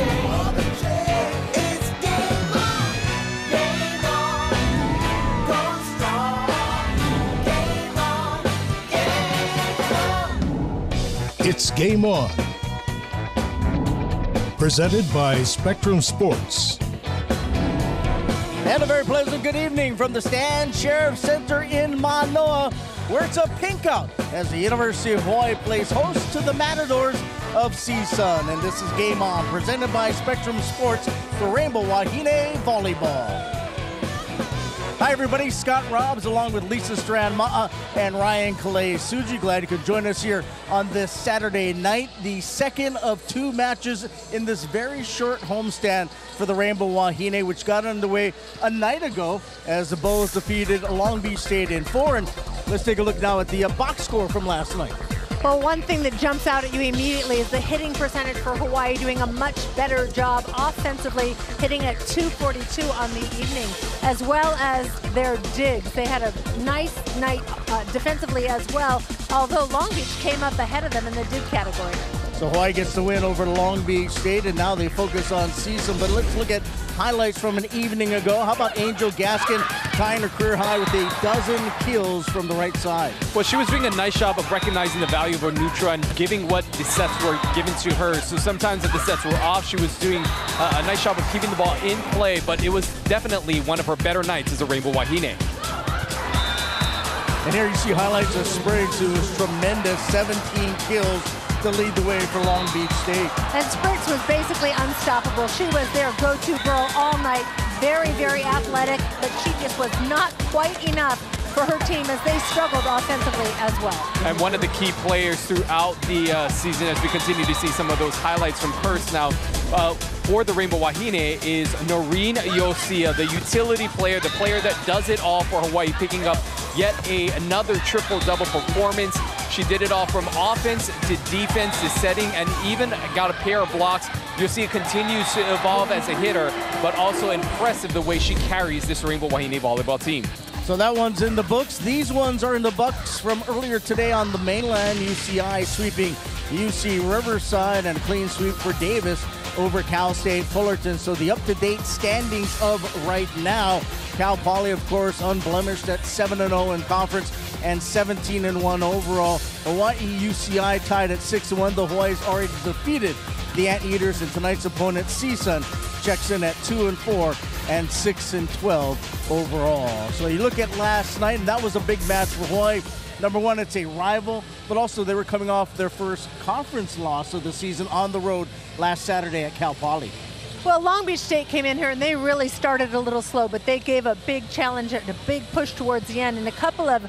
It's game on, game on, go strong, game on, game on. It's Game On. Presented by Spectrum Sports. And a very pleasant good evening from the Stan Sheriff Center in Manoa, where it's a pink out as the University of Hawaii plays host to the Matadors of CSUN. And this is Game On, presented by Spectrum Sports for Rainbow Wahine Volleyball. Hi everybody, Scott Robbs along with Lisa Strand-Ma'a and Ryan Calais Suji. Glad you could join us here on this Saturday night, the second of two matches in this very short homestand for the Rainbow Wahine, which got underway a night ago as the Bows defeated Long Beach State in 4. And let's take a look now at the box score from last night. Well, one thing that jumps out at you immediately is the hitting percentage for Hawaii, doing a much better job offensively, hitting at .242 on the evening, as well as their digs. They had a nice night defensively as well, although Long Beach came up ahead of them in the dig category. So Hawaii gets the win over Long Beach State, and now they focus on CSUN. But let's look at highlights from an evening ago. How about Angel Gaskin tying her career high with 12 kills from the right side? Well, she was doing a nice job of recognizing the value of her neutral and giving what the sets were given to her. So sometimes if the sets were off, she was doing a nice job of keeping the ball in play, but it was definitely one of her better nights as a Rainbow Wahine. And here you see highlights of Spriggs, who was tremendous, 17 kills to lead the way for Long Beach State. And Spriggs was basically unstoppable. She was their go-to girl all night. Very, very athletic, but she just was not quite enough for her team as they struggled offensively as well. And one of the key players throughout the season, as we continue to see some of those highlights from Perth now, for the Rainbow Wahine is Noreen Yosia, the utility player, the player that does it all for Hawaii, picking up yet another triple-double performance. She did it all from offense to defense to setting, and even got a pair of blocks. Yosia continues to evolve as a hitter, but also impressive the way she carries this Rainbow Wahine volleyball team. So that one's in the books. These ones are in the books from earlier today on the mainland. UCI sweeping UC Riverside, and a clean sweep for Davis over Cal State Fullerton. So the up-to-date standings of right now. Cal Poly, of course, unblemished at 7-0 in conference and 17-1 overall. Hawaii UCI tied at 6-1. The Hawaii's already defeated the Anteaters, and tonight's opponent, CSUN, checks in at 2-4 and 6-12 overall. So you look at last night, and that was a big match for Hawaii. Number one, it's a rival, but also they were coming off their first conference loss of the season on the road last Saturday at Cal Poly. Well, Long Beach State came in here and they really started a little slow, but they gave a big challenge and a big push towards the end, and a couple of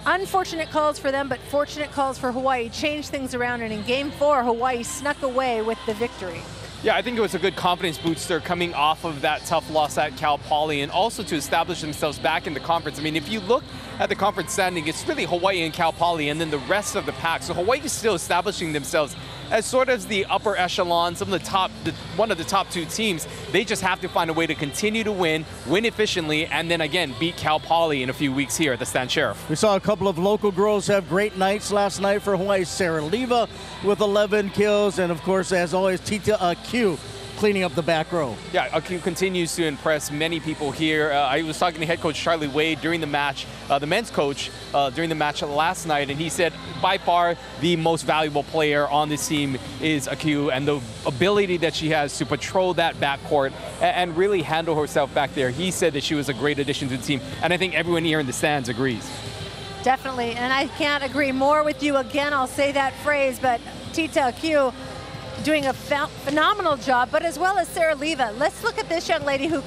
unfortunate calls for them, but fortunate calls for Hawaii changed things around, and in Game 4, Hawaii snuck away with the victory. Yeah, I think it was a good confidence booster coming off of that tough loss at Cal Poly, and also to establish themselves back in the conference. I mean, if you look at the conference standing, it's really Hawaii and Cal Poly and then the rest of the pack. So Hawaii is still establishing themselves as sort of the upper echelon, one of the top two teams. They just have to find a way to continue to win efficiently, and then again beat Cal Poly in a few weeks here at the Stan Sheriff. We saw a couple of local girls have great nights last night for Hawaii. Sarah Leva with 11 kills, and of course, as always, Tita Q cleaning up the back row. Yeah, Q continues to impress many people here. I was talking to head coach Charlie Wade during the match, the men's coach, during the match last night, and he said by far the most valuable player on this team is Q, and the ability that she has to patrol that backcourt and really handle herself back there. He said that she was a great addition to the team, and I think everyone here in the stands agrees. Definitely, and I can't agree more with you. Again, I'll say that phrase, but Tita Q doing a phenomenal job, but as well as Sarah Leva. Let's look at this young lady who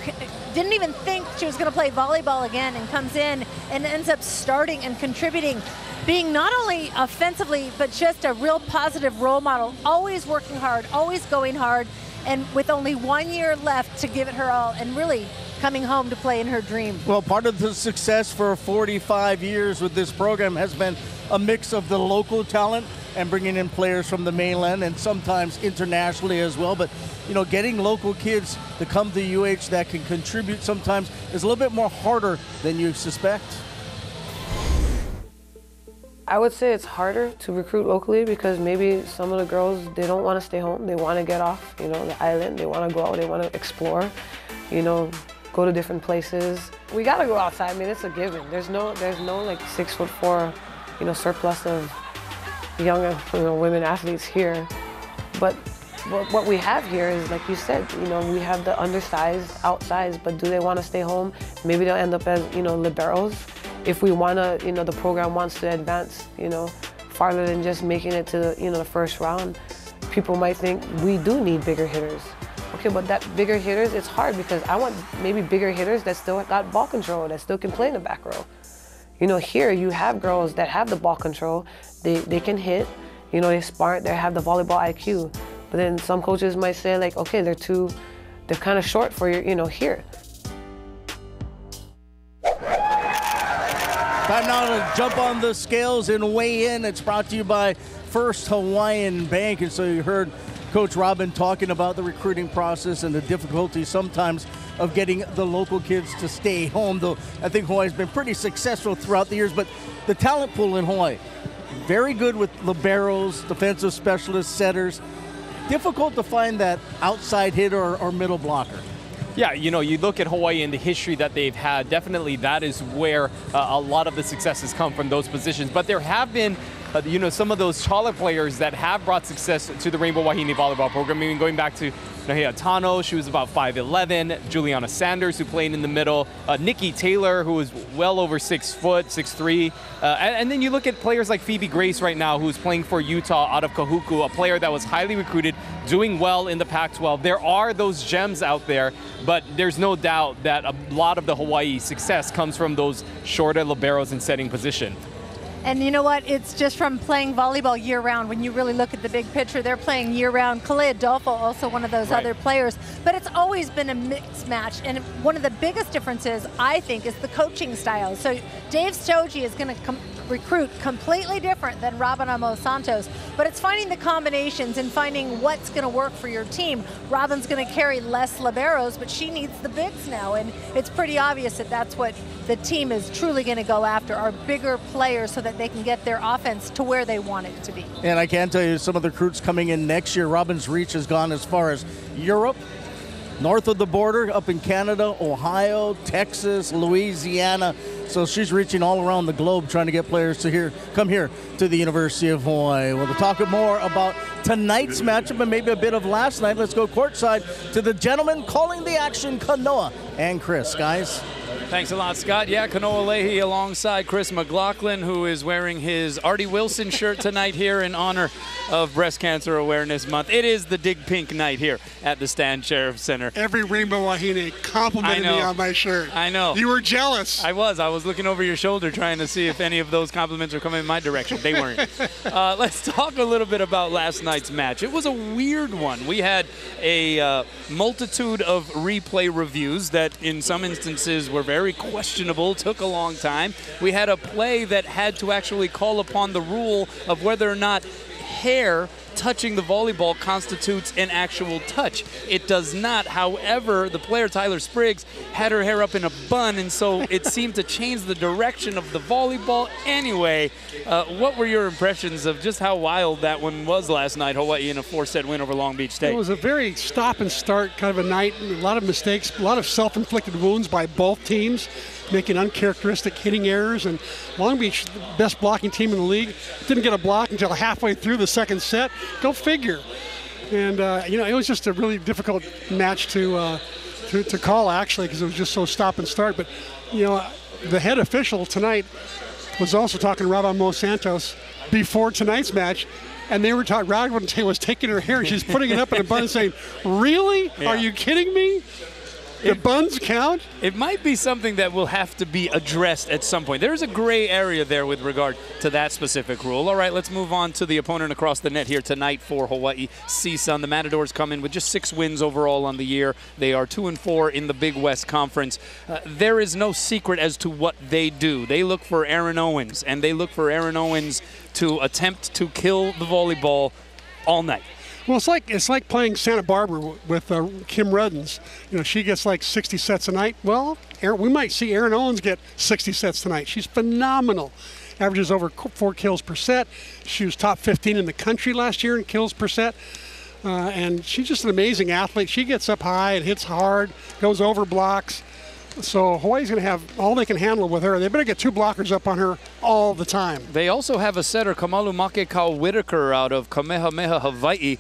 didn't even think she was going to play volleyball again, and comes in and ends up starting and contributing, being not only offensively, but just a real positive role model, always working hard, always going hard, and with only 1 year left to give it her all, and really coming home to play in her dream. Well, part of the success for 45 years with this program has been a mix of the local talent and bringing in players from the mainland and sometimes internationally as well. But, you know, getting local kids to come to UH that can contribute sometimes is a little bit more harder than you suspect. I would say it's harder to recruit locally because maybe some of the girls, they don't want to stay home. They want to get off, you know, the island. They want to go out. They want to explore, you know, go to different places. We got to go outside. I mean, it's a given. There's no like 6'4", you know, surplus of young, you know, women athletes here. But what we have here is, like you said, you know, we have the undersized, outsized, but do they want to stay home? Maybe they'll end up as, you know, liberos. If we want to, you know, the program wants to advance, you know, farther than just making it to, you know, the first round, people might think we do need bigger hitters. Okay, but that bigger hitters, it's hard because I want maybe bigger hitters that still got ball control, that still can play in the back row. You know, here you have girls that have the ball control, they can hit, you know, they're smart, they have the volleyball IQ. But then some coaches might say like, okay, they're kind of short for your, you know, here. Time now to jump on the scales and weigh in. It's brought to you by First Hawaiian Bank. And so you heard Coach Robin talking about the recruiting process and the difficulty sometimes of getting the local kids to stay home, though I think Hawaii's been pretty successful throughout the years. But the talent pool in Hawaii, very good with liberos, defensive specialists, setters. Difficult to find that outside hitter or middle blocker. Yeah, you know, you look at Hawaii and the history that they've had, definitely that is where a lot of the successes come from those positions. But there have been, you know, some of those taller players that have brought success to the Rainbow Wahine Volleyball program. I mean, going back to Nahea Tano, she was about 5'11", Juliana Sanders, who played in the middle, Nikki Taylor, who was well over 6 foot, 6'3", and then you look at players like Phoebe Grace right now, who's playing for Utah out of Kahuku, a player that was highly recruited, doing well in the Pac-12. There are those gems out there, but there's no doubt that a lot of the Hawaii success comes from those shorter liberos in setting position. And you know what? It's just from playing volleyball year-round. When you really look at the big picture, they're playing year-round. Kalea Adolfo, also one of those other players. But it's always been a mixed match. And one of the biggest differences, I think, is the coaching style. So Dave Stoji is going to recruit completely different than Robin Amos Santos. But it's finding the combinations and finding what's going to work for your team. Robin's going to carry less liberos, but she needs the bigs now. And it's pretty obvious that that's what the team is truly going to go after, are bigger players so that they can get their offense to where they want it to be. And I can tell you, some of the recruits coming in next year, Robin's reach has gone as far as Europe, north of the border, up in Canada, Ohio, Texas, Louisiana. So she's reaching all around the globe trying to get players to come here to the University of Hawaii. Well, to talk more about tonight's matchup and maybe a bit of last night, let's go courtside to the gentleman calling the action, Kanoa and Chris. Guys. Thanks a lot, Scott. Yeah, Kanoa Leahy alongside Chris McLaughlin, who is wearing his Artie Wilson shirt tonight here in honor of Breast Cancer Awareness Month. It is the Dig Pink night here at the Stan Sheriff Center. Every Rainbow Wahine complimented me on my shirt. I know. You were jealous. I was looking over your shoulder trying to see if any of those compliments were coming in my direction. They weren't. Let's talk a little bit about last night's match. It was a weird one. We had a multitude of replay reviews that in some instances were very questionable, took a long time. We had a play that had to actually call upon the rule of whether or not hair touching the volleyball constitutes an actual touch. It does not. However, the player, Tyler Spriggs, had her hair up in a bun, and so it seemed to change the direction of the volleyball. Anyway, what were your impressions of just how wild that one was last night, Hawaii in a 4-set win over Long Beach State? It was a very stop and start kind of a night. A lot of mistakes, a lot of self-inflicted wounds by both teams, making uncharacteristic hitting errors. And Long Beach, the best blocking team in the league, didn't get a block until halfway through the second set. Go figure. And you know, it was just a really difficult match to call, actually, because it was just so stop and start. But you know, the head official tonight was also talking to Robin Amos Santos before tonight's match. And they were talking, Robin was taking her hair and she's putting it up in a bun and saying, really? Yeah. Are you kidding me? The buns count? It might be something that will have to be addressed at some point. There's a gray area there with regard to that specific rule. All right, let's move on to the opponent across the net here tonight for Hawaii, CSUN. The Matadors come in with just 6 wins overall on the year. They are 2-4 in the Big West Conference. There is no secret as to what they do. They look for Aaron Owens, and they look for Aaron Owens to attempt to kill the volleyball all night. Well, it's like playing Santa Barbara with Kim Ruddens. You know, she gets like 60 sets a night. Well, we might see Aaron Owens get 60 sets tonight. She's phenomenal. averages over 4 kills per set. She was top 15 in the country last year in kills per set. And she's just an amazing athlete. She gets up high and hits hard, goes over blocks. So Hawaii's going to have all they can handle with her. They better get 2 blockers up on her all the time. They also have a setter, Kamalu Makekau Whitaker, out of Kamehameha, Hawaii,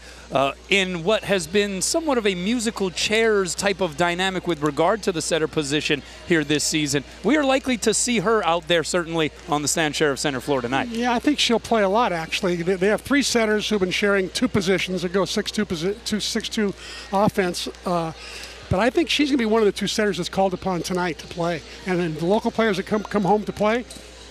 in what has been somewhat of a musical chairs type of dynamic with regard to the setter position here this season. We are likely to see her out there, certainly, on the Stan Sheriff Center floor tonight. Yeah, I think she'll play a lot, actually. They have 3 setters who've been sharing 2 positions that go 6-2 offense. But I think she's going to be one of the 2 setters that's called upon tonight to play. And then the local players that come home to play,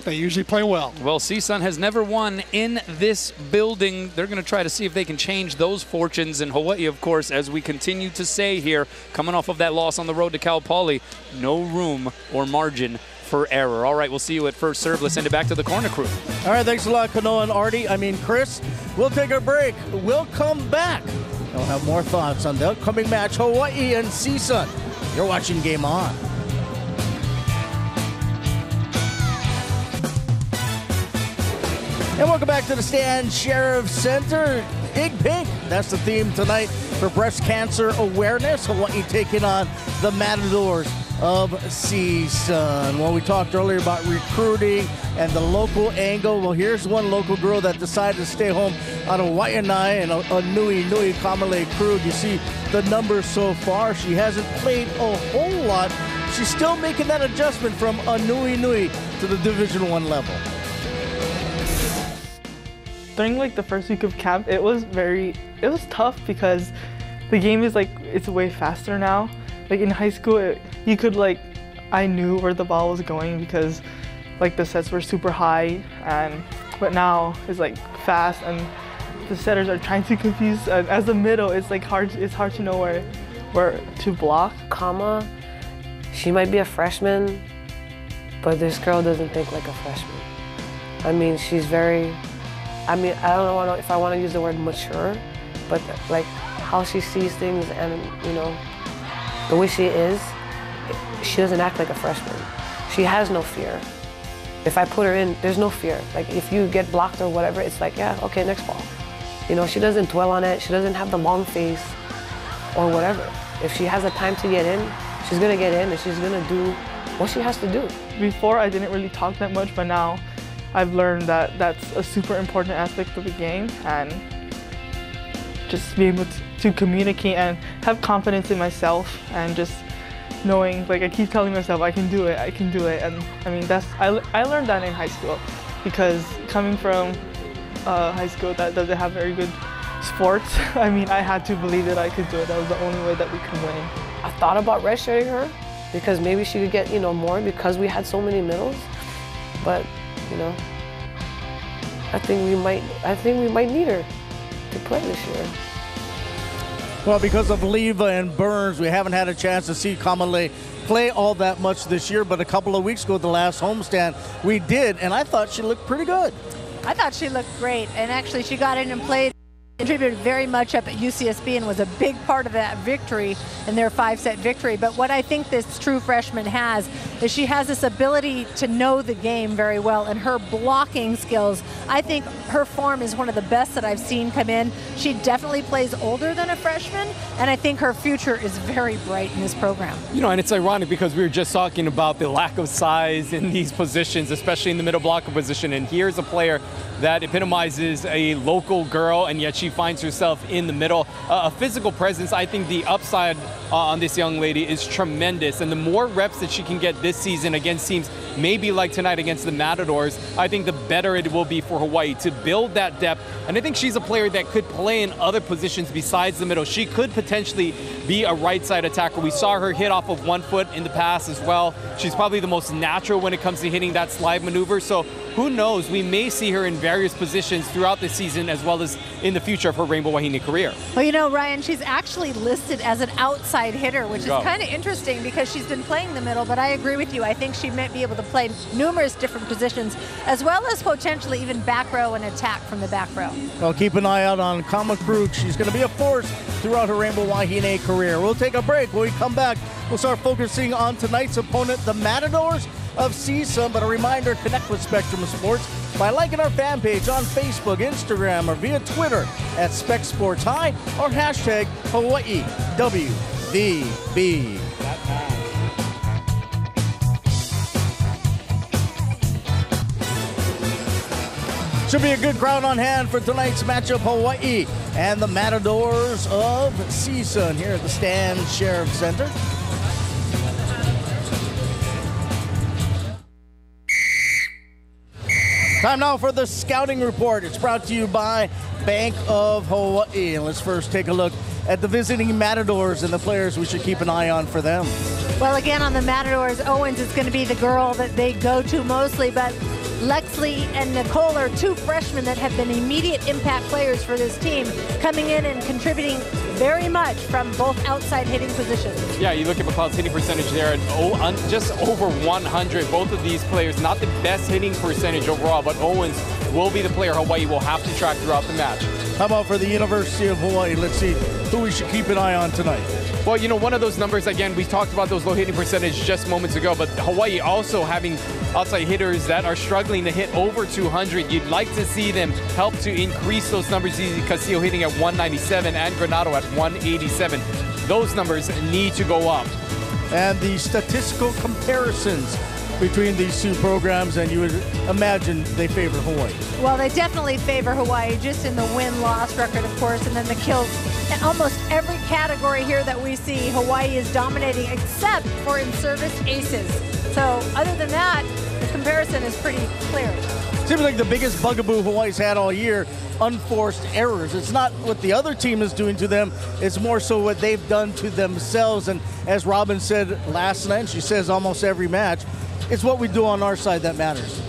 they usually play well. Well, CSUN has never won in this building. They're going to try to see if they can change those fortunes. And Hawaii, of course, as we continue to say here, coming off of that loss on the road to Cal Poly, no room or margin for error. All right, we'll see you at first serve. Let's send it back to the corner crew. All right, thanks a lot, Kanoa and Chris. We'll take a break. We'll come back. We'll have more thoughts on the upcoming match, Hawaii and CSUN. You're watching Game On. And welcome back to the Stan Sheriff Center. Big Pink, that's the theme tonight for breast cancer awareness. Hawaii taking on the Matadors of CSUN. Well, we talked earlier about recruiting and the local angle. Well, here's one local girl that decided to stay home out of Wahine and a Nui Kamale crew. You see the numbers so far. She hasn't played a whole lot. She's still making that adjustment from a Nui to the Division I level. During like the first week of camp, it was tough because the game is it's way faster now. Like in high school, I knew where the ball was going because the sets were super high, but now it's fast and the setters are trying to confuse. As a middle, it's hard to know where to block. Kama, she might be a freshman, but this girl doesn't think like a freshman. I mean, she's very, I don't know if I want to use the word mature, but how she sees things and, the way she is, she doesn't act like a freshman. She has no fear. If I put her in, there's no fear. If you get blocked or whatever, it's yeah, okay, next ball. She doesn't dwell on it. She doesn't have the long face or whatever. If she has the time to get in, she's gonna get in and she's gonna do what she has to do. Before, I didn't really talk that much, but now I've learned that that's a super important aspect of the game, and just be able to communicate and have confidence in myself, and just knowing, I keep telling myself, I can do it, and I mean, I learned that in high school, because coming from high school that doesn't have very good sports, I mean, I had to believe that I could do it. That was the only way that we could win. I thought about redshirting her, because maybe she could get, more, because we had so many middles, but, I think we might need her to play this year. Well, because of Leva and Burns, we haven't had a chance to see Kamale play all that much this year, but a couple of weeks ago, the last homestand, we did, and I thought she looked pretty good. I thought she looked great, and actually she got in and played, contributed very much up at UCSB and was a big part of that victory and their 5-set victory. But what I think this true freshman has is she has this ability to know the game very well, and her blocking skills, I think her form is one of the best that I've seen come in. She definitely plays older than a freshman, and I think her future is very bright in this program. And it's ironic because we were just talking about the lack of size in these positions, especially in the middle blocker position, and here's a player that epitomizes a local girl, and yet she finds herself in the middle. A physical presence, I think the upside on this young lady is tremendous, and the more reps that she can get this season against teams maybe like tonight against the Matadors, I think the better it will be for Hawaii to build that depth. And I think she's a player that could play in other positions besides the middle. She could potentially be a right side attacker. We saw her hit off of 1 foot in the past as well. She's probably the most natural when it comes to hitting that slide maneuver. So who knows, we may see her in various positions throughout the season as well as in the future of her Rainbow Wahine career. Well, Ryan, she's actually listed as an outside hitter, which is kind of interesting because she's been playing the middle, but I agree with you. I think she might be able to play numerous different positions, as well as potentially even back row and attack from the back row. Well, keep an eye out on Kama Krug. She's going to be a force throughout her Rainbow Wahine career. We'll take a break. When we come back, we'll start focusing on tonight's opponent, the Matadors, of CSUN. But a reminder, connect with Spectrum Sports by liking our fan page on Facebook, Instagram, or via Twitter at Spec Sports High or hashtag Hawaii WVB. Should be a good crowd on hand for tonight's matchup, Hawaii and the Matadors of CSUN here at the Stan Sheriff Center. Time now for the scouting report. It's brought to you by Bank of Hawaii. And let's first take a look at the visiting Matadors and the players we should keep an eye on for them. Well, again, on the Matadors, Owens is going to be the girl that they go to mostly, but Lexley and Nicole are two freshmen that have been immediate impact players for this team, coming in and contributing very much from both outside hitting positions. Yeah, you look at McLeod's hitting percentage there at just over 100. Both of these players, not the best hitting percentage overall, but Owens will be the player Hawaii will have to track throughout the match. How about for the University of Hawaii? Let's see who we should keep an eye on tonight. Well, you know, one of those numbers, again, we talked about those low hitting percentage just moments ago, but Hawaii also having outside hitters that are struggling to hit over 200. You'd like to see them help to increase those numbers. Easy Castillo hitting at 197 and Granado at 187. Those numbers need to go up. And the statistical comparisons between these two programs, and you would imagine they favor Hawaii. Well, they definitely favor Hawaii, just in the win-loss record, of course, and then the kills. In almost every category here that we see, Hawaii is dominating, except for in-service aces. So other than that, the comparison is pretty clear. Seems like the biggest bugaboo Hawaii's had all year, unforced errors. It's not what the other team is doing to them, it's more so what they've done to themselves. And as Robin said last night, she says almost every match, it's what we do on our side that matters.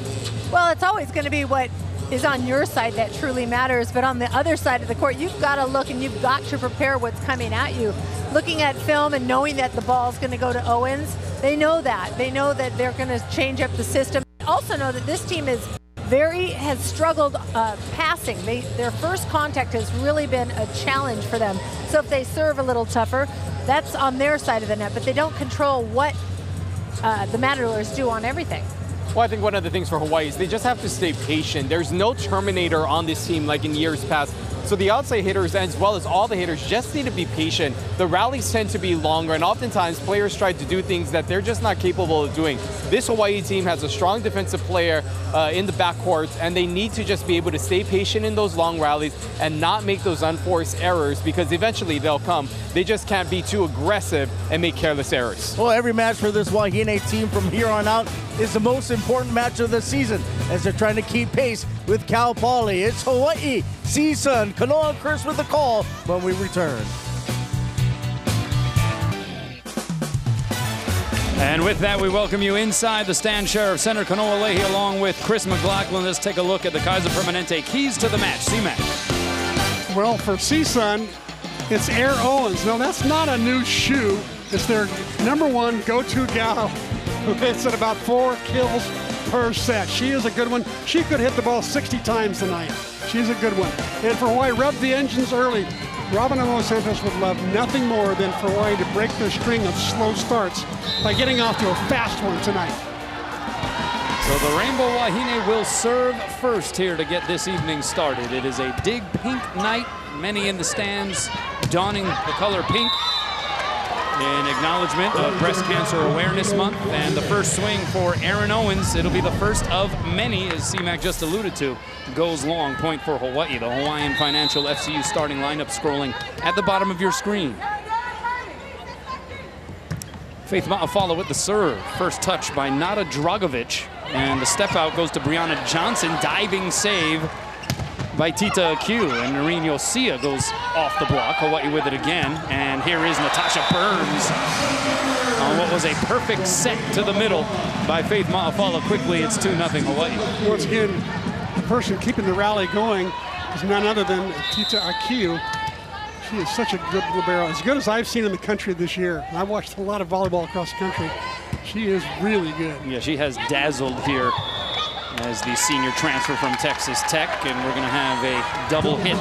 Well, it's always going to be what is on your side that truly matters, but on the other side of the court, you've got to look and you've got to prepare what's coming at you. Looking at film and knowing that the ball's going to go to Owens, they know that. They know that they're going to change up the system. They also know that this team has struggled passing. Their first contact has really been a challenge for them. So if they serve a little tougher, that's on their side of the net, but they don't control what the Matadors do on everything. Well, I think one of the things for Hawaii is they just have to stay patient. There's no terminator on this team like in years past. So the outside hitters, as well as all the hitters, just need to be patient. The rallies tend to be longer, and oftentimes players try to do things that they're just not capable of doing. This Hawaii team has a strong defensive player in the backcourt, and they need to just be able to stay patient in those long rallies and not make those unforced errors, because eventually they'll come. They just can't be too aggressive and make careless errors. Well, every match for this Wahine team from here on out is the most important match of the season as they're trying to keep pace with Cal Poly. It's Hawaii, CSUN, Kanoa and Chris with the call when we return. And with that, we welcome you inside the Stan Sheriff Center. Kanoa Leahy along with Chris McLaughlin. Let's take a look at the Kaiser Permanente keys to the match. C-Mac. Well, for CSUN, it's Air Owens. No, that's not a new shoe. It's their #1 go-to gal who hits at about 4 kills per set. She is a good one. She could hit the ball 60 times tonight. She's a good one. And for Hawaii, rev the engines early. Robin and Los Santos would love nothing more than for Hawaii to break their string of slow starts by getting off to a fast one tonight. So the Rainbow Wahine will serve first here to get this evening started. It is a dig pink night. Many in the stands donning the color pink in acknowledgement of Breast Cancer Awareness Month. And the first swing for Aaron Owens, it'll be the first of many, as C-Mac just alluded to, goes long. Point for Hawaii. The Hawaiian Financial FCU starting lineup scrolling at the bottom of your screen. Faith Ma'afala with the serve. First touch by Nada Dragovic. And the step out goes to Brianna Johnson. Diving save by Tita Q. And Noreen Yosia goes off the block. Hawaii with it again. And here is Natasha Burns on what was a perfect set to the middle by Faith Ma'afala. Quickly, it's 2-0 Hawaii. Once again, the person keeping the rally going is none other than Tita Akiu. She is such a good libero, as good as I've seen in the country this year. I've watched a lot of volleyball across the country. She is really good. Yeah, she has dazzled here as the senior transfer from Texas Tech, and we're going to have a double hit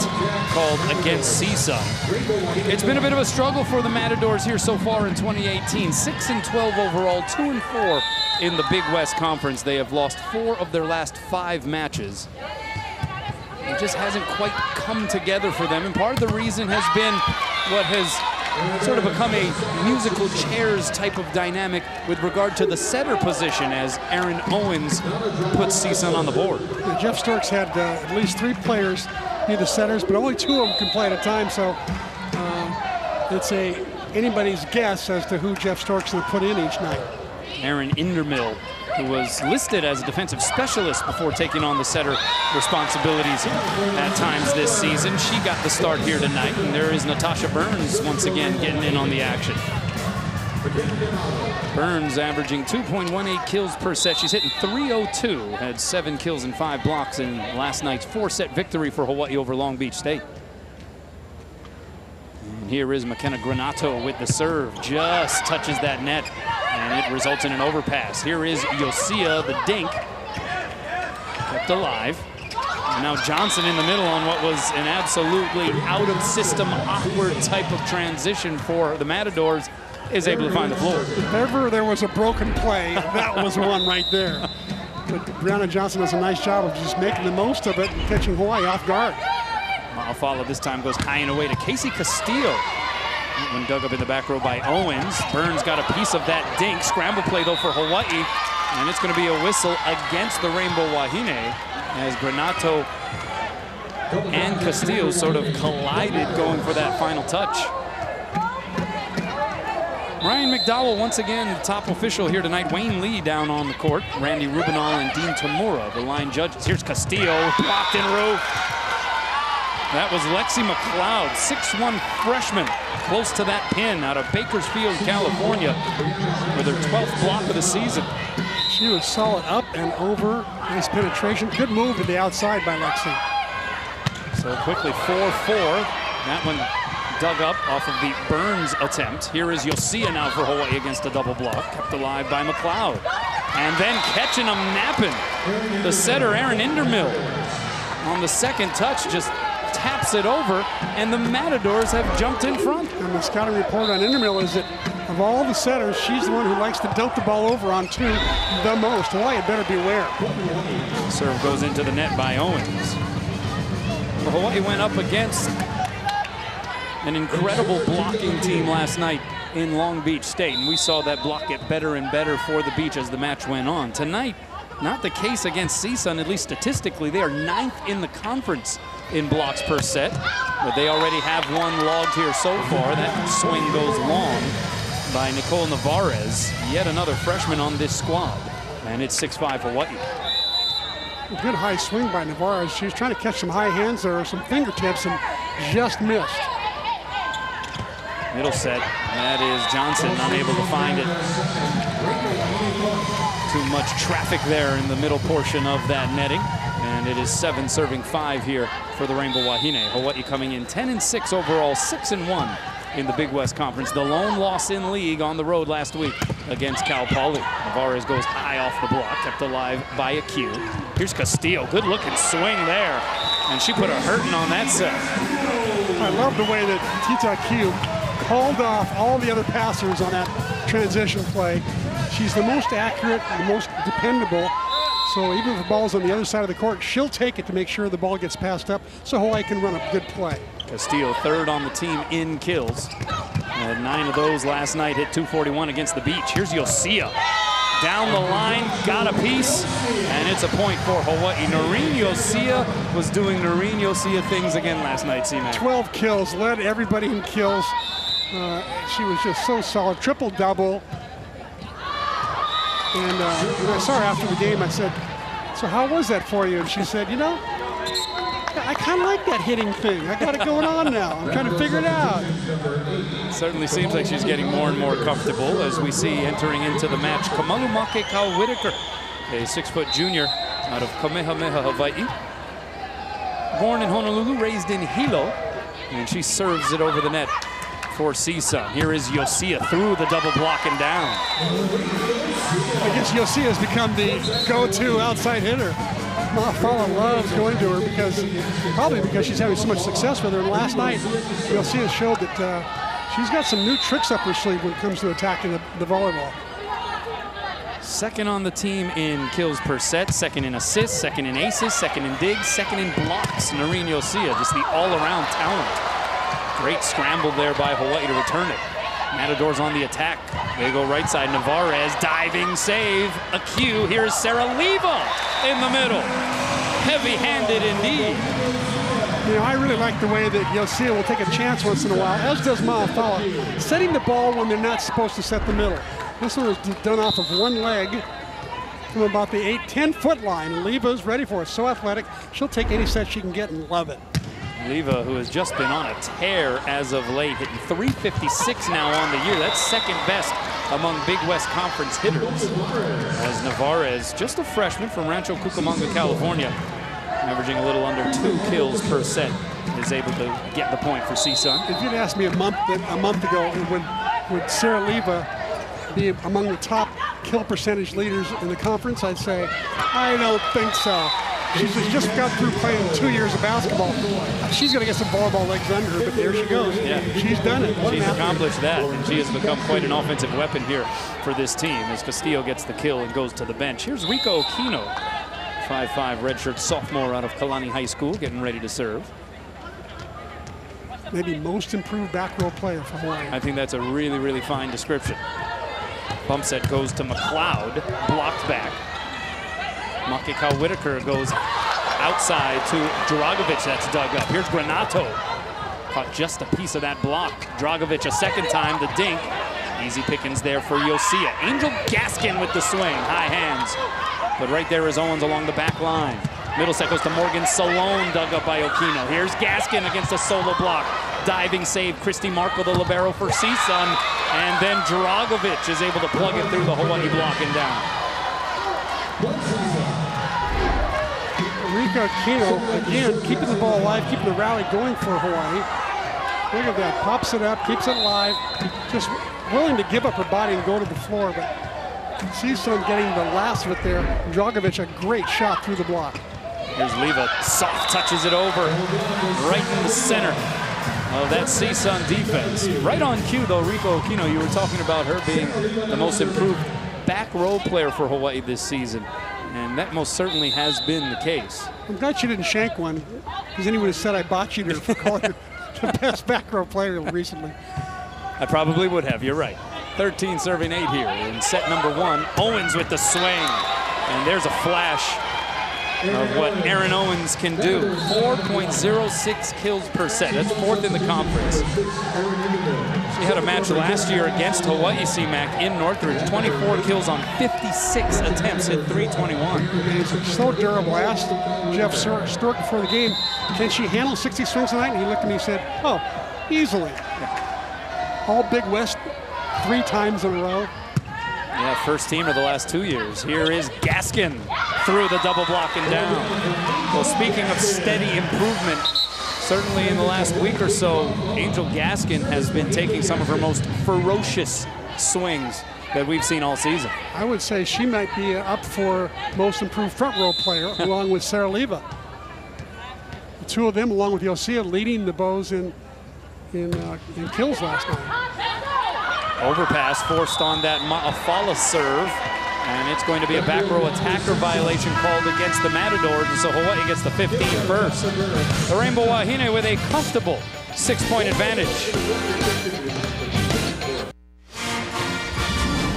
called against CSUN. It's been a bit of a struggle for the Matadors here so far in 2018. 6-12 overall, 2-4 in the Big West Conference. They have lost 4 of their last 5 matches. It just hasn't quite come together for them, and part of the reason has been what has sort of become a musical chairs type of dynamic with regard to the setter position as Aaron Owens puts CSUN on the board. Yeah, Jeff Storks had at least 3 players be the setters, but only 2 of them can play at a time, so it's anybody's guess as to who Jeff Storks will put in each night. Aaron Indermill, who was listed as a defensive specialist before taking on the setter responsibilities at times this season. She got the start here tonight, and there is Natasha Burns once again getting in on the action. Burns averaging 2.18 kills per set. She's hitting .302, had 7 kills and 5 blocks in last night's 4-set victory for Hawaii over Long Beach State. And here is McKenna Granato with the serve, just touches that net, and it results in an overpass. Here is Yosia, the dink, kept alive. And now Johnson in the middle on what was an absolutely out-of-system, awkward type of transition for the Matadors, is able to find the floor. If ever there was a broken play, that was one right there. But Brianna Johnson does a nice job of just making the most of it and catching Hawaii off guard. Ma'afala this time goes high and away to Casey Castillo. When dug up in the back row by Owens. Burns got a piece of that dink. Scramble play though for Hawaii. And it's going to be a whistle against the Rainbow Wahine as Granato and Castillo sort of collided going for that final touch. Ryan McDowell once again the top official here tonight. Wayne Lee down on the court. Randy Rubinall and Dean Tamura, the line judges. Here's Castillo, blocked in row. That was Lexi McLeod, 6'1" freshman, close to that pin out of Bakersfield, California, with her 12th block of the season. She was solid up and over. Nice penetration. Good move to the outside by Lexi. So quickly 4-4. That one dug up off of the Burns attempt. Here is Yosia now for Hawaii against a double block, kept alive by McLeod. And then catching them napping. The setter, Aaron Indermill, on the second touch, just taps it over, and the Matadors have jumped in front. And the scouting report on Indermill is that of all the setters, she's the one who likes to dump the ball over on 2 the most. Hawaii better beware. Serve goes into the net by Owens. Well, Hawaii went up against an incredible blocking team last night in Long Beach State, and we saw that block get better and better for the Beach as the match went on. Tonight, not the case against CSUN, at least statistically. They are 9th in the conference in blocks per set, but they already have one logged here so far. That swing goes long by Nicole Navarez, yet another freshman on this squad, and it's 6-5 Hawaii. A good high swing by Navarez. She was trying to catch some high hands there, or some fingertips, and just missed. Middle set, that is Johnson unable to find it. Too much traffic there in the middle portion of that netting. And it is 7 serving 5 here for the Rainbow Wahine. Hawaii coming in 10-6 overall, 6-1 in the Big West Conference. The lone loss in league on the road last week against Cal Poly. Navarez goes high off the block, kept alive by a Q. Here's Castillo, good looking swing there. And she put a hurting on that set. I love the way that Tita Q called off all the other passers on that transition play. She's the most accurate, the most dependable. So even if the ball's on the other side of the court, she'll take it to make sure the ball gets passed up so Hawaii can run a good play. Castillo 3rd on the team in kills. Had 9 of those last night, hit .241 against the Beach. Here's Yosia. Down the line, got a piece, and it's a point for Hawaii. Noreen Yosia was doing Noreen Yosia things again last night, C-Mac. 12 kills, led everybody in kills. She was just so solid, triple-double. And when I saw her after the game, I said, so how was that for you? And she said, you know, I kind of like that hitting thing. I got it going on now. I'm trying to figure it out. Certainly seems like she's getting more and more comfortable as we see entering into the match. Kamalumake Kau Whitaker, a 6-foot junior out of Kamehameha, Hawaii. Born in Honolulu, raised in Hilo, and she serves it over the net for CSUN. Here is Yosia through the double block and down. I guess Yosia has become the go-to outside hitter. Fala loves going to her probably because she's having so much success with her. And last night, Yosia showed that she's got some new tricks up her sleeve when it comes to attacking the volleyball. Second on the team in kills per set, second in assists, second in aces, second in digs, second in blocks. Noreen Yosia, just the all-around talent. Great scramble there by Hawaii to return it. Matadors on the attack. They go right side. Navarez, diving save. A cue. Here's Sarah Leva in the middle. Heavy-handed indeed. You know, I really like the way that Yosia will take a chance once in a while, as does Ma'afala, setting the ball when they're not supposed to set the middle. This one was done off of one leg from about the 8-10 foot line. And Leva's ready for it. So athletic. She'll take any set she can get and love it. Leva, who has just been on a tear as of late, hitting 356 now on the year. That's second best among Big West Conference hitters. As Navarez, just a freshman from Rancho Cucamonga, California, averaging a little under 2 kills per set, is able to get the point for CSUN. If you'd asked me a month ago, would Sarah Leva be among the top kill percentage leaders in the conference, I'd say, I don't think so. She's just got through playing 2 years of basketball. She's going to get some volleyball legs under her, but there she goes. Yeah. She's done it. She's accomplished that, and she has become quite an offensive weapon here for this team as Castillo gets the kill and goes to the bench. Here's Rico Aquino, 5'5", redshirt sophomore out of Kalani High School, getting ready to serve. Maybe most improved back row player for Hawaii. I think that's a really, really fine description. Bump set goes to McLeod, blocked back. Makika Whitaker goes outside to Dragovic, that's dug up. Here's Granato, caught just a piece of that block. Dragovic a second time, the dink. Easy pickings there for Yosia. Angel Gaskin with the swing, high hands. But right there is Owens along the back line. Middle set goes to Morgan Salone, dug up by Aquino. Here's Gaskin against a solo block. Diving save, Christy Markle, the libero for CSUN. And then Dragovic is able to plug it through the Hawaii block and down. Rico Aquino, again, keeping the ball alive, keeping the rally going for Hawaii. Look at that, pops it up, keeps it alive. Just willing to give up her body and go to the floor, but CSUN getting the last of it there. Dragovic, a great shot through the block. Here's Leva, soft touches it over, right in the center of that CSUN defense. Right on cue, though, Rico Aquino, you were talking about her being the most improved back row player for Hawaii this season. And that most certainly has been the case. I'm glad she didn't shank one, because then he would have said I botched her for calling her the best back row player recently. I probably would have, you're right. 13 serving 8 here in set number 1. Owens with the swing. And there's a flash of what Aaron Owens can do. 4.06 kills per set. That's 4th in the conference. She had a match last year against Hawaii CMAC in Northridge. 24 kills on 56 attempts, hit 321. Amazing. So durable. I asked Jeff Stork before the game, can she handle 60 swings tonight? And he looked at me and said, oh, easily. All Big West 3 times in a row. Yeah, first team of the last 2 years. Here is Gaskin through the double block and down. Well, speaking of steady improvement, certainly in the last week or so, Angel Gaskin has been taking some of her most ferocious swings that we've seen all season. I would say she might be up for most improved front row player along with Sarah Leva. The two of them, along with Yosia, leading the Bows in kills last night. Overpass forced on that Ma'afala serve, and it's going to be a back row attacker violation called against the Matadors, and so Hawaii gets the 15 first. The Rainbow Wahine with a comfortable 6-point advantage.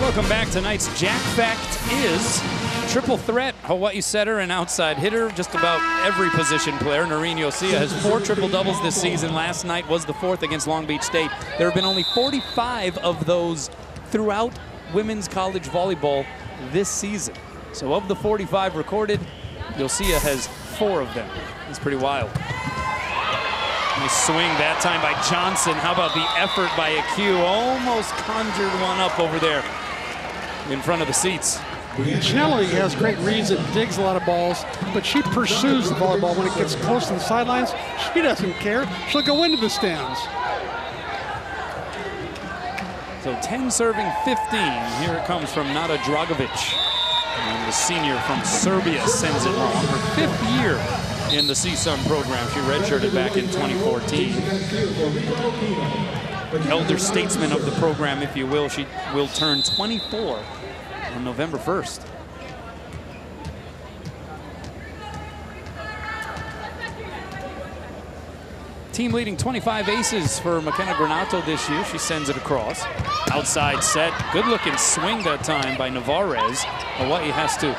Welcome back. Tonight's Jack Fact is triple threat, Hawaii setter and outside hitter, just about every position player. Noreen Yosia has 4 triple-doubles this season. Last night was the 4th against Long Beach State. There have been only 45 of those throughout women's college volleyball this season. So of the 45 recorded, Yosia has 4 of them. It's pretty wild. Nice swing that time by Johnson. How about the effort by Aq? Almost conjured one up over there in front of the seats. Generally has great reads and digs a lot of balls, but she pursues the volleyball when it gets close to the sidelines. She doesn't care. She'll go into the stands. So 10 serving 15. Here it comes from Nada Dragovic. And the senior from Serbia sends it home. Her 5th year in the CSUN program. She redshirted back in 2014. Elder statesman of the program, if you will. She will turn 24 on November 1st. Team leading 25 aces for McKenna Granato this year. She sends it across. Outside set. Good looking swing that time by Navarez. Hawaii has to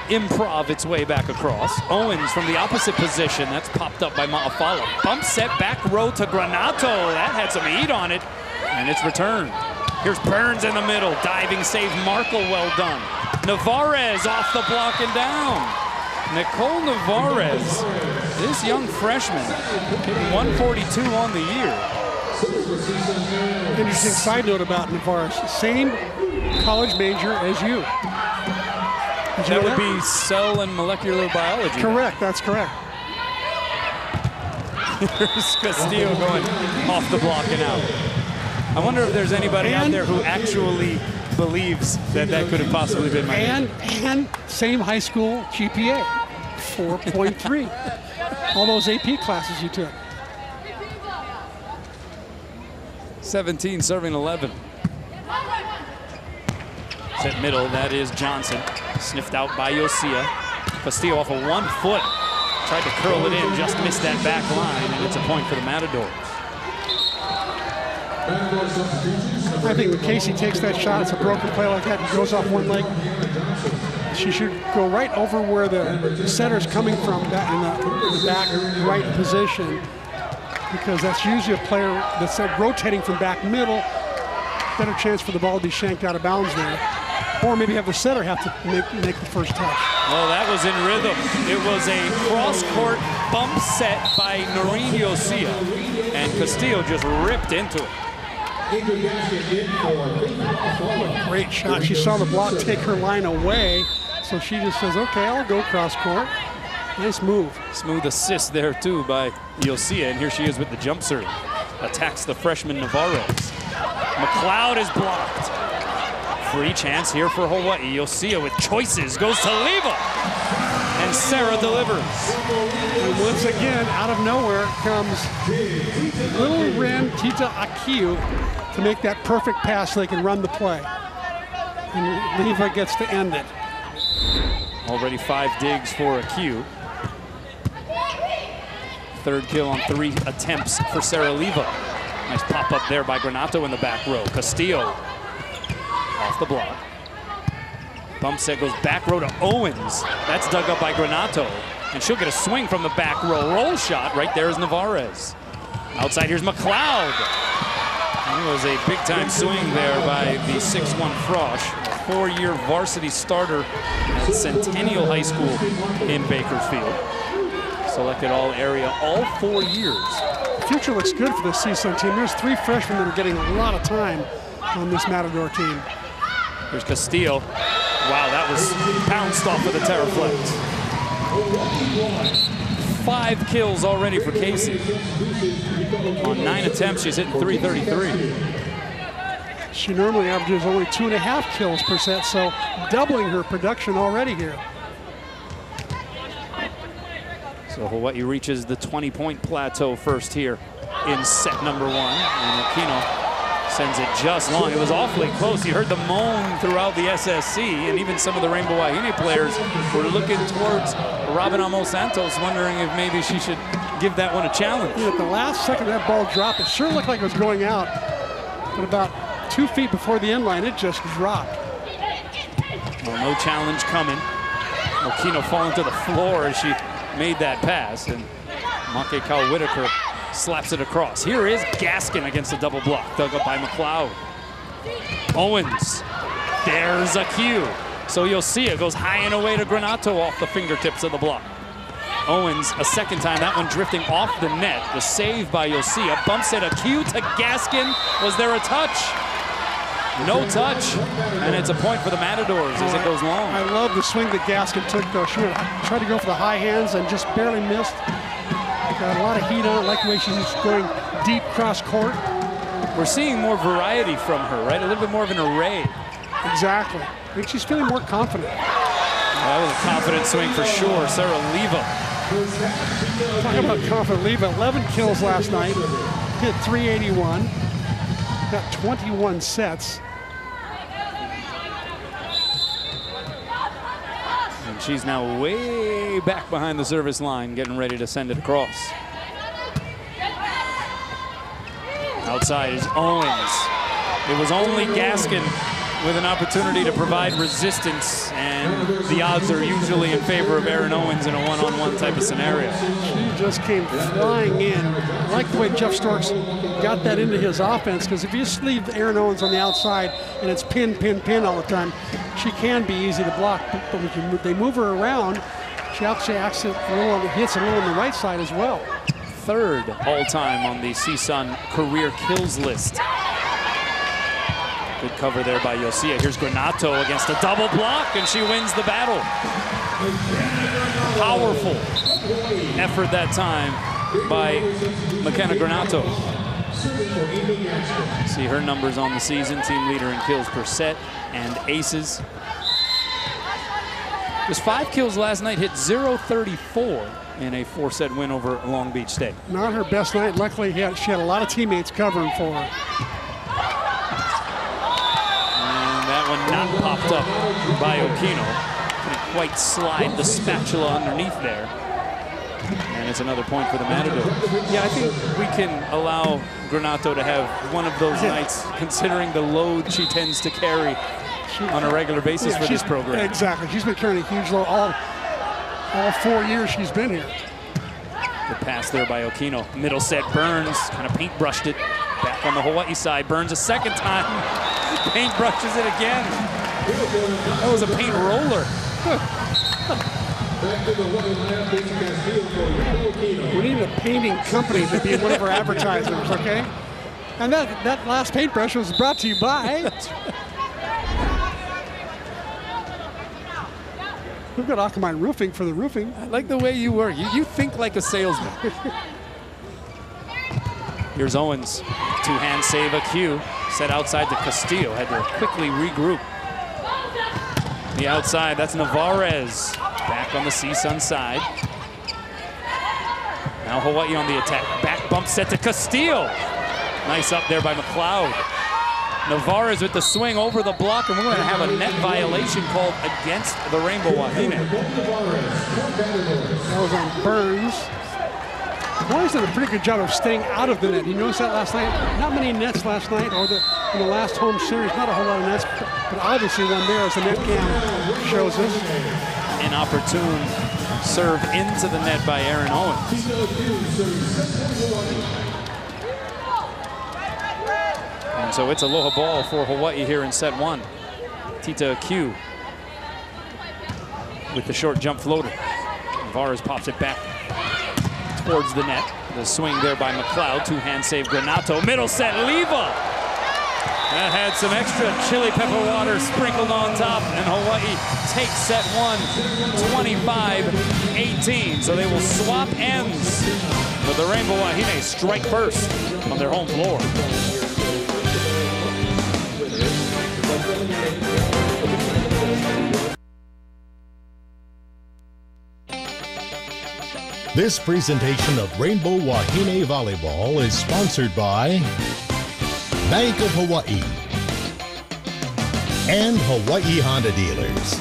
improv its way back across. Owens from the opposite position. That's popped up by Ma'afala. Bump set back row to Granato. That had some heat on it. And it's returned. Here's Burns in the middle. Diving save. Markle, well done. Navarez off the block and down. Nicole Navarez, this young freshman, hitting 142 on the year. Interesting side note about Navarez. Same college major as you. That would be cell and molecular biology. Correct, that's correct. Here's Castillo going off the block and out. I wonder if there's anybody out there who actually believes that that could have possibly been my name. And same high school GPA, 4.3. All those AP classes you took. 17 serving 11. Set middle, that is Johnson. Sniffed out by Yosia. Castillo off of 1 foot. Tried to curl it in, just missed that back line, and it's a point for the Matadors. I think when Casey takes that shot, it's a broken play like that, and goes off one leg. She should go right over where the setter's coming from in the back right position, because that's usually a player that's rotating from back middle. Better chance for the ball to be shanked out of bounds there. Or maybe have the setter have to make the first touch. Well, that was in rhythm. It was a cross-court bump set by Noreen Yosia, and Castillo just ripped into it. Great shot. She saw the block take her line away, so she just says, okay, I'll go cross-court. Nice move. Smooth assist there, too, by Yosia, and here she is with the jump serve. Attacks the freshman Navarez. McLeod is blocked. Free chance here for Hawaii. Yosia with choices, goes to Leva. And Sarah delivers. And once again, out of nowhere comes little Ren Tita Akiu to make that perfect pass so they can run the play. And Leva gets to end it. Already 5 digs for Akiu. 3rd kill on 3 attempts for Sarah Leva. Nice pop up there by Granato in the back row. Castillo off the block. Bump set goes back row to Owens. That's dug up by Granato. And she'll get a swing from the back row. Roll shot. Right there is Navarez. Outside, here's McLeod. And it was a big-time swing there by the 6'1 Frosh. A 4-year varsity starter at Centennial High School in Bakersfield. Selected all area all 4 years. The future looks good for the CSUN team. There's 3 freshmen that are getting a lot of time on this Matador team. Here's Castillo. Wow, that was pounced off with a Terraflex. 5 kills already for Casey. On 9 attempts, she's hitting .333. She normally averages only 2.5 kills per set, so doubling her production already here. So Hawaii reaches the 20-point plateau first here in set number 1. And Aquino sends it just long. It was awfully close. You heard the moan throughout the SSC, and even some of the Rainbow Wahine players were looking towards Robin Amos Santos, wondering if maybe she should give that one a challenge. Yeah, at the last second that ball dropped, it sure looked like it was going out, but about 2 feet before the end line, it just dropped. Well, no challenge coming. Aquino falling to the floor as she made that pass, and Make Kau Whitaker slaps it across. Here is Gaskin against the double block, dug up by McLeod. Owens, there's a cue. So you'll see it goes high and away to Granato off the fingertips of the block. Owens, a second time, that one drifting off the net. The save by Yosia. Bumps it, a cue to Gaskin. Was there a touch? No touch, and it's a point for the Matadors as it goes long. I love the swing that Gaskin took, though. She tried to go for the high hands and just barely missed. Got a lot of heat on it, like the way she's just going deep cross court. we're seeing more variety from her, right? A little bit more of an array. Exactly. I think she's feeling more confident. That was a confident swing for sure. Sarah Leva. Talking about confident Leva, 11 kills last night, hit 381, got 21 sets. And she's now way back behind the service line, getting ready to send it across. Outside is Owens. It was only Gaskin with an opportunity to provide resistance, and the odds are usually in favor of Aaron Owens in a one-on-one type of scenario. She just came flying in. I like the way Jeff Storks got that into his offense, because if you just leave Aaron Owens on the outside and it's pin, pin, pin all the time, she can be easy to block. But when they move her around, she actually hits a little on the right side as well. Third all-time on the CSUN career kills list. Good cover there by Yosia. Here's Granato against a double block, and she wins the battle. Powerful effort that time by McKenna Granato. See her numbers on the season, team leader in kills per set and aces. Just 5 kills last night, hit 0-34 in a 4-set win over Long Beach State. Not her best night. Luckily, she had a lot of teammates covering for her. That one not popped up by Okino. Couldn't quite slide the spatula underneath there. And it's another point for the Matador. Yeah, I think we can allow Granato to have one of those nights, considering the load she tends to carry on a regular basis for this program. Exactly. She's been carrying a huge load all 4 years she's been here. Good pass there by Okino. Middle set, Burns kind of paintbrushed it. Back on the Hawaii side, Burns a second time. Paintbrushes it again. That was a paint roller. We need a painting company to be one of our advertisers, okay? And that last paintbrush was brought to you by... We've got Akamine Roofing for the roofing. I like the way you work. You think like a salesman. Here's Owens. Two-hand save a cue. Set outside to Castillo. Had to quickly regroup. The outside, that's Navarez. Back on the CSUN side. Now Hawaii on the attack. Back bump set to Castillo. Nice up there by McLeod. Navarez with the swing over the block, and we're going to have a net violation called against the Rainbow Wahine. That was on Burns. Hawaii's done a pretty good job of staying out of the net. You noticed that last night? Not many nets last night, or in the last home series, not a whole lot of nets, but obviously one there as the net cam shows us. Inopportune serve into the net by Aaron Owens. And so it's aloha ball for Hawaii here in set 1. Tita Q with the short jump floater. Navarez pops it back towards the net. The swing there by McLeod. Two-hand save Granato. Middle set, Leva. That had some extra chili pepper water sprinkled on top, and Hawaii takes set 1, 25-18. So they will swap ends, but the Rainbow Wahine strike first on their home floor. This presentation of Rainbow Wahine Volleyball is sponsored by Bank of Hawaii and Hawaii Honda Dealers.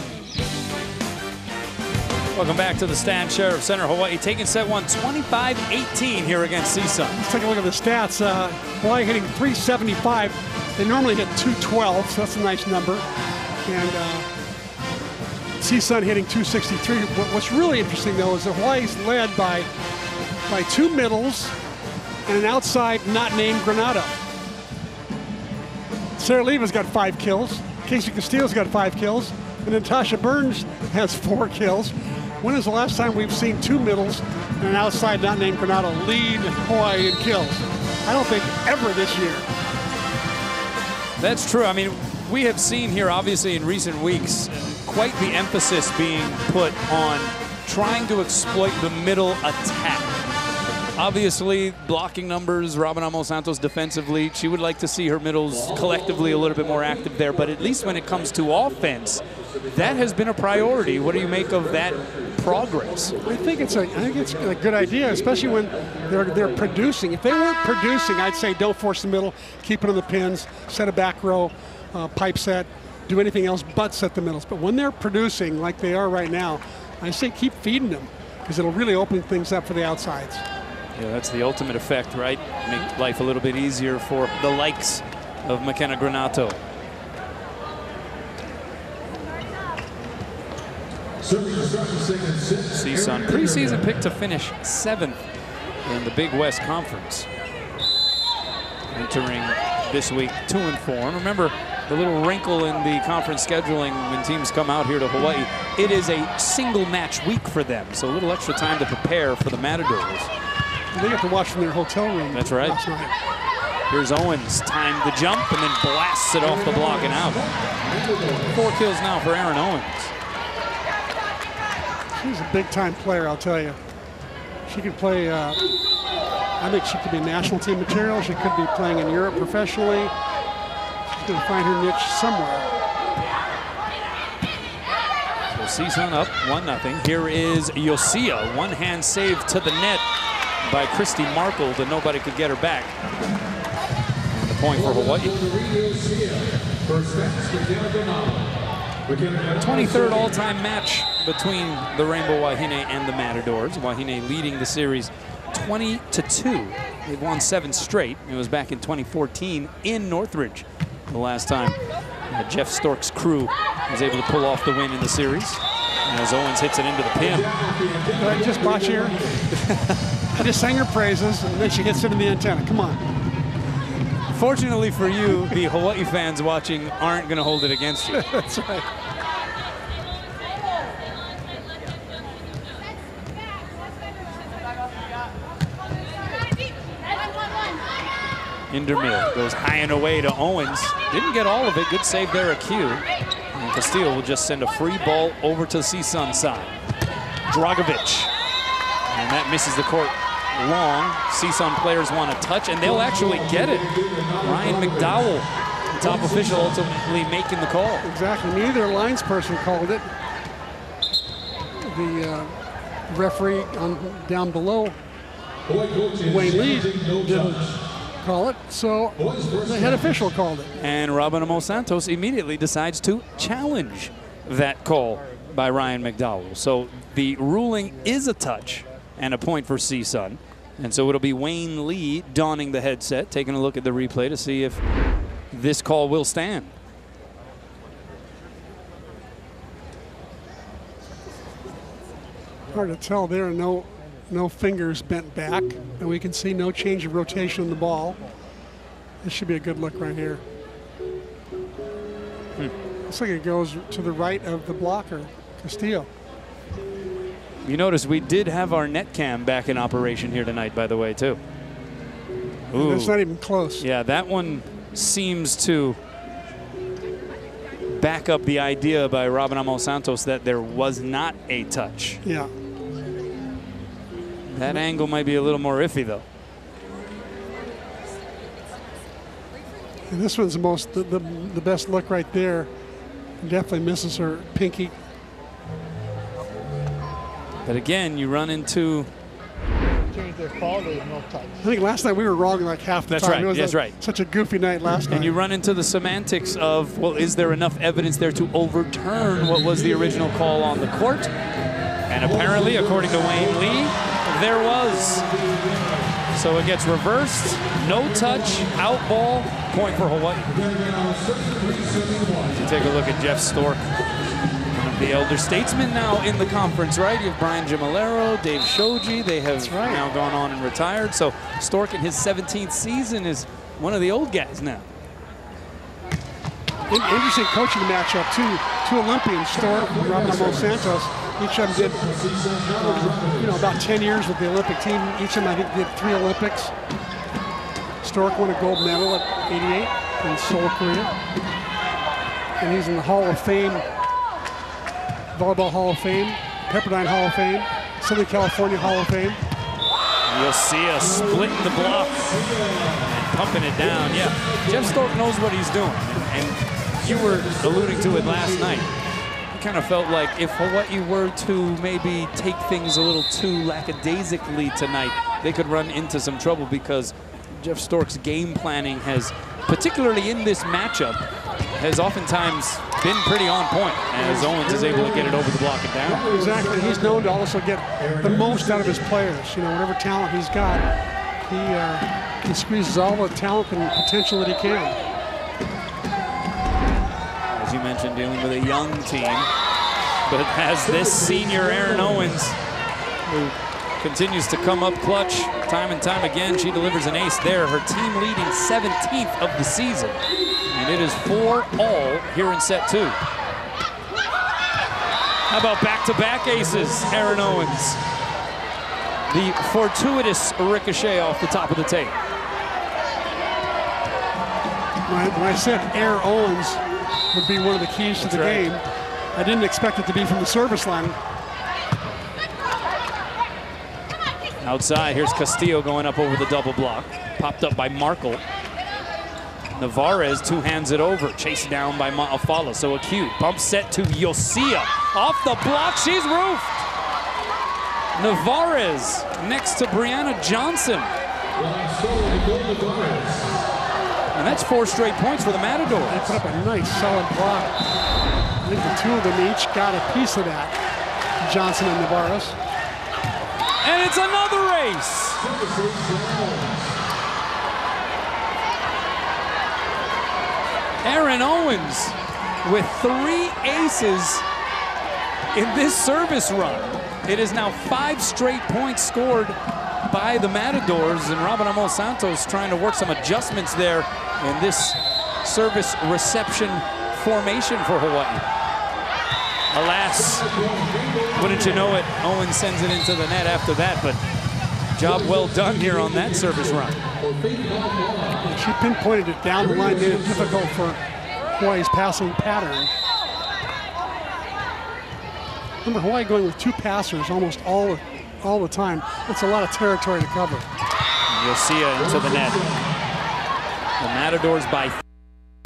Welcome back to the Stan Sheriff Center. Hawaii taking set 1, 25-18 here against CSUN. Let's take a look at the stats. Hawaii hitting 375. They normally hit 212, so that's a nice number. And CSUN hitting 263. What's really interesting, though, is that Hawaii's led by 2 middles and an outside not named Granato. Sarah Leva's got 5 kills. Casey Castillo's got 5 kills. And Natasha Burns has 4 kills. When is the last time we've seen 2 middles and an outside not named Granato lead Hawaii in kills? I don't think ever this year. That's true. I mean, we have seen here, obviously, in recent weeks, quite the emphasis being put on trying to exploit the middle attack. Obviously, blocking numbers, Robin Amos Santos defensively, she would like to see her middles collectively a little bit more active there, but at least when it comes to offense, that has been a priority. What do you make of that progress? I think it's a good idea, especially when they're producing. If they weren't producing, I'd say don't force the middle, keep it on the pins, set a back row, pipe set, do anything else but set the middles. But when they're producing like they are right now, I say keep feeding them because it'll really open things up for the outsides. Yeah, that's the ultimate effect, right? Make life a little bit easier for the likes of McKenna Granato. CSUN preseason picked to finish 7th in the Big West Conference. Entering this week 2-4. Remember the little wrinkle in the conference scheduling when teams come out here to Hawaii. It is a single match week for them, so a little extra time to prepare for the Matadors. They get to watch from their hotel room. That's right. Last night. Here's Owens, time to jump and then blasts it off the block and out. 4 kills now for Aaron Owens. She's a big-time player, I'll tell you. She could play, I think she could be national team material. She could be playing in Europe professionally. She's going to find her niche somewhere. So CSUN up 1-0. Here is Yosia, one-hand save to the net by Christy Markle, that nobody could get her back. And the point for Hawaii. 23rd all-time match between the Rainbow Wahine and the Matadors. Wahine leading the series 20-2. They've won 7 straight. It was back in 2014 in Northridge the last time Jeff Stork's crew was able to pull off the win in the series. As Owens hits it into the pin. Did I just botch here? I just sang her praises, and then she hits it in the antenna. Come on. Fortunately for you, the Hawaii fans watching aren't going to hold it against you. That's right. Indermill goes high and away to Owens. Didn't get all of it. Good save there, Q. And Castillo will just send a free ball over to the CSUN side. Dragovic. And that misses the court long. CSUN players want to touch, and they'll actually get it. Ryan McDowell, the top official, ultimately making the call. Exactly. Neither linesperson called it. The referee down below, Wayne Lee, didn't call it, so the head official called it. And Robin Amos Santos immediately decides to challenge that call by Ryan McDowell. So the ruling is a touch and a point for CSUN. And so it'll be Wayne Lee donning the headset, taking a look at the replay to see if this call will stand. Hard to tell. There are no fingers bent back, and we can see no change of rotation on the ball. This should be a good look right here. Looks like it goes to the right of the blocker, Castillo. You notice we did have our net cam back in operation here tonight, by the way, too. Ooh. That's not even close. Yeah, that one seems to back up the idea by Robin Amos Santos that there was not a touch. Yeah. That angle might be a little more iffy, though. And this one's the best look right there. Definitely misses her pinky. But again, you run into... I think last night we were wrong like half the That's time. right. It was That's right. Such a goofy night last night. And you run into the semantics of, well, is there enough evidence there to overturn what was the original call on the court? And apparently, according to Wayne Lee, there was. So it gets reversed. No touch, out ball, point for Hawaii. So take a look at Jeff Stork. The elder statesman now in the conference, right? You have Brian Gimalero, Dave Shoji. They have now gone on and retired. So Stork in his 17th season is one of the old guys now. Interesting coaching matchup, two Olympians, Stork and Robin Amos Santos. Each of them did, about 10 years with the Olympic team. Each of them, I think, did 3 Olympics. Stork won a gold medal at 88 in Seoul, Korea. And he's in the Hall of Fame, Volleyball Hall of Fame, Pepperdine Hall of Fame, Southern California Hall of Fame. You'll see us splitting the block and pumping it down. Yeah, Jeff Stork knows what he's doing. And you were alluding to it last night. You kind of felt like if Hawaii were to maybe take things a little too lackadaisically tonight, they could run into some trouble because Jeff Stork's game planning has, particularly in this matchup, has oftentimes been pretty on point as Owens is able to get it over the block and down. Exactly. He's known to also get the most out of his players. You know, whatever talent he's got, he squeezes all the talent and potential that he can. As you mentioned, dealing with a young team, but has this senior Aaron Owens, who continues to come up clutch time and time again. She delivers an ace there, her team leading 17th of the season. And it is 4-all here in set 2. How about back-to-back aces, Aaron Owens? The fortuitous ricochet off the top of the tape. When I said Aaron Owens would be one of the keys to the game, I didn't expect it to be from the service line. Outside, here's Castillo going up over the double block. Popped up by Markle. Navarez two-hands it over, chased down by Ma'afala. So a cue, bump set to Yosia. Off the block, she's roofed. Navarez next to Brianna Johnson. And that's 4 straight points for the Matadors. They put up a nice, solid block. I think the two of them each got a piece of that, Johnson and Navarez. And it's another ace. Aaron Owens with 3 aces in this service run. It is now 5 straight points scored by the Matadors, and Robin Amos Santos trying to work some adjustments there in this service reception formation for Hawaii. Alas, wouldn't you know it, Owens sends it into the net after that, but job well done here on that service run. She pinpointed it down the line, made it difficult for Hawaii's passing pattern. Remember, Hawaii going with 2 passers almost all the time. It's a lot of territory to cover. Yosia into the net. The Matadors by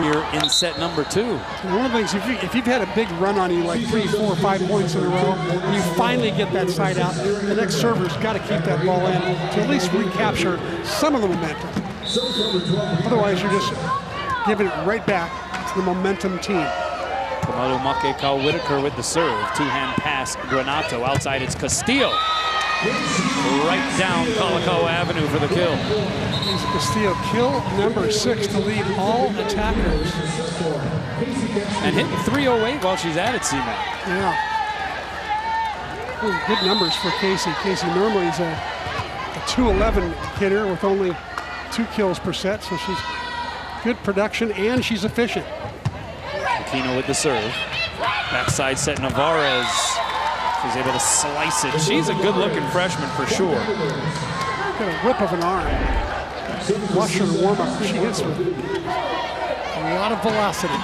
here in set number 2. And one of the things, if you've had a big run on you, like 3, 4, 5 points in a row, and you finally get that side out, the next server's got to keep that ball in to at least recapture some of the momentum. Otherwise, you're just giving it right back to the momentum team. Kamaru Make Kyle Whitaker with the serve. 2-hand pass, Granato. Outside, it's Castillo. Right down Kalakaua Avenue for the kill. Castillo, kill number 6 to lead all attackers. And hitting 308 while she's at it, C-Mac. Yeah. Those are good numbers for Casey. Casey normally is a 211 hitter with only 2 kills per set, so she's good production and she's efficient. Aquino with the serve. Backside set Navarez. She's able to slice it. She's a good-looking freshman for sure. Got a whip of an arm. Watch her warm up. She hits with a lot of velocity.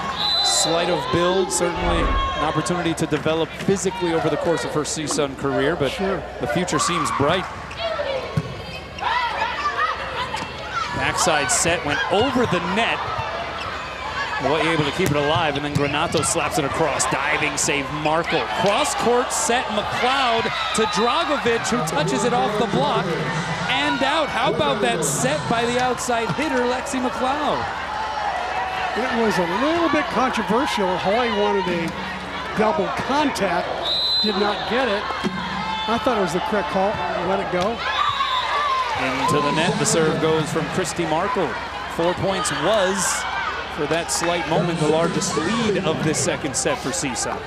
Slight of build, certainly an opportunity to develop physically over the course of her CSUN career, but the future seems bright. Backside set went over the net. Hawaii able to keep it alive, and then Granato slaps it across. Diving save, Markle. Cross-court set, McLeod to Dragovic, who touches it off the block and out. How about that set by the outside hitter, Lexi McLeod? It was a little bit controversial. Hawaii wanted a double contact, did not get it. I thought it was the correct call. Let it go. Into the net, the serve goes from Christy Markle. 4 points was, for that slight moment, the largest lead of this second set for CSUN.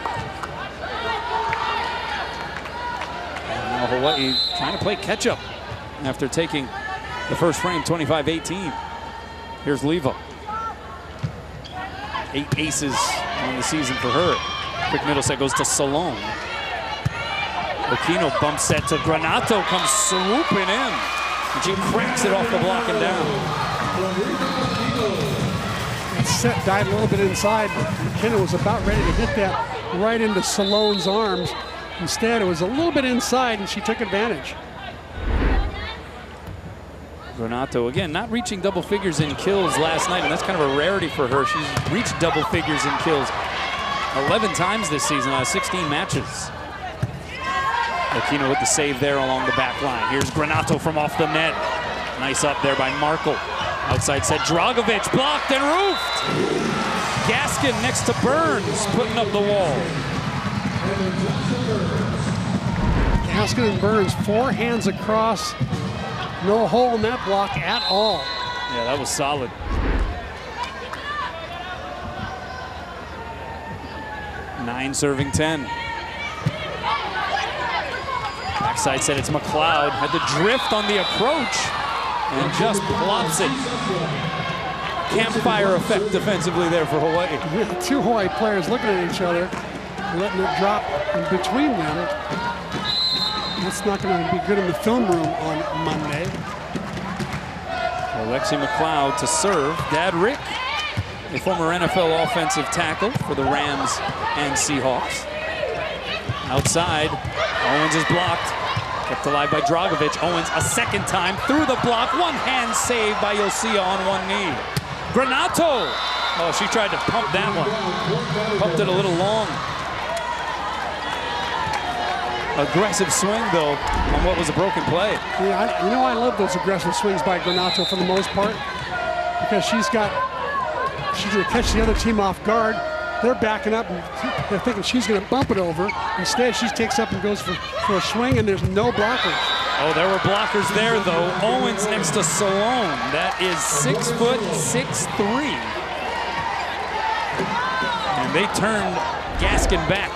And now Hawaii trying to play catch-up after taking the first frame, 25-18. Here's Levo. 8 aces on the season for her. Quick middle set goes to Salone. Aquino bump set to Granato, comes swooping in. And she cracks it off the block and down. That set died a little bit inside, but McKenna was about ready to hit that right into Salone's arms. Instead, it was a little bit inside, and she took advantage. Granato, again, not reaching double figures in kills last night, and that's kind of a rarity for her. She's reached double figures in kills 11 times this season out of 16 matches. Aquino with the save there along the back line. Here's Granato from off the net. Nice up there by Markle. Outside set, Dragovic blocked and roofed. Gaskin next to Burns, putting up the wall. Gaskin and Burns, 4 hands across. No hole in that block at all. Yeah, that was solid. Nine serving 10. Backside set, it's McLeod. Had the drift on the approach and just plops it. Campfire effect defensively there for Hawaii. With 2 Hawaii players looking at each other, letting it drop in between them. That's not going to be good in the film room on Monday. Alexi McLeod to serve. Dad Rick, a former NFL offensive tackle for the Rams and Seahawks. Outside, Owens is blocked. Kept alive by Dragovic. Owens a second time through the block. One hand save by Yosia on one knee. Granato. Oh, she tried to pump that one. Pumped it a little long. Aggressive swing, though, on what was a broken play. Yeah, I love those aggressive swings by Granato for the most part, because she's going to catch the other team off guard. They're backing up and they're thinking she's going to bump it over. Instead, she takes up and goes for a swing, and there's no blockers. Oh, there were blockers there, though. Owens next to Salone. That is 6 foot 6'3". And they turned Gaskin back.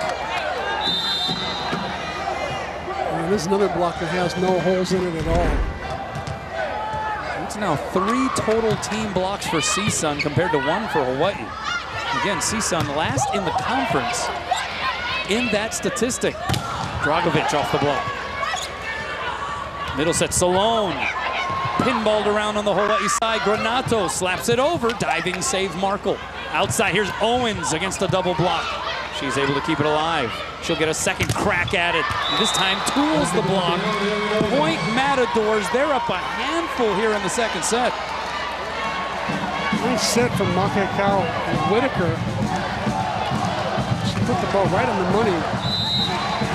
And this is another block that has no holes in it at all. It's now 3 total team blocks for CSUN compared to 1 for Hawaii. Again, CSUN last in the conference in that statistic. Dragovic off the block. Middle set, Salone. Pinballed around on the Hawaii side. Granato slaps it over. Diving save Markle. Outside, here's Owens against a double block. She's able to keep it alive. She'll get a second crack at it. And this time tools the block. Point Matadors. They're up a handful here in the second set. Nice set from Makekau and Whitaker. She put the ball right on the money.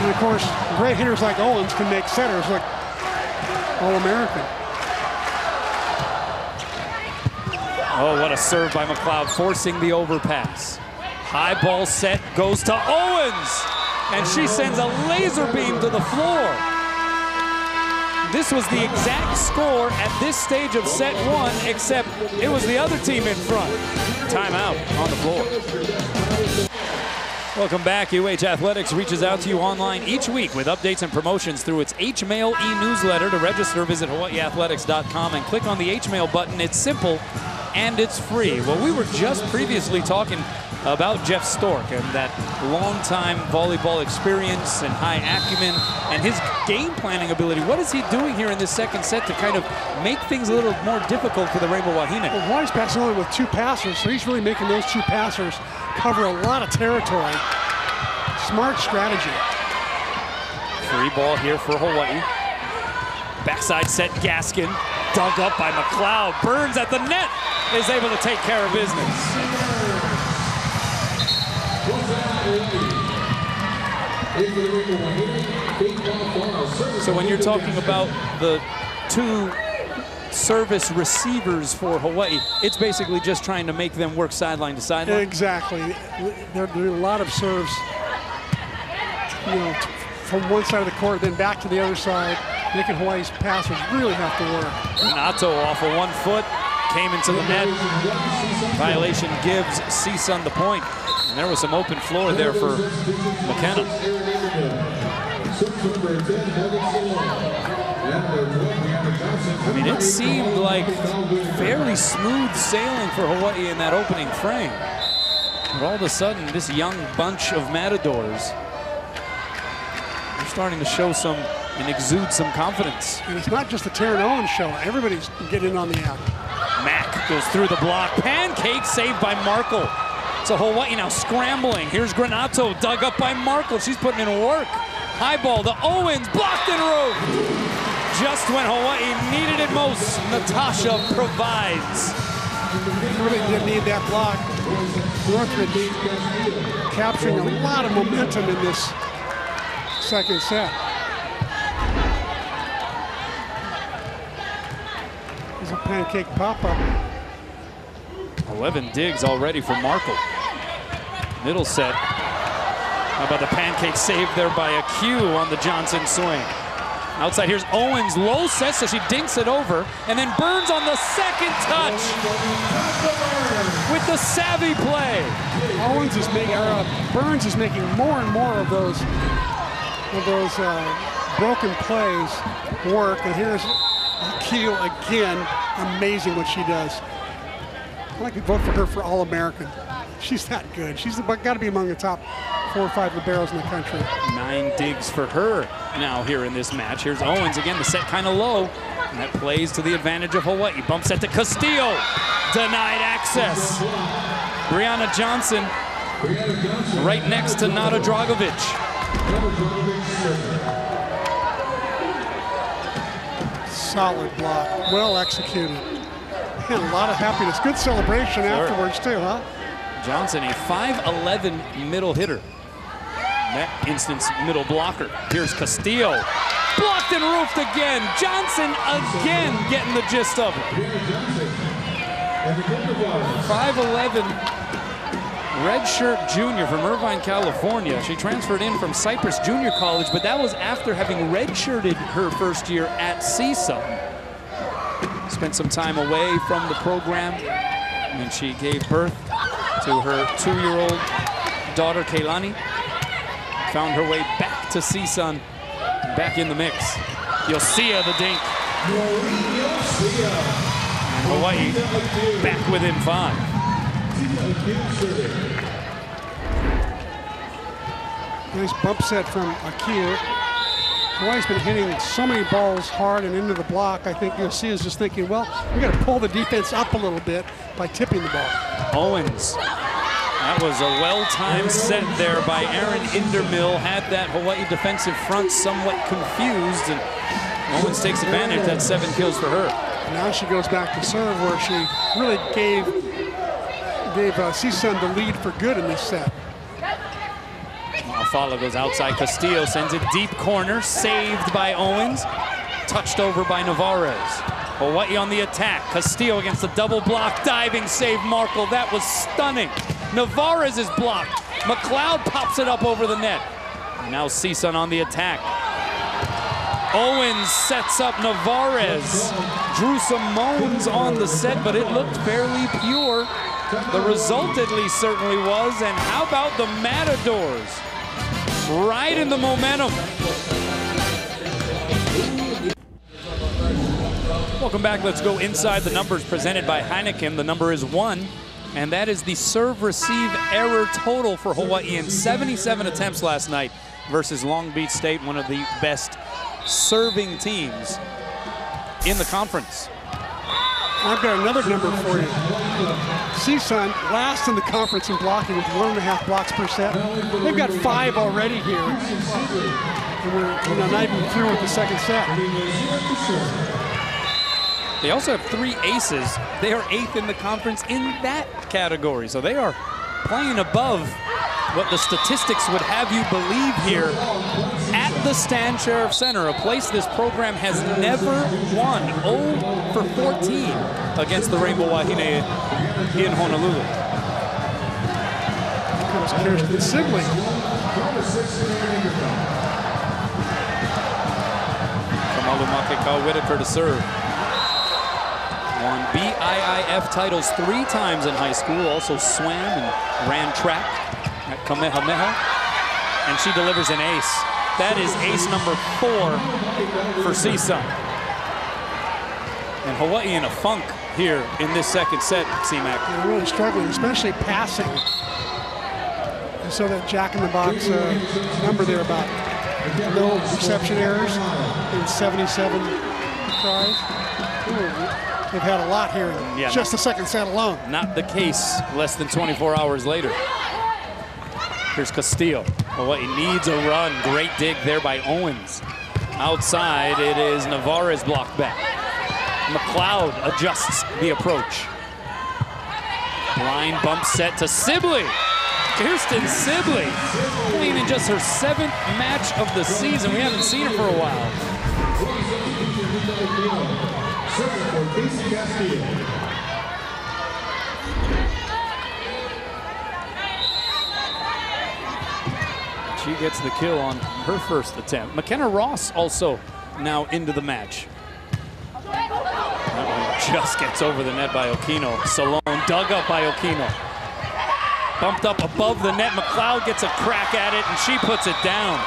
And of course, great hitters like Owens can make setters look All-American. Oh, what a serve by McLeod, forcing the overpass. High ball set goes to Owens, and she sends a laser beam to the floor. This was the exact score at this stage of set 1, except it was the other team in front. Timeout on the floor. Welcome back. UH Athletics reaches out to you online each week with updates and promotions through its H-Mail e-newsletter. To register, visit hawaiiathletics.com and click on the H-Mail button. It's simple and it's free. Well, we were just previously talking about Jeff Stork and that long-time volleyball experience and high acumen and his game planning ability. What is he doing here in this second set to kind of make things a little more difficult for the Rainbow Wahine? Well, Hawaii's passing only with 2 passers, so he's really making those 2 passers cover a lot of territory. Smart strategy. Free ball here for Hawaii. Backside set, Gaskin. Dug up by McLeod. Burns at the net is able to take care of business. So when you're talking about the 2 service receivers for Hawaii, it's basically just trying to make them work sideline to sideline. Exactly. They're doing a lot of serves, from one side of the court, then back to the other side, making Hawaii's passers really have to work. Nato off of 1 foot, came into the net. Violation gives CSUN the point. And there was some open floor there for McKenna. I mean, it seemed like fairly smooth sailing for Hawaii in that opening frame. But all of a sudden, this young bunch of Matadors are starting to show some and exude some confidence. And it's not just the Taryn Owens show. Everybody's getting in on the act. Mack goes through the block. Pancake saved by Markle. So Hawaii now scrambling. Here's Granato, dug up by Markle. She's putting in work. High ball to Owens, blocked and roved. just when Hawaii needed it most, Natasha provides. Really didn't need that block. Northridge capturing a lot of momentum in this second set. There's a pancake pop-up. 11 digs already for Markle. Middle set. How about the pancake save there by a Q on the Johnson swing? Outside, here's Owens, low set, so she dinks it over, and then Burns on the second touch with the savvy play. Owens is making, Burns is making more and more of those broken plays work, and here's Q again, amazing what she does. I'd like to vote for her for All-American. She's that good. She's got to be among the top 4 or 5 liberos in the country. 9 digs for her now here in this match. Here's Owens again, the set kind of low, and that plays to the advantage of Hawaii. Bump set to Castillo, denied access. Brianna Johnson right next to Nada Dragovic. Solid block, well executed. And a lot of happiness. Good celebration afterwards too, huh? Johnson, a 5'11" middle hitter. In that instance, middle blocker. Here's Castillo. Blocked and roofed again. Johnson again getting the gist of it. 5'11", redshirt junior from Irvine, California. She transferred in from Cypress Junior College, but that was after having redshirted her first year at CSUN. Spent some time away from the program, and then she gave birth to her 2-year-old daughter, Kaylani. Found her way back to CSUN, back in the mix. Yosia the dink. And Hawaii back within 5. Nice bump set from Akio. Hawaii's been hitting so many balls hard and into the block. I think Yosia is just thinking, well, we got to pull the defense up a little bit by tipping the ball. Owens. That was a well-timed set there by Erin Indermill. Had that Hawaii defensive front somewhat confused, and Owens takes advantage. That's 7 kills for her. Now she goes back to serve, where she really gave CSUN the lead for good in this set. Afala goes outside. Castillo sends it deep corner, saved by Owens, touched over by Navarez. Hawaii on the attack. Castillo against the double block, diving save Markle. That was stunning. Navarez is blocked. McLeod pops it up over the net. Now CSUN on the attack. Owens sets up Navarez. Drew some moans on the set, but it looked fairly pure. The result at least certainly was. And how about the Matadors? Right in the momentum. Welcome back. Let's go inside the numbers presented by Heineken. The number is 1, and that is the serve-receive error total for Hawaii in 77 attempts last night versus Long Beach State, one of the best serving teams in the conference. I've got another number for you. CSUN last in the conference in blocking with 1.5 blocks per set. They've got 5 already here, and we're not even through with the second set. They also have 3 aces. They are 8th in the conference in that category, so they are playing above what the statistics would have you believe here at the Stan Sheriff Center, a place this program has never won. 0 for 14 against the Rainbow Wahine in Honolulu. Comes Kirsten Sibley. Kamalu Makekau Whitaker to serve. Won BIIF titles 3 times in high school, also swam and ran track at Kamehameha, and she delivers an ace. That is ace number 4 for CSUN. And Hawaii in a funk here in this second set, C-Mac. They're really struggling, especially passing. And so that jack-in-the-box number there about no reception errors in 77 tries. They've had a lot here in just the second set alone. Not the case less than 24 hours later. Here's Castillo. Hawaii needs a run. Great dig there by Owens. Outside, it is Navarez blocked back. McLeod adjusts the approach. Blind bump set to Sibley. Kirsten Sibley playing in just her 7th match of the season. We haven't seen her for a while. She gets the kill on her first attempt. McKenna Ross also now into the match. That one just gets over the net by Okino. Salone dug up by Okino. Bumped up above the net. McLeod gets a crack at it, and she puts it down.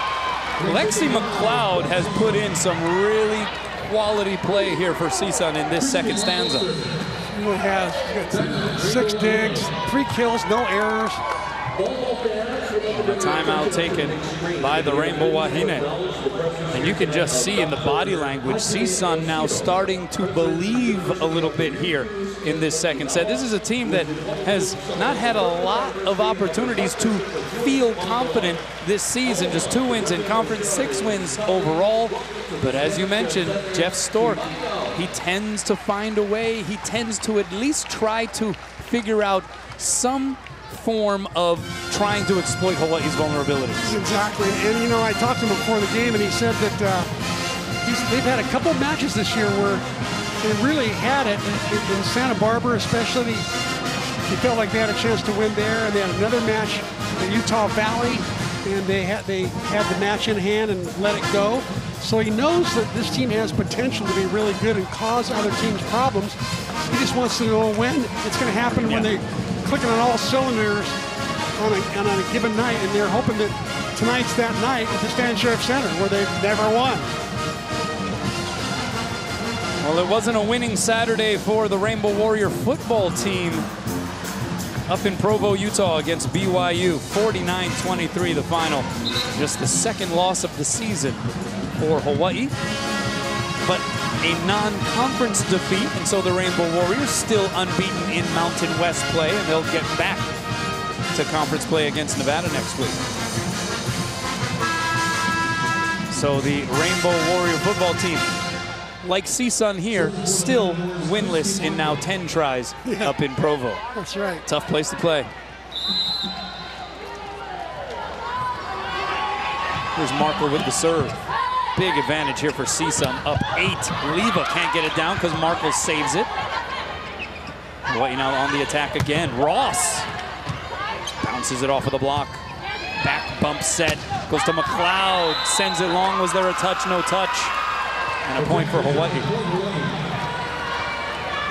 Lexi McLeod has put in some really quality play here for CSUN in this second stanza. She really has. She's got 6 digs, 3 kills, no errors. A timeout taken by the Rainbow Wahine. And you can just see in the body language, CSUN now starting to believe a little bit here in this second set. This is a team that has not had a lot of opportunities to feel confident this season. Just 2 wins in conference, 6 wins overall. But as you mentioned, Jeff Stork, he tends to find a way. He tends to at least try to figure out some form of trying to exploit Hawaii's vulnerabilities. Exactly, and you know, I talked to him before the game, and he said that they've had a couple matches this year where they really had it. In Santa Barbara especially, they felt like they had a chance to win there, and they had another match in Utah Valley, and they had the match in hand and let it go. So he knows that this team has potential to be really good and cause other teams problems. He just wants to know when it's going to happen, when they're clicking on all cylinders on a given night, and they're hoping that tonight's that night at the Stan Sheriff Center where they've never won. Well, it wasn't a winning Saturday for the Rainbow Warrior football team up in Provo, Utah against BYU. 49-23 the final. Just the 2nd loss of the season for Hawaii, but a non-conference defeat, and so the Rainbow Warriors still unbeaten in Mountain West play, and they'll get back to conference play against Nevada next week. So the Rainbow Warrior football team, like CSUN here, still winless in now 10 tries up in Provo. That's right. Tough place to play. Here's Markle with the serve. Big advantage here for CSUN, up 8. Leva can't get it down because Markle saves it. Hawaii now on the attack again. Ross bounces it off of the block. Back bump set, goes to McLeod, sends it long. Was there a touch? No touch. And a point for Hawaii.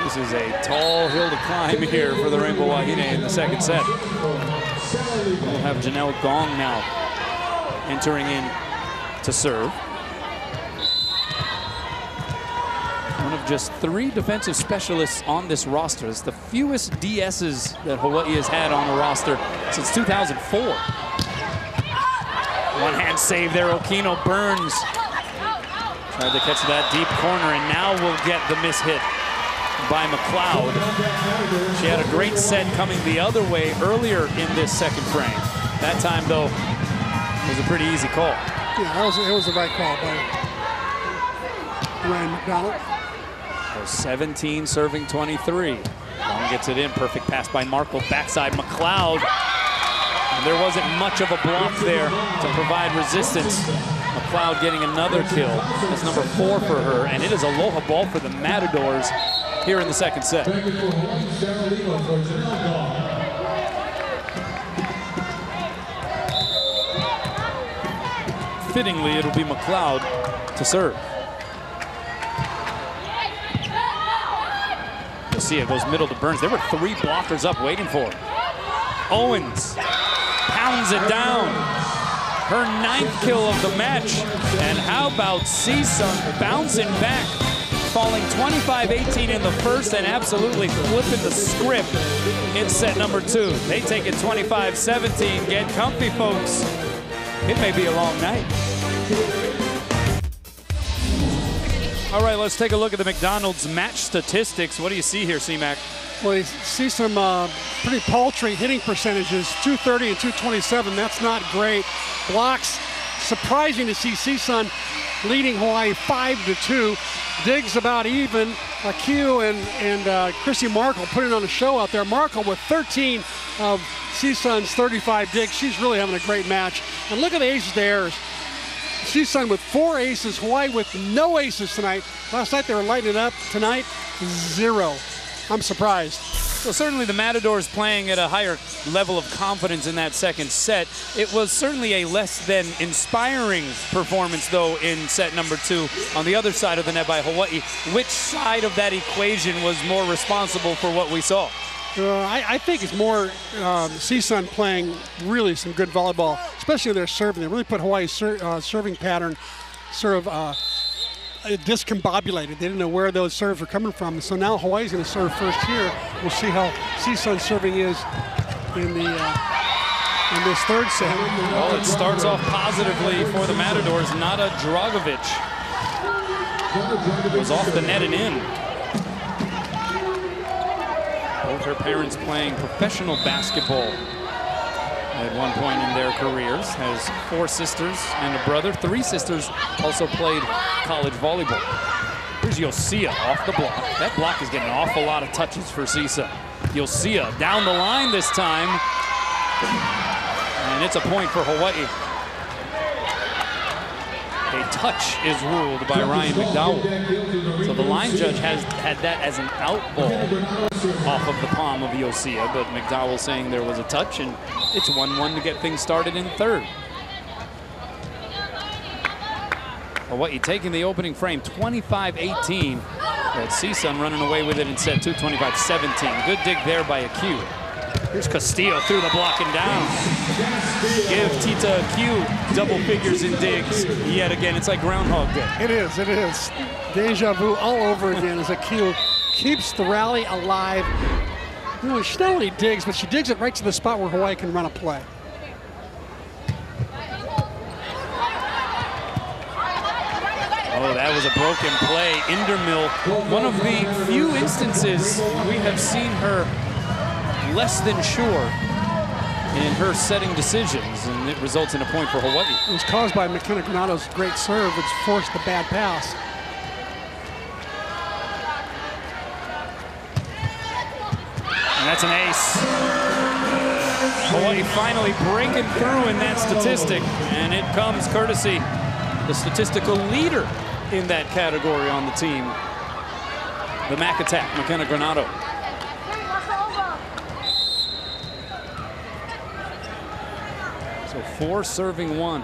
This is a tall hill to climb here for the Rainbow Wahine in the second set. We'll have Janelle Gong now entering in to serve. One of just 3 defensive specialists on this roster. It's the fewest DSs that Hawaii has had on the roster since 2004. One-hand save there, Okino Burns. Tried to catch that deep corner, and now we'll get the miss hit by McLeod. She had a great set coming the other way earlier in this second frame. That time, though, was a pretty easy call. Yeah, it was the right call by Ryan McDonald. 17 serving 23. Long gets it in, perfect pass by Markle, backside McLeod. And there wasn't much of a block there to provide resistance. McLeod getting another kill. That's number 4 for her, and it is aloha ball for the Matadors here in the second set. Fittingly, it'll be McLeod to serve. Garcia goes middle to Burns. There were 3 blockers up waiting for him. Owens pounds it down. Her 9th kill of the match. And how about CSUN bouncing back, falling 25-18 in the first and absolutely flipping the script in set number 2. They take it 25-17. Get comfy, folks. It may be a long night. All right, let's take a look at the McDonald's match statistics. What do you see here, C-Mac? Well, you see some pretty paltry hitting percentages, 230 and 227. That's not great. Blocks, surprising to see CSUN leading Hawaii 5-2. Diggs about even. Q and Chrissy Markle putting on a show out there. Markle with 13 of CSUN's 35 digs. She's really having a great match. And look at the aces to errors. CSUN with 4 aces, Hawaii with no aces tonight. Last night they were lighting it up. Tonight, 0. I'm surprised. So certainly the Matadors playing at a higher level of confidence in that second set. It was certainly a less than inspiring performance, though, in set number 2 on the other side of the net by Hawaii. Which side of that equation was more responsible for what we saw? I think it's more CSUN playing really some good volleyball, especially their serving. They really put Hawaii's serving pattern sort of discombobulated. They didn't know where those serves were coming from. So now Hawaii's going to serve first here. We'll see how CSUN's serving is in this third set. Well, it starts off positively for the Matadors. Nada Dragovic was off the net and in. Both her parents playing professional basketball at one point in their careers. Has 4 sisters and a brother. 3 sisters also played college volleyball. Here's Yosia off the block. That block is getting an awful lot of touches for CSUN. Yosia down the line this time. And it's a point for Hawaii. A touch is ruled by Ryan McDowell. So the line judge has had that as an out ball off of the palm of Yosia, but McDowell saying there was a touch, and it's 1-1 to get things started in third. Hawaii taking the opening frame, 25-18. CSUN running away with it in set 2, 25-17. Good dig there by Q. Here's Castillo through the block and down. Give Tita Q double figures in digs yet again. It's like Groundhog Day. It is, it is. Deja vu all over again as Q keeps the rally alive. You know, she not only digs, but she digs it right to the spot where Hawaii can run a play. Oh, that was a broken play. Indermill, one of the few instances we have seen her less than sure in her setting decisions, and it results in a point for Hawaii. It was caused by McKenna Granato's great serve, which forced the bad pass. And that's an ace. Hawaii finally breaking through in that statistic, and it comes courtesy the statistical leader in that category on the team, the Mac attack, McKenna Granato. So 4 serving 1.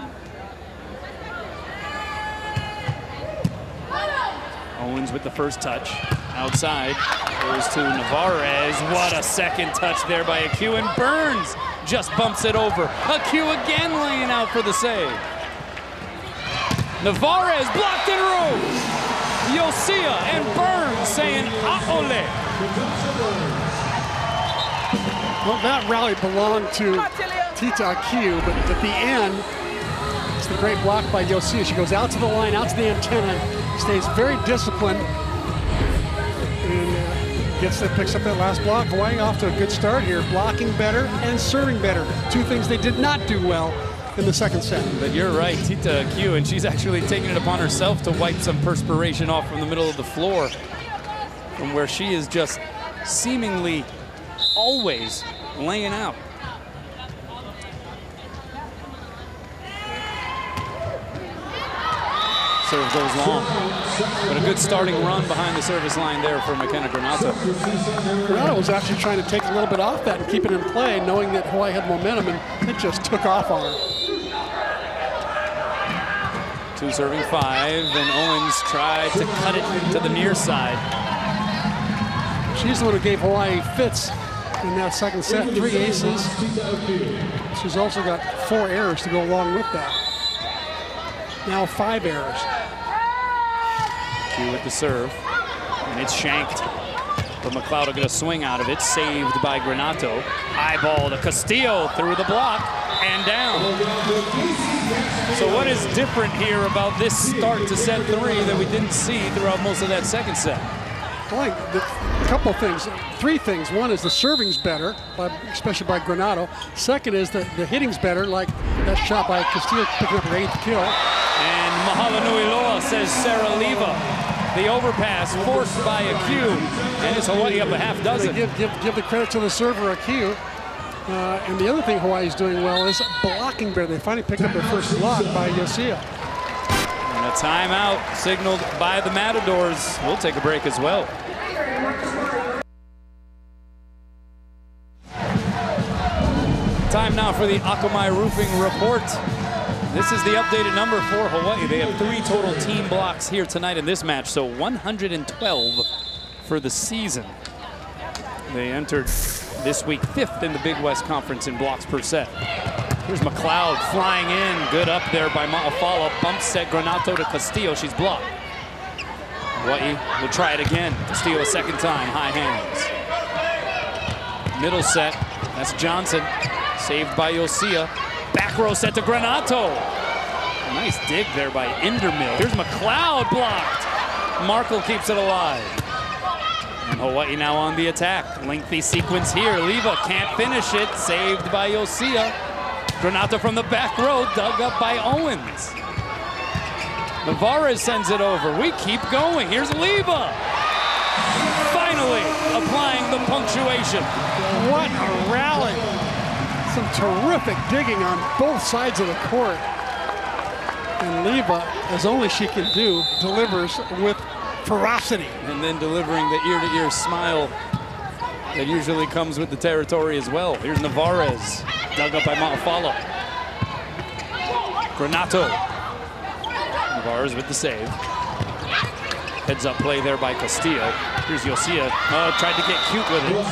Owens with the first touch. Outside. Goes to Navarez. What a second touch there by Q, and Burns just bumps it over. Q again laying out for the save. Navarez blocked in room. Yosia and Burns saying, "Aole." Well, that rally belonged to Tita Q, but at the end, it's the great block by Yosia. She goes out to the line, out to the antenna, stays very disciplined, and picks up that last block. Hawaii off to a good start here, blocking better and serving better. 2 things they did not do well in the second set. But you're right, Tita Q, and she's actually taking it upon herself to wipe some perspiration off from the middle of the floor, from where she is just seemingly always laying out. Serve goes long, but a good starting run behind the service line there for McKenna Granato. Granato was actually trying to take a little bit off that and keep it in play, knowing that Hawaii had momentum, and it just took off on her. 2 serving 5, and Owens tried to cut it to the near side. She's the one who gave Hawaii fits in that second set, 3 aces. She's also got 4 errors to go along with that. Now 5 errors. Q with the serve, and it's shanked. But McLeod will get a swing out of it, saved by Granato. Eyeball to Castillo through the block and down. So what is different here about this start to set 3 that we didn't see throughout most of that second set? Boy, couple things, 3 things. One is the serving's better, especially by Granato. Second is the hitting's better, like that shot by Castillo picking up her 8th kill. And Mahalo Nui Loa, says Sarah Leva. The overpass forced by Aq, and it's Hawaii up a half dozen. Give the credit to the server, Aq. And the other thing Hawaii's doing well is blocking better. They finally picked up their first block by Yosia. And a timeout signaled by the Matadors. We'll take a break as well. Time now for the Akamai Roofing Report. This is the updated number for Hawaii. They have 3 total team blocks here tonight in this match, so 112 for the season. They entered this week 5th in the Big West Conference in blocks per set. Here's McLeod flying in. Good up there by Ma'afala. Bump set Granato to Castillo. She's blocked. Hawaii will try it again. Castillo a second time. High hands. Middle set. That's Johnson. Saved by Yosia. Back row set to Granato. Nice dig there by Indermill. Here's McLeod blocked. Markle keeps it alive. And Hawaii now on the attack. Lengthy sequence here. Leva can't finish it. Saved by Yosia. Granato from the back row, dug up by Owens. Navarez sends it over. We keep going. Here's Leva. Finally applying the punctuation. What a rally. Some terrific digging on both sides of the court. And Leva, as only she can do, delivers with ferocity. And then delivering the ear-to-ear smile that usually comes with the territory as well. Here's Navarez, dug up by Ma'afala. Granato. Navarez with the save. Heads up play there by Castillo. Here's Yosia. Tried to get cute with it.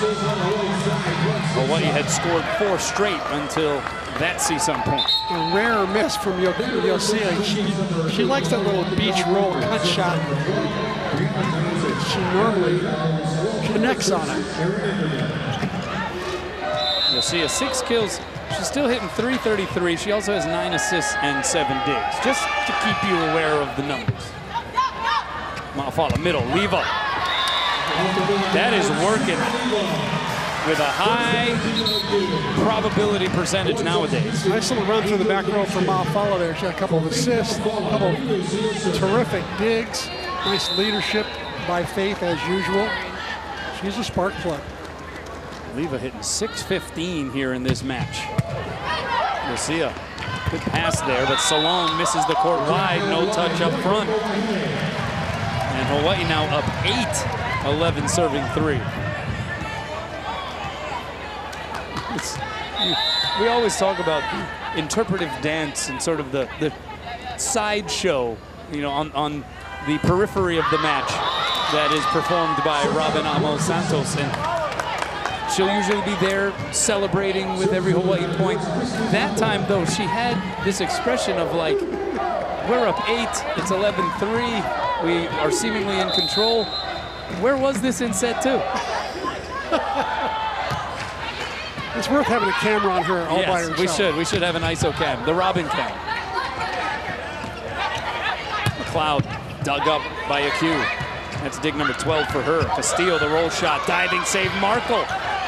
Hawaii had scored 4 straight until that CSUN point. A rare miss from Yosia. She likes that little beach roll cut shot. She normally connects on it. Yosia 6 kills. She's still hitting .333. She also has 9 assists and 7 digs. Just to keep you aware of the numbers. Ma'afala middle, Leva. That is working with a high probability percentage nowadays. Nice little run through the back row for Ma'afala there. She had a couple of assists, a couple of terrific digs. Nice leadership by Faith as usual. She's a spark plug. Leva hitting .615 here in this match. Yosia, good pass there, but Salone misses the court wide. No touch up front. And Hawaii now up 8-11 serving 3. We always talk about interpretive dance and sort of the sideshow, you know, on the periphery of the match that is performed by Robin Amos Santos. And she'll usually be there celebrating with every Hawaii point. That time, though, she had this expression of like, we're up 8, it's 11-3, we are seemingly in control. Where was this in set 2? It's worth having a camera on her all by herself. We should have an ISO cam, the Robin cam. McLeod dug up by Aq. That's dig number 12 for her. Castillo, the roll shot, diving save, Markle.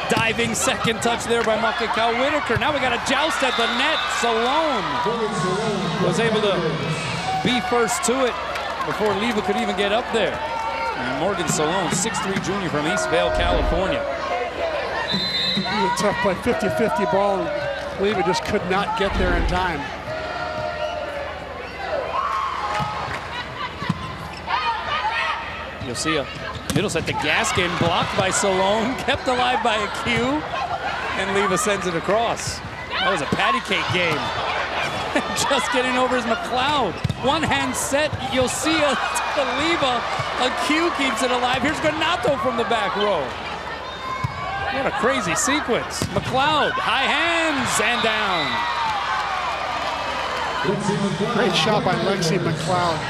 Diving second touch there by Makakau Whitaker. Now we got a joust at the net. Salone was able to be first to it before Leva could even get up there. And Morgan Salone, 6'3" junior from East Vale, California. A tough play, 50-50 ball, and Leva just could not get there in time. Yosia, middle set to Gaskin, blocked by Salone, kept alive by Aq, and Leva sends it across. That was a patty cake game. Just getting over is McLeod. One hand set, Yosia to Leva. Aq keeps it alive. Here's Granato from the back row. What a crazy sequence. McLeod, high hands and down. Great shot by Lexi McLeod.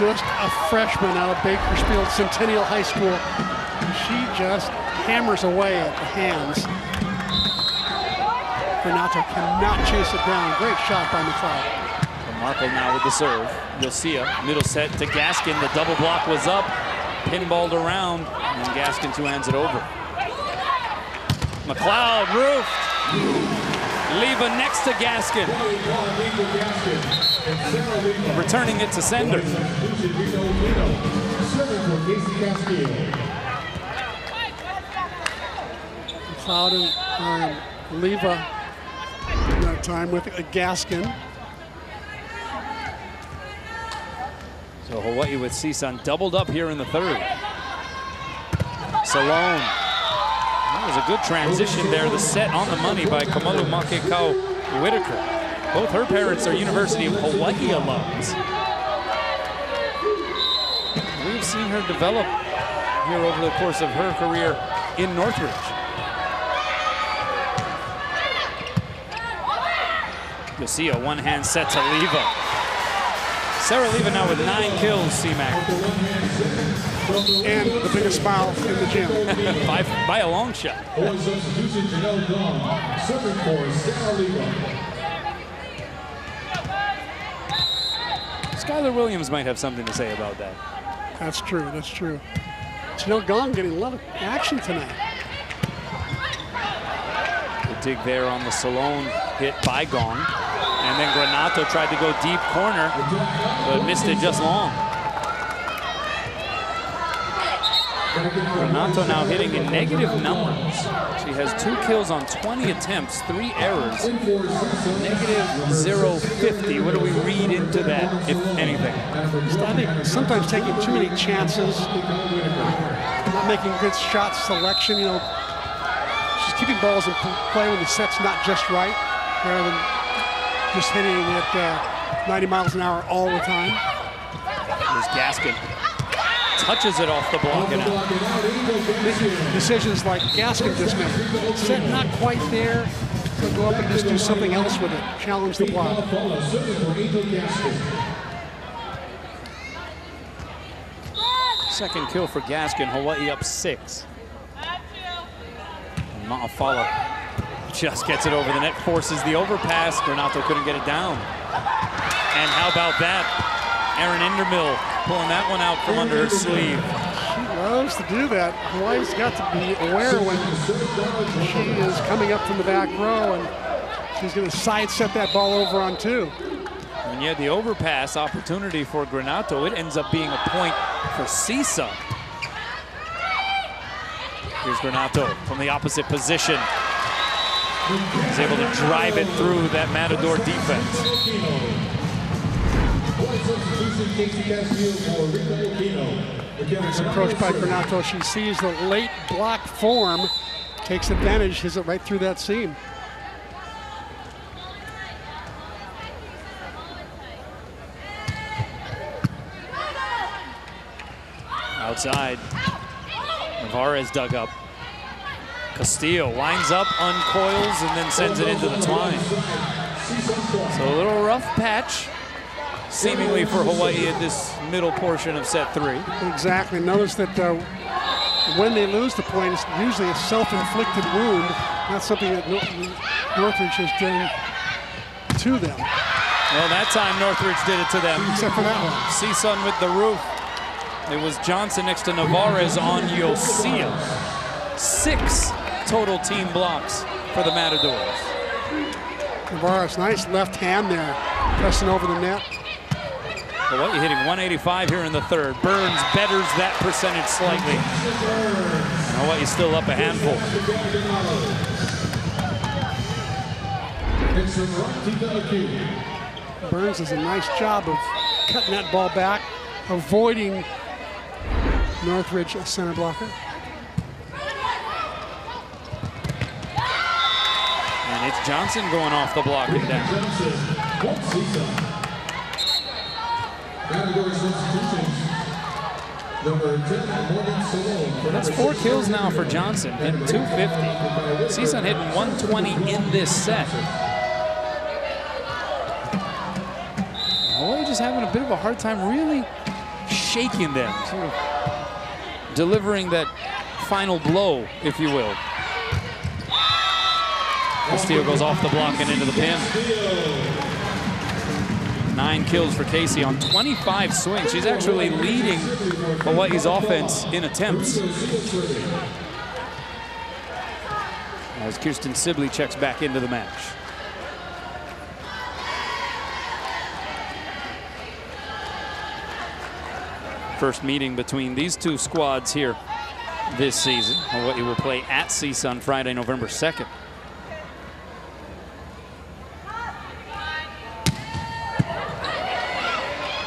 Just a freshman out of Bakersfield Centennial High School. She just hammers away at the hands. Granato cannot chase it down. Great shot by McLeod. Markle now with the serve. Yosia, middle set to Gaskin. The double block was up. pinballed around, and Gaskin two-hands it over. McLeod roofed. Leva next to Gaskin. Returning it to sender. McLeod and Leva that time with a Gaskin. So Hawaii with CSUN doubled up here in the third. Salone. That was a good transition there. The set on the money by Kamalu Makekau Whitaker. Both her parents are University of Hawaii alums. We've seen her develop here over the course of her career in Northridge. You'll see a one-hand set to Leva. Sarah Leva now with 9 kills, C-Mac. And the biggest smile in the gym. by a long shot. Skylar Williams might have something to say about that. That's true, that's true. Janelle Gong getting a lot of action tonight. The dig there on the Salone hit by Gong. And then Granato tried to go deep corner, but missed it just long. Granato now hitting in negative numbers. She has 2 kills on 20 attempts, 3 errors. Negative 0.50. What do we read into that, if anything? I think sometimes taking too many chances, not making good shot selection. You know, she's keeping balls in play when the set's not just right, rather than just hitting it 90 miles an hour all the time. There's Gaskin. Touches it off the block and out. Decisions like Gaskin just made. Set not quite there, so go up and just do something else with it. Challenge the block. Second kill for Gaskin. Hawaii up 6. And Ma'afala just gets it over the net, forces the overpass. Granato couldn't get it down. And how about that? Erin Indermill pulling that one out from under her sleeve. She loves to do that. Hawaii's got to be aware when she is coming up from the back row, and she's going to sidestep that ball over on 2. When you had the overpass opportunity for Granato, it ends up being a point for CSUN. Here's Granato from the opposite position. He's able to drive it through that Matador defense. Nice approach by Granato. She sees the late block form, takes advantage, hits it right through that seam. Outside, Navarez dug up. Castillo winds up, uncoils, and then sends it into the twine. So a little rough patch, seemingly for Hawaii at this middle portion of set 3. Exactly. Notice that when they lose the point, it's usually a self-inflicted wound, not something that Northridge has done to them. Well, that time Northridge did it to them. Except for that one. CSUN with the roof. It was Johnson next to Navarez on Yosia. 6 total team blocks for the Matadors. Navarez, nice left hand there, pressing over the net. Hawaii hitting 185 here in the third. Burns betters that percentage slightly. And Hawaii's still up a handful. Burns does a nice job of cutting that ball back, avoiding Northridge, a center blocker. And it's Johnson going off the block and down. That's 4 kills now for Johnson, hitting 250. CSUN hitting 120 in this set. Hawaii just having a bit of a hard time really shaking them, sort of delivering that final blow, if you will. Castillo goes off the block and into the pin. 9 kills for Casey on 25 swings. She's actually leading Hawaii's offense in attempts. As Kirsten Sibley checks back into the match. First meeting between these two squads here this season. Hawaii will play at CSUN Friday, November 2nd.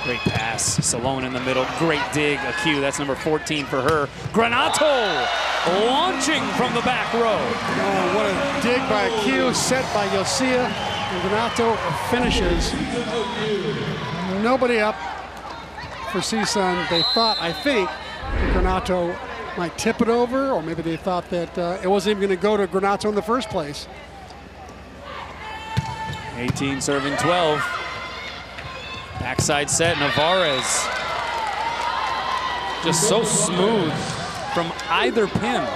Great pass, Salone in the middle, great dig, a cue, that's number 14 for her. Granato launching from the back row. Oh, what a dig by Q, set by Yosia, and Granato finishes. Nobody up for CSUN. They thought, I think, that Granato might tip it over, or maybe they thought that it wasn't even going to go to Granato in the first place. 18 serving 12. Backside set, Navarez. Just so smooth from either pin.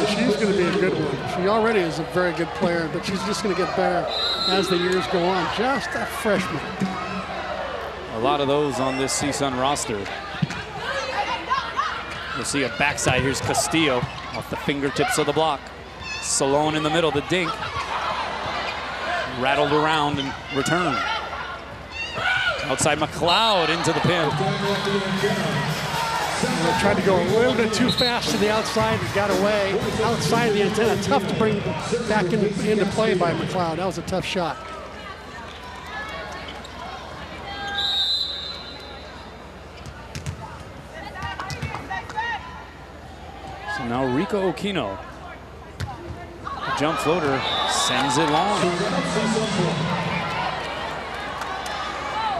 She's going to be a good one. She already is a very good player, but she's just going to get better as the years go on. Just a freshman. A lot of those on this CSUN roster. You'll see a backside. Here's Castillo off the fingertips of the block. Salone in the middle, the dink. Rattled around and returned. Outside McLeod into the pin. Tried to go a little bit too fast to the outside and got away. Outside the antenna, tough to bring back into play by McLeod. That was a tough shot. So now Rico Okino. The jump floater sends it long.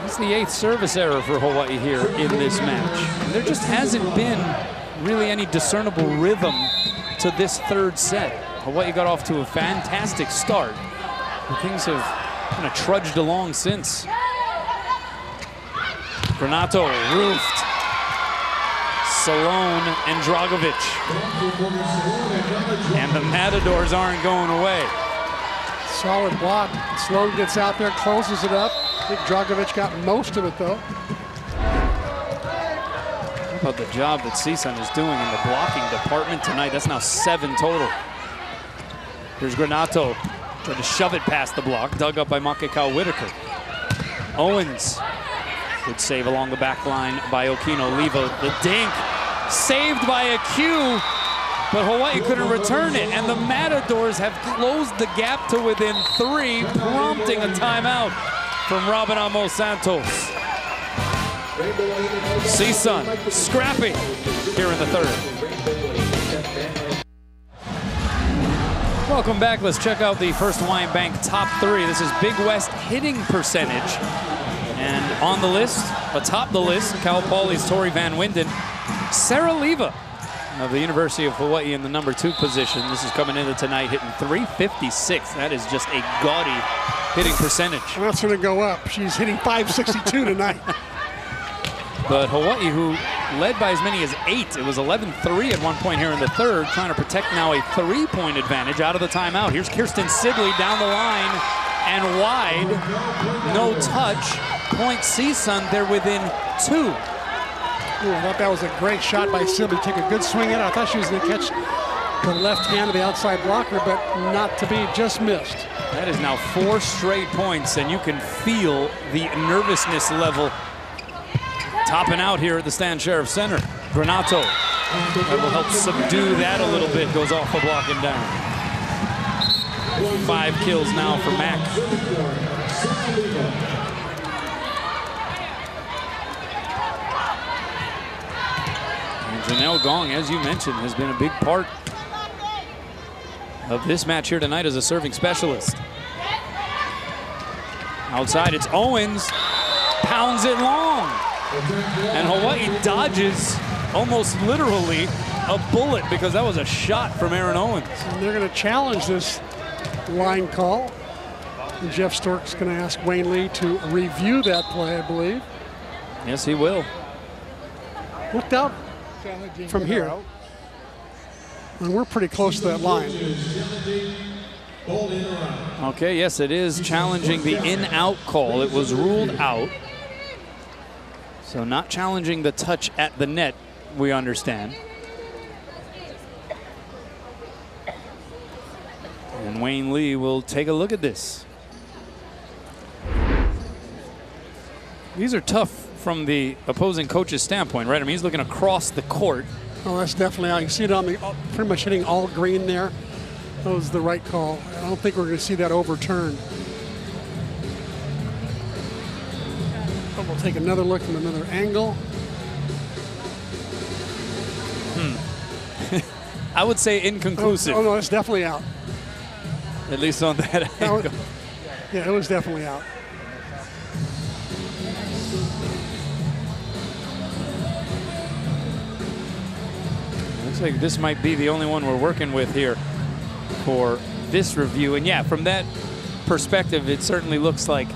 It's the 8th service error for Hawaii here in this match. And there just hasn't been really any discernible rhythm to this third set. Hawaii got off to a fantastic start, but things have kind of trudged along since. Granato roofed. Salone and Dragovic. And the Matadors aren't going away. Solid block. Sloan gets out there, closes it up. I think Dragovic got most of it, though. How about the job that CSUN is doing in the blocking department tonight? That's now 7 total. Here's Granato. Tried to shove it past the block. Dug up by Makekau Whitaker. Owens. Good save along the back line by Okino. Levo, the dink. Saved by a cue. But Hawaii couldn't return it, and the Matadors have closed the gap to within 3, prompting a timeout from Robin Amos Santos. CSUN scrapping here in the third. Welcome back. Let's check out the First Hawaiian Bank top 3. This is Big West hitting percentage. And on the list, atop the list, Cal Poly's Tori Van Winden, Sarah Leva of the University of Hawaii in the number 2 position. This is coming into tonight hitting .356. That is just a gaudy hitting percentage. Well, that's going to go up. She's hitting .562 tonight. But Hawaii, who led by as many as 8, it was 11-3 at one point here in the third, trying to protect now a 3-point advantage out of the timeout. Here's Kirsten Sibley down the line and wide. No touch. Point CSUN, they're within 2. Ooh, I thought that was a great shot by Sibley. Take a good swing at it. I thought she was going to catch the left hand of the outside blocker, but not to be, just missed. That is now 4 straight points, and you can feel the nervousness level topping out here at the Stan Sheriff Center. Granato, that will help subdue that a little bit, goes off the block and down. 5 kills now for Mac. Janelle Gong, as you mentioned, has been a big part of this match here tonight as a serving specialist. Outside, it's Owens, pounds it long. And Hawaii dodges, almost literally, a bullet because that was a shot from Aaron Owens. And they're going to challenge this line call. And Jeff Stork's going to ask Wayne Lee to review that play, I believe. Yes, he will. Looked out from here, and we're pretty close to that line. Okay, yes, it is challenging the in-out call. It was ruled out. So not challenging the touch at the net, we understand. And Wayne Lee will take a look at this. These are tough from the opposing coach's standpoint, right? I mean, he's looking across the court. Oh, that's definitely out. You see it on the pretty much hitting all green there. That was the right call. I don't think we're going to see that overturned. But we'll take another look from another angle. I would say inconclusive. Oh no, it's definitely out. At least on that angle. Yeah, it was definitely out. Looks like this might be the only one we're working with here for this review. And yeah, from that perspective, it certainly looks like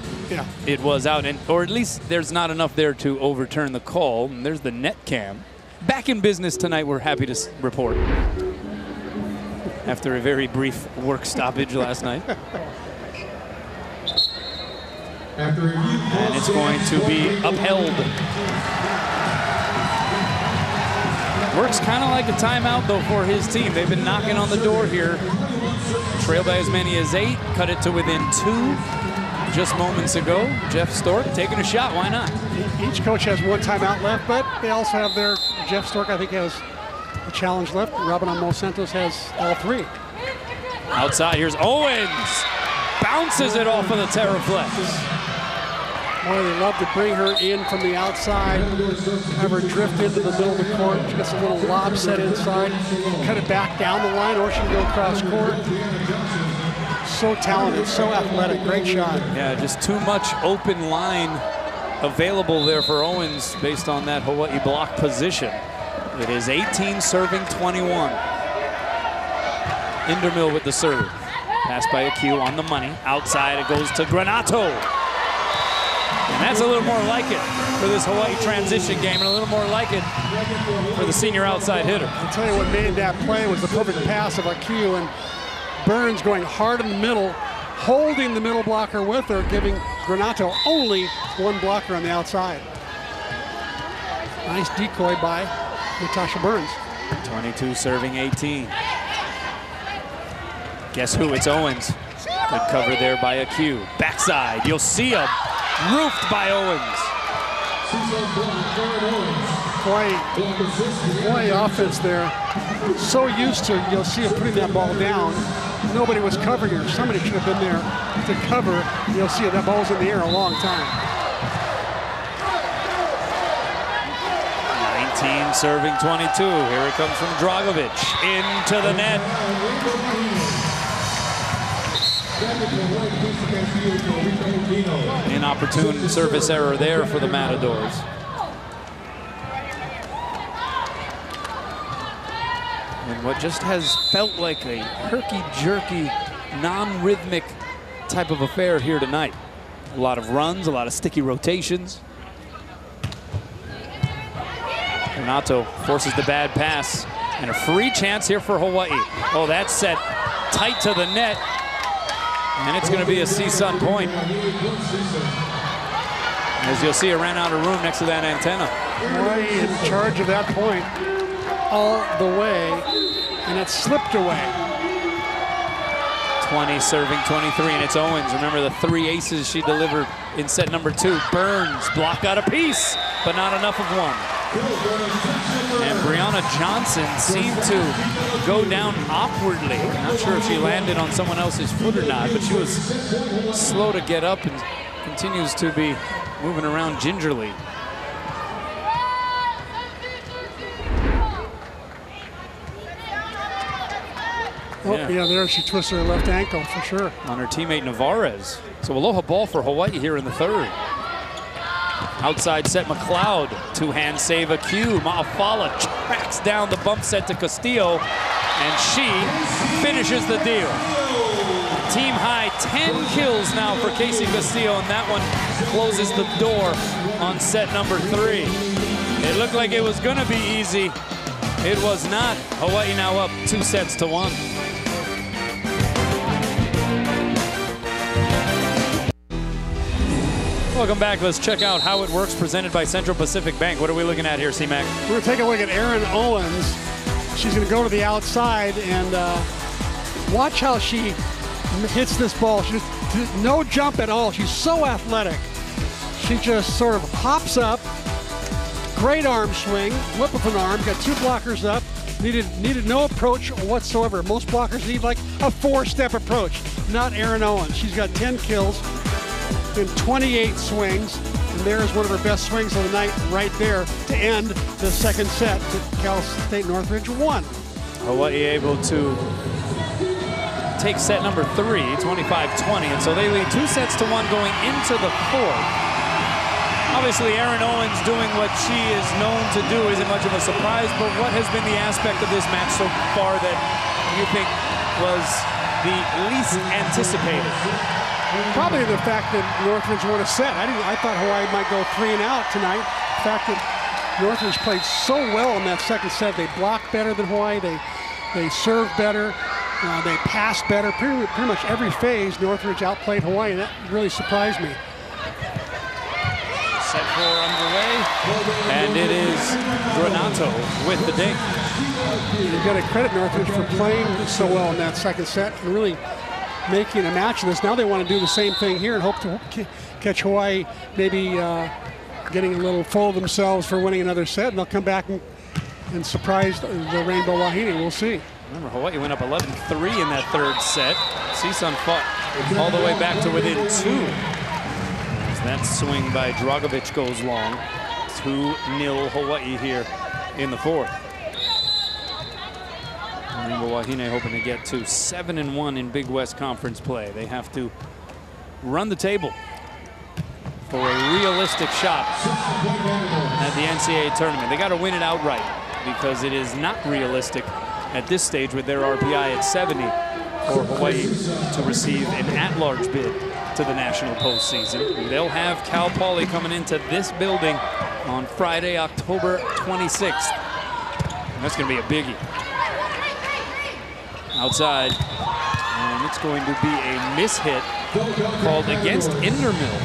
it was out. Or at least there's not enough there to overturn the call. And there's the net cam. Back in business tonight, we're happy to report. After a very brief work stoppage last night. And it's going to be upheld. Works kind of like a timeout, though, for his team. They've been knocking on the door here. Trailed by as many as 8, cut it to within 2 just moments ago. Jeff Stork taking a shot, why not? Each coach has one timeout left, but they also have their, Jeff Stork, I think, has a challenge left. Robin Amos Santos has all 3. Outside, here's Owens. Bounces it off of the Terraflex. Boy, they love to bring her in from the outside, have her drift into the middle of the court. She gets a little lob set inside, cut it back down the line, or she can go cross court. So talented, so athletic, great shot. Yeah, just too much open line available there for Owens based on that Hawaii block position. It is 18 serving 21. Indermill with the serve. Pass by a Q on the money. Outside it goes to Granato. And that's a little more like it for this Hawaii transition game, and a little more like it for the senior outside hitter. I'll tell you what made that play was the perfect pass of Q, and Burns going hard in the middle, holding the middle blocker with her, giving Granato only one blocker on the outside. Nice decoy by Natasha Burns. 22 serving 18. Guess who? It's Owens. Good cover there by a Q. Backside, you'll see him. Roofed by Owens. Boy, offense there. So used to, you'll see him putting that ball down. Nobody was covering her. Somebody should have been there to cover. You'll see that ball was in the air a long time. 19 serving 22. Here it comes from Dragovic. Into the net. Inopportune service error there for the Matadors. And what just has felt like a herky-jerky, non-rhythmic type of affair here tonight. A lot of runs, a lot of sticky rotations. Renato forces the bad pass. And a free chance here for Hawaii. Oh, that's set tight to the net. And it's going to be a CSUN point. As you'll see, it ran out of room next to that antenna. Hawaii in charge of that point all the way, and it slipped away. 20 serving 23, and it's Owens. Remember the 3 aces she delivered in set number 2. Burns block out a piece, but not enough of one. And Brianna Johnson seemed to go down awkwardly. Not sure if she landed on someone else's foot or not, but she was slow to get up and continues to be moving around gingerly. Oh, yeah, there she twisted her left ankle for sure. On her teammate Navarez. So aloha ball for Hawaii here in the 3rd. Outside set McLeod, 2-hand save a Q. Ma'afala tracks down the bump set to Castillo, and she finishes the deal. Team high 10 kills now for Casey Castillo, and that one closes the door on set number 3. It looked like it was gonna be easy. It was not. Hawaii now up 2-1. Welcome back. Let's check out how it works, presented by Central Pacific Bank. What are we looking at here, C-Mac? We're going to take a look at Erin Owens. She's going to go to the outside and watch how she hits this ball. She just no jump at all. She's so athletic. She just sort of hops up. Great arm swing, whip of an arm. Got 2 blockers up. Needed no approach whatsoever. Most blockers need like a 4-step approach. Not Erin Owens. She's got 10 kills in 28 swings. And there's one of her best swings of the night right there to end the second set. Cal State Northridge won. Hawaii able to take set number 3, 25-20. And so they lead 2-1 going into the 4th. Obviously, Erin Owens doing what she is known to do isn't much of a surprise, but what has been the aspect of this match so far that you think was the least anticipated? Probably the fact that Northridge won a set. I thought Hawaii might go 3 and out tonight. The fact that Northridge played so well in that second set. They blocked better than Hawaii. They served better. They passed better. Pretty much every phase, Northridge outplayed Hawaii, and that really surprised me. Set 4 underway, and it is Granato with the ding. You've got to credit Northridge for playing so well in that second set and really making a match of this. Now they want to do the same thing here and hope to catch Hawaii maybe getting a little full of themselves for winning another set, and they'll come back and surprise the Rainbow Wahine. We'll see. Remember, Hawaii went up 11-3 in that third set. CSUN fought all the way back to within 2. That swing by Dragovic goes long. 2-0 Hawaii here in the 4th. Rainbow Wahine hoping to get to 7-1 in Big West Conference play. They have to run the table for a realistic shot at the NCAA tournament. They got to win it outright because it is not realistic at this stage with their RPI at 70 for Hawaii to receive an at-large bid to the national postseason. They'll have Cal Poly coming into this building on Friday, October 26th. And that's going to be a biggie. Outside, and it's going to be a mishit called against Indermill.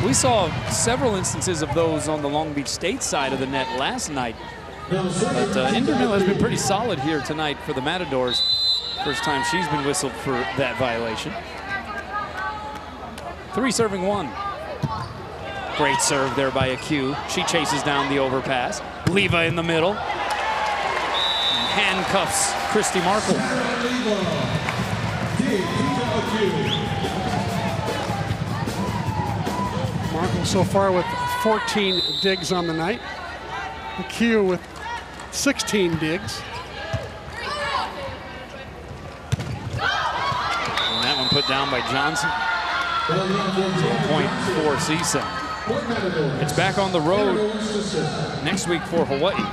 We saw several instances of those on the Long Beach State side of the net last night. But Indermill has been pretty solid here tonight for the Matadors. First time she's been whistled for that violation. 3 serving 1. Great serve there by Aq. She chases down the overpass. Leva in the middle. And handcuffs Christy Markle. Markle so far with 14 digs on the night. Aq with 16 digs. And that one put down by Johnson. Point for CSUN. It's back on the road next week for Hawaii.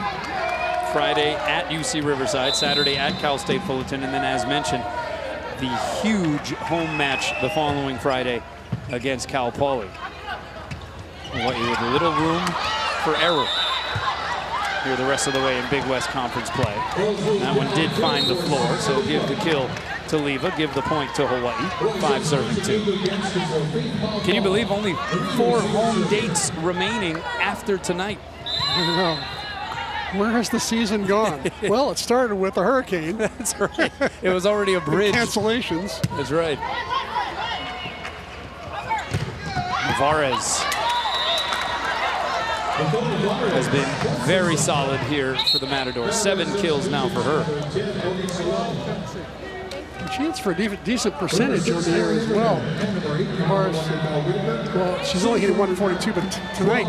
Friday at UC Riverside, Saturday at Cal State Fullerton, and then as mentioned, the huge home match the following Friday against Cal Poly. Hawaii with little room for error here the rest of the way in Big West Conference play. That one did find the floor, so give the kill to Leva, give the point to Hawaii. 5 serving 2. Can you believe only 4 home dates remaining after tonight? I don't know. Where has the season gone? Well, it started with a hurricane. That's right. It was already a bridge. Cancellations. That's right. Navarez has been very solid here for the Matadors. 7 kills now for her. A chance for a decent percentage on the year as well. Well, she's only hitting 142, but tonight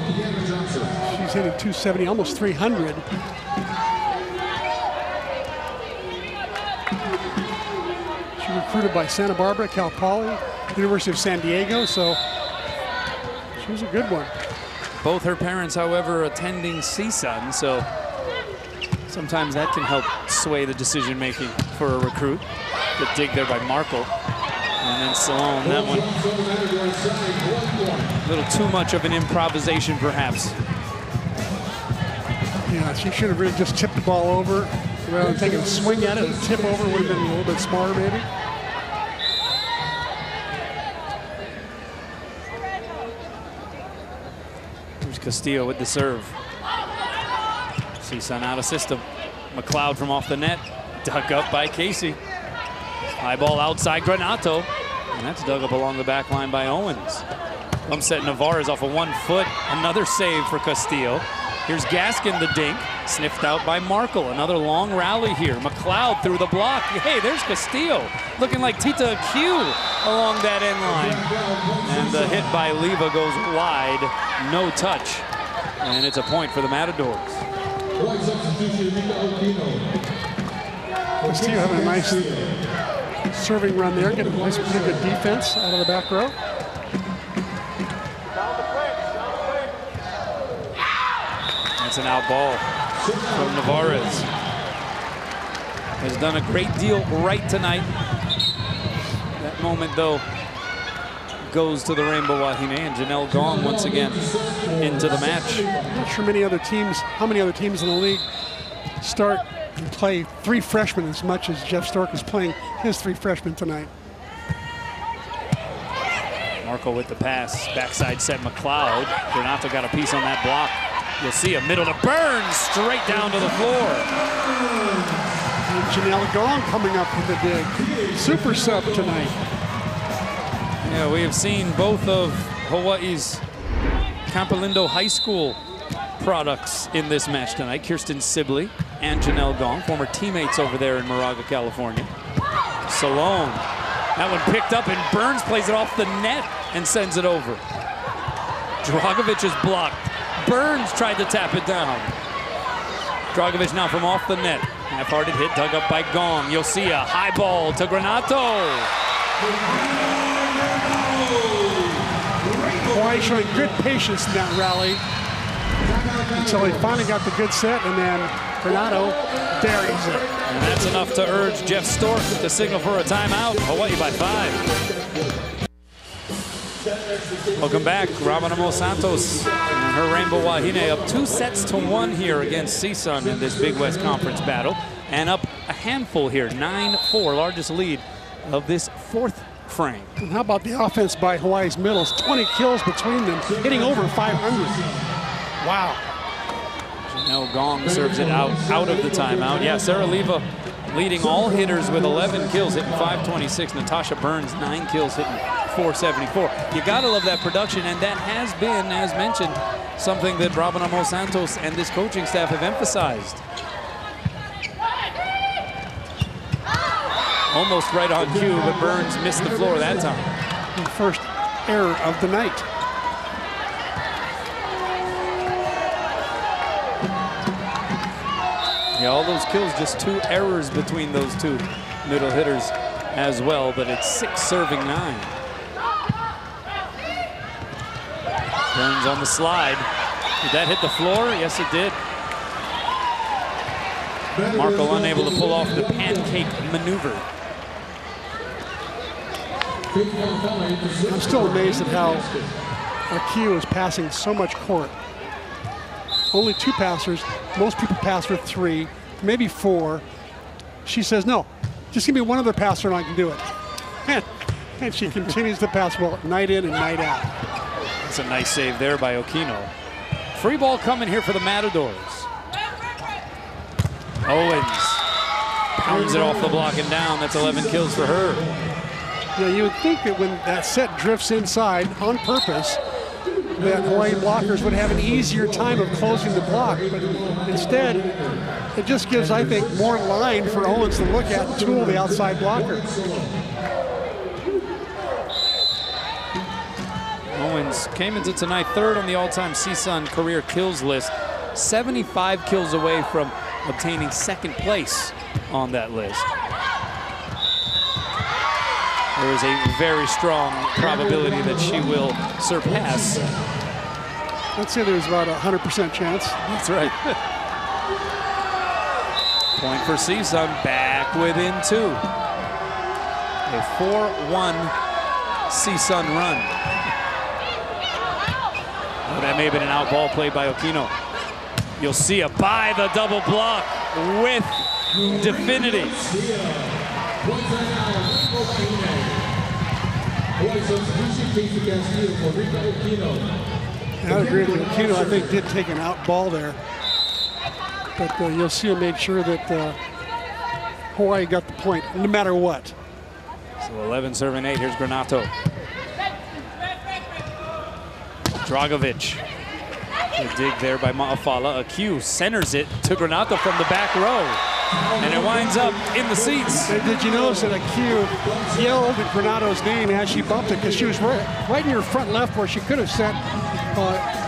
she's hitting 270, almost 300. She recruited by Santa Barbara, Cal Poly, University of San Diego, so she was a good one. Both her parents, however, attending CSUN, so sometimes that can help sway the decision-making for a recruit. Good dig there by Markle. And then Salone, that one. A little too much of an improvisation, perhaps. Yeah, she should have really just tipped the ball over rather than taking a swing at it and tip over would have been a little bit smarter, maybe. Castillo with the serve. CSUN out of system. McLeod from off the net. Dug up by Casey. High ball outside Granato. And that's dug up along the back line by Owens. Set Navarez off of 1 foot. Another save for Castillo. Here's Gaskin, the dink. Sniffed out by Markle. Another long rally here. McLeod through the block. Hey, there's Castillo. Looking like Tita Q along that end line. And the hit by Leva goes wide. No touch. And it's a point for the Matadors. Castillo having a nice serving run there. Getting a nice, pretty good defense out of the back row. That's an out ball from Navarez. Has done a great deal right tonight. That moment, though, goes to the Rainbow Wahine, and Janelle Gong once again into the match. I'm not sure how many other teams in the league start and play 3 freshmen as much as Jeff Stork is playing his 3 freshmen tonight. Marco with the pass, backside set McLeod. Granato got a piece on that block. You'll see a middle to Burns, straight down to the floor. And Janelle Gong coming up with the dig. Super sub tonight. Yeah, we have seen both of Hawaii's Campolindo High School products in this match tonight. Kirsten Sibley and Janelle Gong, former teammates over there in Moraga, California. Salone, that one picked up, and Burns plays it off the net and sends it over. Dragovic is blocked. Burns tried to tap it down. Dragovic now from off the net. Half-hearted hit dug up by Gong. You'll see a high ball to Granato. Hawaii showing good patience in that rally until he finally got the good set, and then Granato buries it. And that's enough to urge Jeff Stork to signal for a timeout. Hawaii by 5. Welcome back. Rabanamo Santos and her Rainbow Wahine up 2-1 here against CSUN in this Big West Conference battle. And up a handful here, 9-4, largest lead of this 4th frame. And how about the offense by Hawaii's middles? 20 kills between them, hitting over 500. Wow. Janelle Gong serves it out of the timeout. Yeah, Sarah Leva leading all hitters with 11 kills, hitting 526. Natasha Burns, 9 kills, hitting 474. You gotta love that production, and that has been, as mentioned, something that Rabanamo Santos and this coaching staff have emphasized. Almost right on cue, but Burns missed the floor that time. The first error of the night. Yeah, all those kills, just 2 errors between those 2 middle hitters as well, but it's 6 serving 9. Burns on the slide. Did that hit the floor? Yes, it did. Marco unable to pull off the pancake maneuver. I'm still amazed at how Akio is passing so much court. Only 2 passers. Most people pass with 3, maybe 4. She says, no, just give me one other passer and I can do it. And she continues to pass well night in and night out. That's a nice save there by Okino. Free ball coming here for the Matadors. Owens pounds it off the block and down. That's 11 kills for her. Yeah, you would think that when that set drifts inside on purpose, that Hawaii blockers would have an easier time of closing the block, but instead, it just gives, I think, more line for Owens to look at and tool the outside blocker. Owens came into tonight 3rd on the all-time CSUN career kills list, 75 kills away from obtaining 2nd place on that list. There is a very strong probability that she will surpass. Let's say there's about a 100% chance. That's right. Point for CSUN, back within 2. A 4-1 CSUN run. Oh, that may have been an out ball played by Okino. You'll see a by the double block with Definity. I agree with you. Aquino, I think, did take an out ball there. But Yosio made sure that Hawaii got the point, no matter what. So 11 serving 8. Here's Granato. Dragovic. The dig there by Ma'afala. Q centers it to Granato from the back row. And it winds up in the seats. And did you notice that Q yelled at Granato's name as she bumped it? Because she was right in your front left where she could have set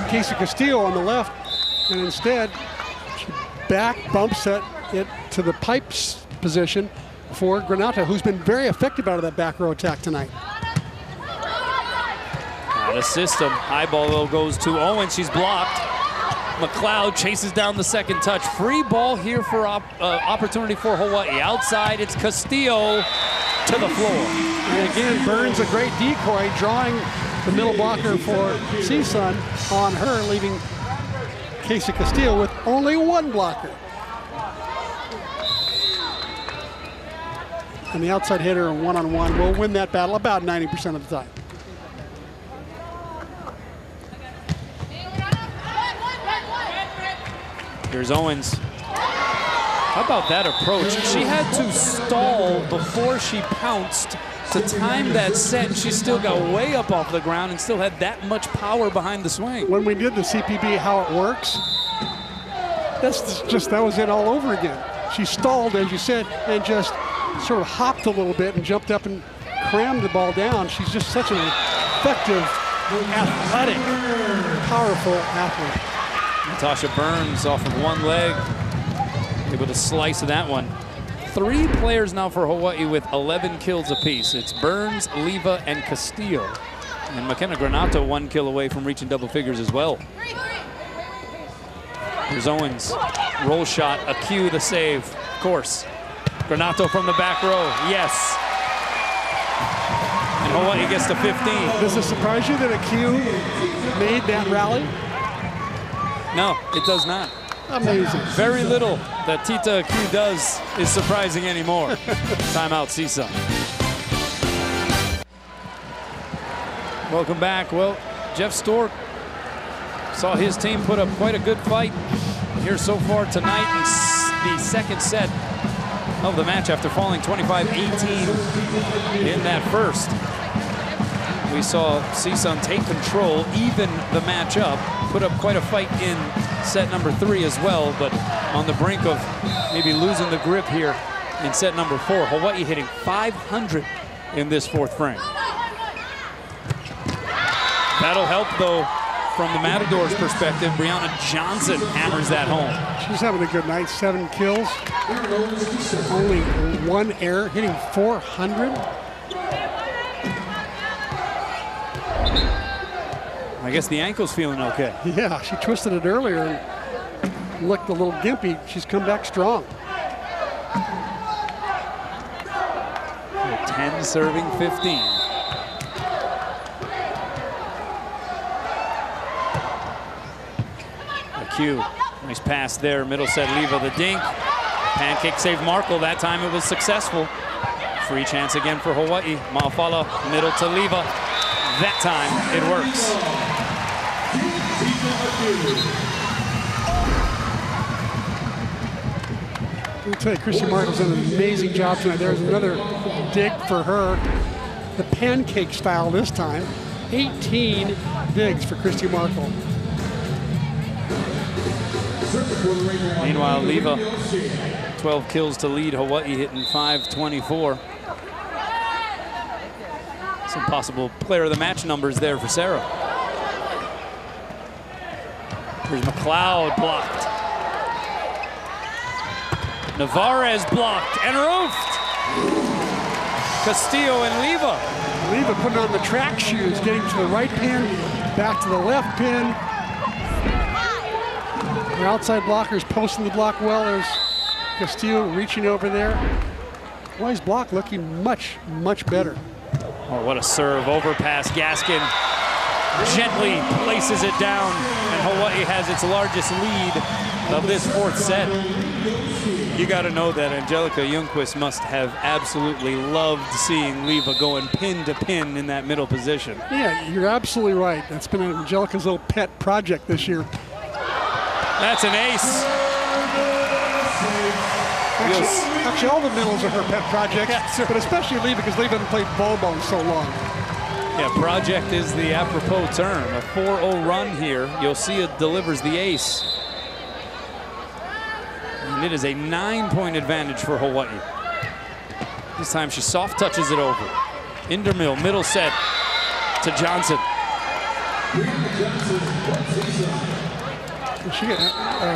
Casey Castillo on the left. And instead, she back bumps it to the pipes position for Granato, who's been very effective out of that back row attack tonight. Out of system. High ball though goes to Owen. She's blocked. McLeod chases down the second touch. Free ball here for opportunity for Hawaii. Outside, it's Castillo to the floor. And again, Burns a great decoy, drawing the middle blocker for CSUN on her, leaving Casey Castillo with only one blocker. And the outside hitter one-on-one will win that battle about 90% of the time. Here's Owens. How about that approach? She had to stall before she pounced to time that set. She still got way up off the ground and still had that much power behind the swing. When we did the CPB, how it works, that was it all over again. She stalled, as you said, and just sort of hopped a little bit and jumped up and crammed the ball down. She's just such an effective, athletic, powerful athlete. Natasha Burns off of one leg, able to slice that one. 3 players now for Hawaii with 11 kills apiece. It's Burns, Leva, and Castillo. And McKenna Granato 1 kill away from reaching double figures as well. Here's Owens, roll shot, a cue, the save, of course. Granato from the back row, yes. And Hawaii gets to 15. Does it surprise you that Q made that rally? No, it does not. Amazing. Very little that Tita Q does is surprising anymore. Timeout, CSUN. Welcome back. Well, Jeff Stork saw his team put up quite a good fight here so far tonight in the second set of the match after falling 25-18 in that first. We saw CSUN take control, even the match up, put up quite a fight in set number 3 as well, but on the brink of maybe losing the grip here in set number 4. Hawaii hitting 500 in this 4th frame. That'll help though from the Matadors' perspective. Brianna Johnson hammers that home. She's having a good night, 7 kills, only 1 error, hitting 400. I guess the ankle's feeling okay. Yeah, she twisted it earlier and looked a little gimpy. She's come back strong. 10 serving 15. A cue. Nice pass there. Middle set, Leva the dink. Pancake save Markle. That time it was successful. Free chance again for Hawaii. Ma'afala, middle to Leva. That time it works. Let me tell you, Christy Markle's done an amazing job tonight. There's another dig for her. The pancake style this time. 18 digs for Christy Markle. Meanwhile, Leva, 12 kills to lead Hawaii, hitting 524. Some possible player of the match numbers there for Sarah. Here's McLeod blocked. Navarez blocked and roofed. Castillo and Leva. Leva putting on the track shoes, getting to the right pin, back to the left pin. The outside blockers posting the block well. There's Castillo reaching over there. Hawaii's block looking much, much better. Oh, what a serve. Overpass. Gaskin gently places it down, and Hawaii has its largest lead of this fourth set. You got to know that Angelica Ljungqvist must have absolutely loved seeing Leva going pin to pin in that middle position. Yeah, you're absolutely right. That's been Angelica's little pet project this year. That's an ace. Actually, all the middles are her pet projects, Yeah, but especially Leva because Leva hasn't played volleyball in so long. Yeah, project is the apropos term. A 4-0 run here. Josia delivers the ace. And it is a 9-point advantage for Hawaii. This time she soft touches it over. Indermill, middle set to Johnson.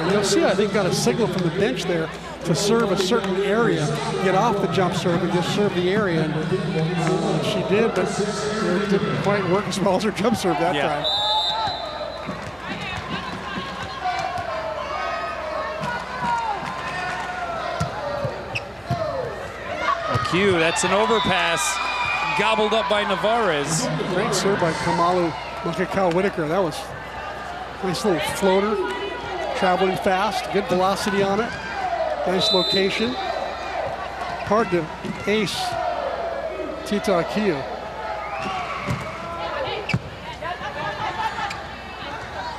Josia, I think, got a signal from the bench there to serve a certain area, get off the jump serve and just serve the area. And she did, but it didn't quite work as well as her jump serve that time. Q, that's an overpass, gobbled up by Navarez. Great serve by Kamalu Makakau-Whitaker. That was a nice little floater, traveling fast, good velocity on it. Nice location. Hard to ace Tita Akiu.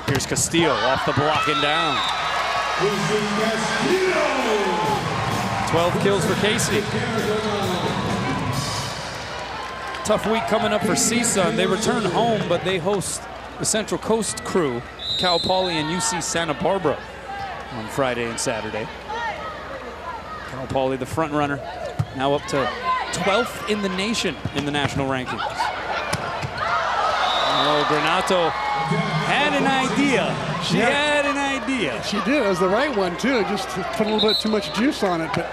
Here's Castillo off the block and down. 12 kills for Casey. Tough week coming up for CSUN. They return home, but they host the Central Coast crew, Cal Poly and UC Santa Barbara, on Friday and Saturday. Cal Poly, the front runner, now up to 12th in the nation in the national rankings. Oh, Granato had an idea. She had an idea. She did. It was the right one, too. Just put a little bit too much juice on it, but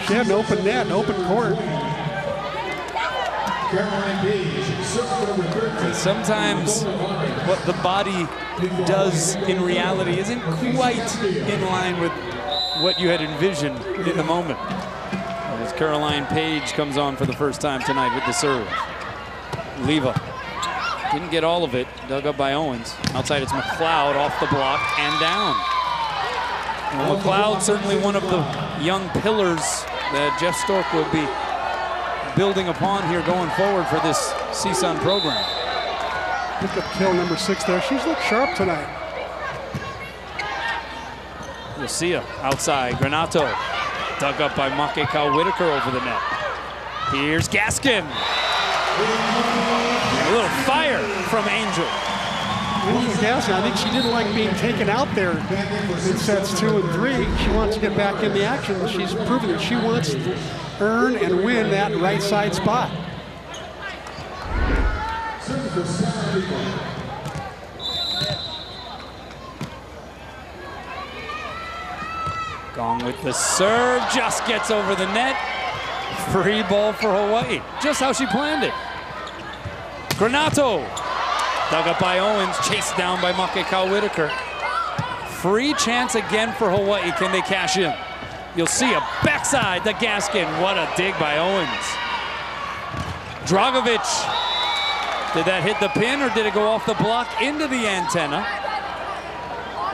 she had an open net, an open court. Sometimes what the body does in reality isn't quite in line with what you had envisioned in the moment. As Caroline Page comes on for the first time tonight with the serve. Leva didn't get all of it, dug up by Owens. Outside it's McLeod off the block and down. Well, McLeod certainly one of the young pillars that Jeff Stork will be building upon here going forward for this CSUN program. Look at kill number 6 there. She's looked sharp tonight. Josia outside. Granato dug up by Makakau-Whitaker over the net. Here's Gaskin. A little fire from Angel. Angel Gaskin, I think she didn't like being taken out there in sets 2 and 3. She wants to get back in the action. She's proven that she wants to earn and win that right side spot. Gong with the serve, just gets over the net. Free ball for Hawaii, just how she planned it. Granato, dug up by Owens, chased down by Makakau-Whitaker. Free chance again for Hawaii, can they cash in? You'll see a backside to Gaskin, what a dig by Owens. Dragovic, did that hit the pin or did it go off the block into the antenna?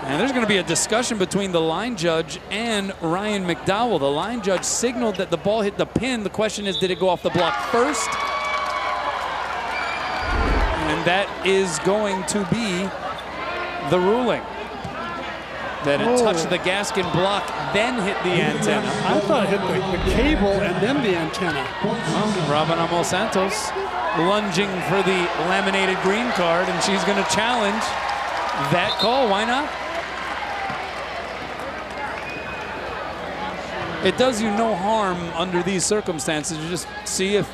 And there's going to be a discussion between the line judge and Ryan McDowell. The line judge signaled that the ball hit the pin. The question is, did it go off the block first? And that is going to be the ruling. That it touched the Gaskin block, then hit the antenna. I thought it hit the cable and then the antenna. Well, Robin Amos Santos lunging for the laminated green card, and she's going to challenge that call. Why not? It does you no harm under these circumstances. You just see if,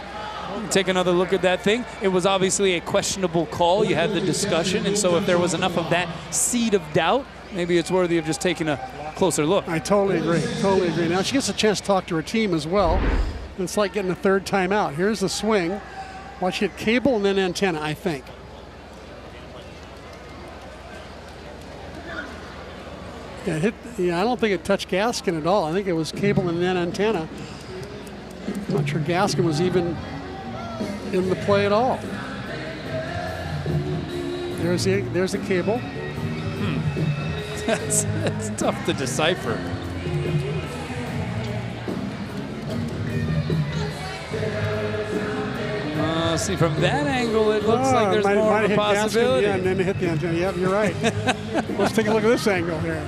take another look at that thing. It was obviously a questionable call. You had the discussion, and so if there was enough of that seed of doubt, maybe it's worthy of just taking a closer look. I totally agree, totally agree. Now she gets a chance to talk to her team as well. It's like getting a third timeout. Here's the swing. Watch hit cable and then antenna, I think. Yeah, I don't think it touched Gaskin at all. I think it was cable and then antenna. I'm not sure Gaskin was even in the play at all. There's the cable. That's tough to decipher. See, from that angle, it looks like there's more of a possibility. Yeah, and then hit the antenna. Yep, you're right. Let's take a look at this angle here.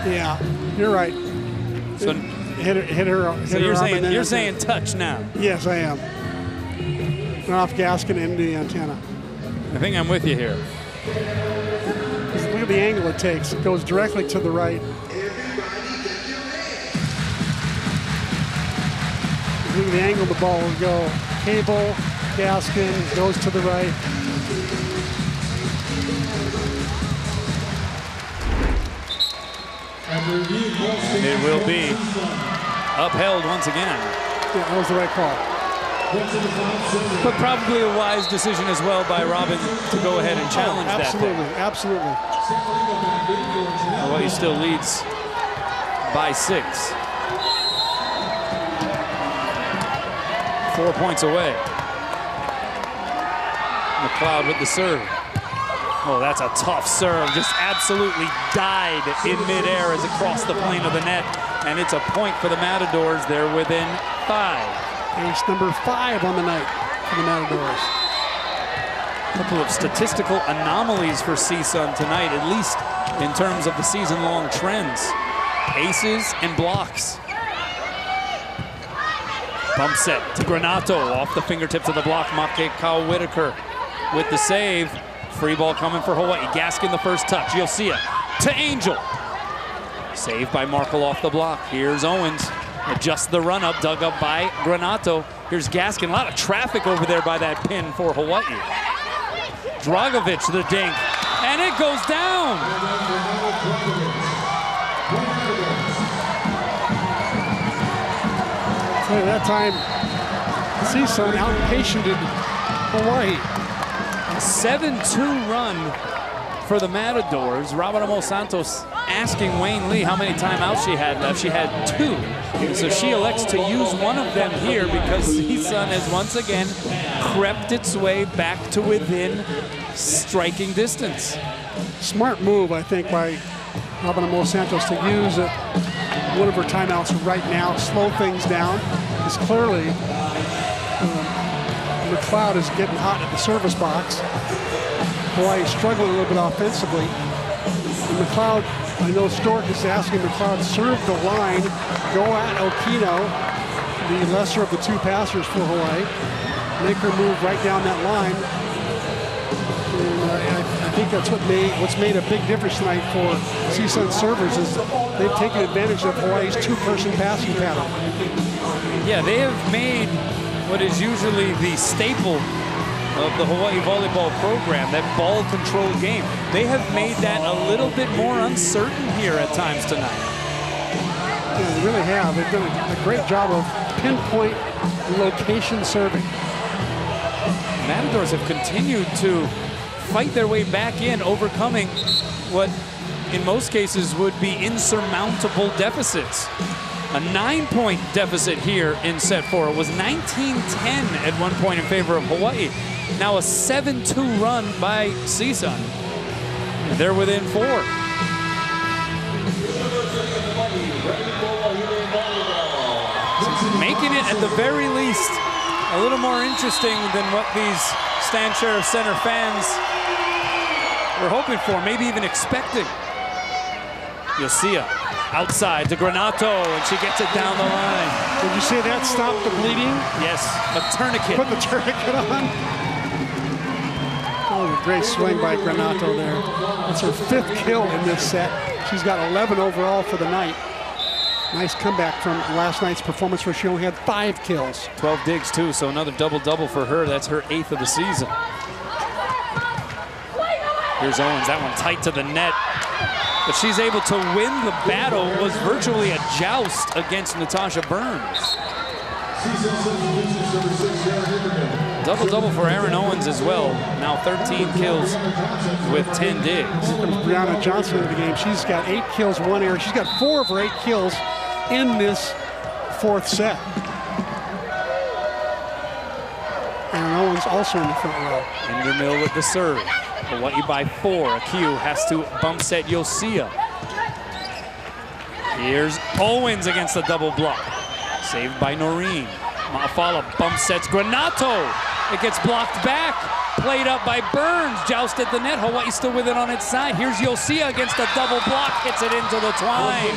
Yeah, you're right. So hit her. So you're saying touch now? Yes, I am. And off Gaskin into the antenna. I think I'm with you here. Look at the angle it takes. It goes directly to the right. Look at the angle the ball will go. Cable, Gaskin, goes to the right. It will be upheld once again. Yeah, that was the right call. But probably a wise decision as well by Robin to go ahead and challenge that. Absolutely. Well, he still leads by 6. 4 points away. McLeod with the serve. Oh, that's a tough serve. Just absolutely died in midair as it crossed the plane of the net. And it's a point for the Matadors. They're within 5. Ace number 5 on the night for the Matadors. A couple of statistical anomalies for CSUN tonight, at least in terms of the season-long trends. Aces and blocks. Bump set to Granato off the fingertips of the block. Makekau Whitaker with the save. Free ball coming for Hawaii. Gaskin the first touch. Yosia to Angel. Saved by Markle off the block. Here's Owens. Adjusts the run up, dug up by Granato. Here's Gaskin. A lot of traffic over there by that pin for Hawaii. Dragovic the dink. And it goes down. At that time, CSUN out-patiented Hawaii. 7-2 run for the Matadors. Robin Amos Santos asking Wayne Lee how many timeouts she had left. She had 2. So she elects to use one of them here because CSUN has once again crept its way back to within striking distance. Smart move, I think, by Robin Amos Santos to use one of her timeouts right now, slow things down. Because clearly, McLeod is getting hot at the service box. Hawaii struggling a little bit offensively. And McLeod, I know Stork is asking McLeod to serve the line, go at Okino, the lesser of the 2 passers for Hawaii, make her move right down that line. And I think that's what's made a big difference tonight for CSUN servers is they've taken advantage of Hawaii's 2-person passing pattern. Yeah, they have made what is usually the staple of the Hawaii volleyball program, that ball control game. They have made that a little bit more uncertain here at times tonight. Yeah, they really have. They've done a great job of pinpoint location serving. Matadors have continued to fight their way back in, overcoming what in most cases would be insurmountable deficits. A 9-point deficit here in set 4. It was 19-10 at one point in favor of Hawaii. Now a 7-2 run by CSUN. They're within 4. Making it at the very least a little more interesting than what these Stan Sheriff Center fans were hoping for, maybe even expecting. Yosia outside to Granato, and she gets it down the line. Did you see that stop the bleeding? Yes, a tourniquet. Put the tourniquet on. Oh, a great swing by Granato there. That's her 5th kill in this set. She's got 11 overall for the night. Nice comeback from last night's performance where she only had 5 kills. 12 digs too, so another double-double for her. That's her 8th of the season. Here's Owens, that one tight to the net. But she's able to win the battle. It was virtually a joust against Natasha Burns. Double-double for Aaron Owens as well. Now 13 kills with 10 digs. Brianna Johnson in the game. She's got 8 kills, 1 error. She's got 4 of her 8 kills in this 4th set. Aaron Aaron Owens also in the front row. Indermill with the serve. Hawaii by 4. Akiu has to bump set Yosia. Here's Owens against the double block. Saved by Noreen. Ma'afala bump sets Granato. It gets blocked back. Played up by Burns. Joust at the net. Hawaii still with it on its side. Here's Yosia against the double block. Hits it into the twine.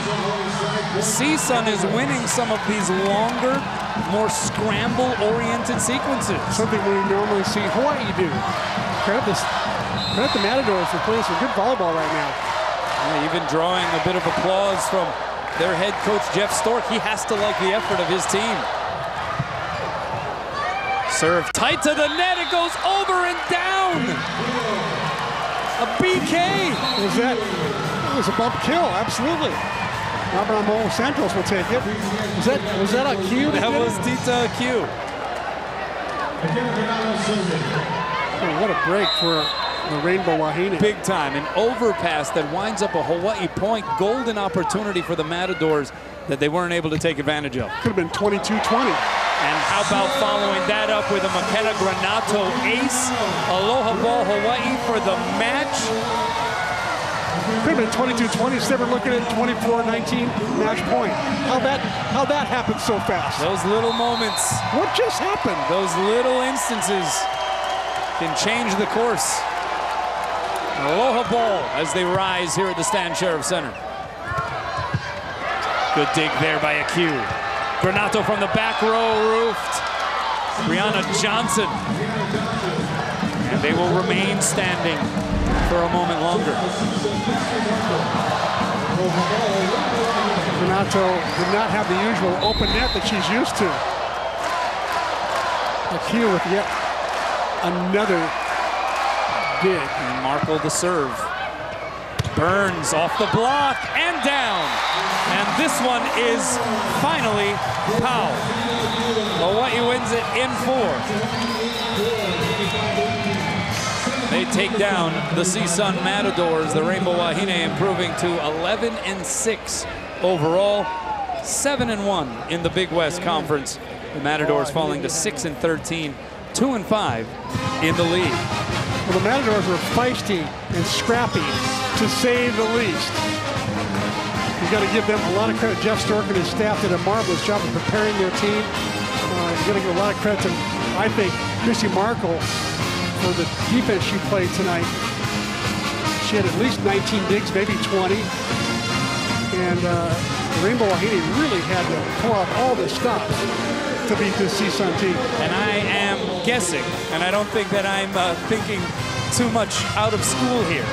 CSUN is winning some of these longer, more scramble-oriented sequences. Something we normally see Hawaii do. Credit the Matadors for playing some good volleyball right now. Yeah, even drawing a bit of applause from their head coach, Jeff Stork. He has to like the effort of his team. Serve tight to the net. It goes over and down. A BK. It was a bump kill, absolutely. Robert Santos will take it. Was that a cue? That was Tita Q. Oh, what a break for the Rainbow Wahine. Big time. An overpass that winds up a Hawaii point. Golden opportunity for the Matadors that they weren't able to take advantage of. Could have been 22-20. And how about following that up with a McKenna Granato ace? Aloha ball Hawaii for the match. Could have been 22-20. Instead of looking at 24-19 match point. How that happened so fast? Those little moments. What just happened? Those little instances can change the course. Aloha ball as they rise here at the Stan Sheriff Center. Good dig there by Akiu. Granato from the back row, roofed. Brianna Johnson. And they will remain standing for a moment longer. Granato did not have the usual open net that she's used to. Akiu with yet another dig. And Markle the serve. Burns off the block and down. And this one is finally Powell. Hawaii wins it in 4. They take down the CSUN Matadors. The Rainbow Wahine improving to 11-6 overall, 7-1 in the Big West Conference. The Matadors falling to 6-13, 2-5 in the league. Well, the Matadors were feisty and scrappy, to say the least. You got to give them a lot of credit. Jeff Stork and his staff did a marvelous job of preparing their team. You got to give a lot of credit to, I think, Chrissy Markle for the defense she played tonight. She had at least 19 digs, maybe 20. And the Rainbow Wahine really had to pull out all the stops to beat this CSUN team. And I am guessing, and I don't think that I'm thinking too much out of school here,